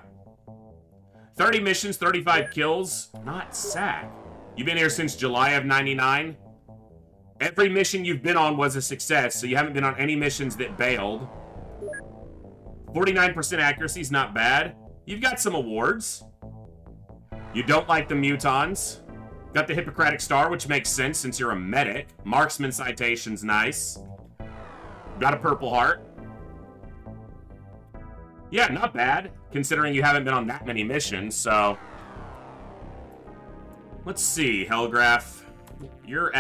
Speaker 1: 30 missions, 35 kills. Not SAC. You've been here since July of 99. Every mission you've been on was a success, so you haven't been on any missions that bailed. 49% accuracy is not bad. You've got some awards. You don't like the Mutons. Got the Hippocratic Star, which makes sense since you're a medic. Marksman citation's nice. Got a Purple Heart. Yeah, not bad, considering you haven't been on that many missions, so... Let's see, Hellgraph. You're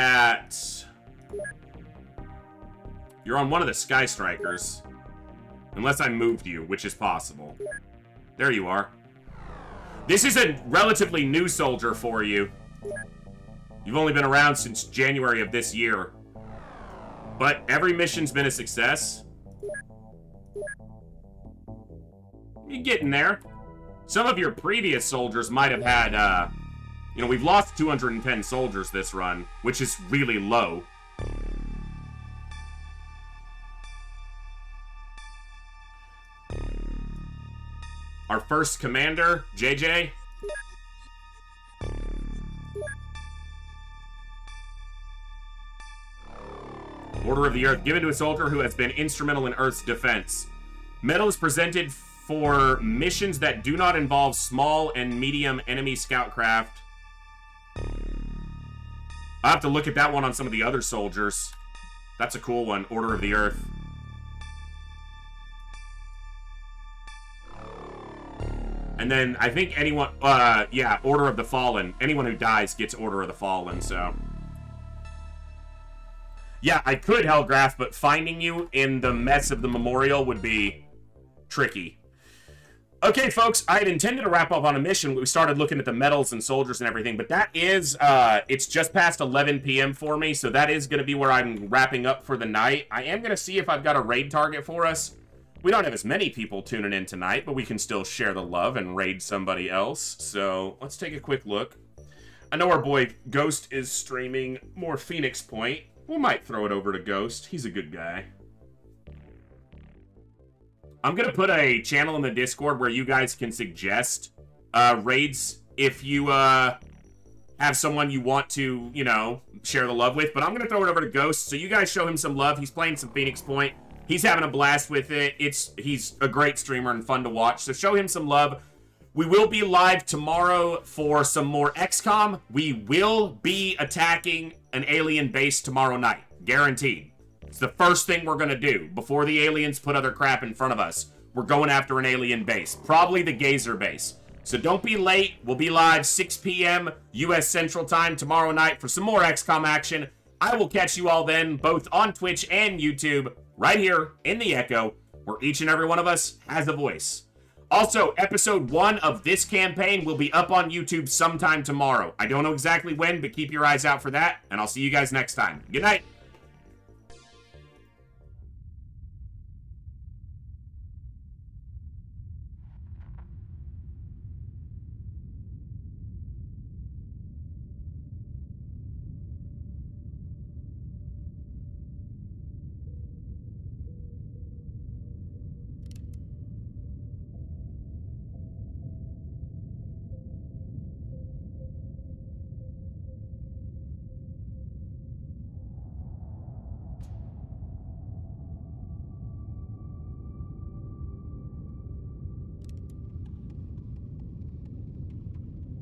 Speaker 1: on one of the Sky Strikers. Unless I moved you, which is possible. There you are. This is a relatively new soldier for you. You've only been around since January of this year. But every mission's been a success. You're getting there. Some of your previous soldiers might have had, you know, we've lost 210 soldiers this run, which is really low. Our first commander, JJ. Order of the Earth, given to a soldier who has been instrumental in Earth's defense. Medal is presented for missions that do not involve small and medium enemy scout craft. I'll have to look at that one on some of the other soldiers. That's a cool one, Order of the Earth. And then I think anyone, yeah, Order of the Fallen. Anyone who dies gets Order of the Fallen, so. Yeah, I could, Hellgraph, but finding you in the mess of the memorial would be tricky. Okay, folks, I had intended to wrap up on a mission. We started looking at the medals and soldiers and everything, but that is, it's just past 11 p.m. for me, so that is going to be where I'm wrapping up for the night. I am going to see if I've got a raid target for us. We don't have as many people tuning in tonight, but we can still share the love and raid somebody else. So let's take a quick look. I know our boy Ghost is streaming more Phoenix Point. We might throw it over to Ghost. He's a good guy. I'm going to put a channel in the Discord where you guys can suggest raids if you have someone you want to, you know, share the love with. But I'm going to throw it over to Ghost, so you guys show him some love. He's playing some Phoenix Point. He's having a blast with it. He's a great streamer and fun to watch, so show him some love. We will be live tomorrow for some more XCOM. We will be attacking an alien base tomorrow night. Guaranteed. It's the first thing we're going to do. Before the aliens put other crap in front of us, we're going after an alien base. Probably the Gazer base. So don't be late. We'll be live 6 p.m. U.S. Central Time tomorrow night for some more XCOM action. I will catch you all then, both on Twitch and YouTube, right here in the Echo, where each and every one of us has a voice. Also, episode 1 of this campaign will be up on YouTube sometime tomorrow. I don't know exactly when, but keep your eyes out for that, and I'll see you guys next time. Good night.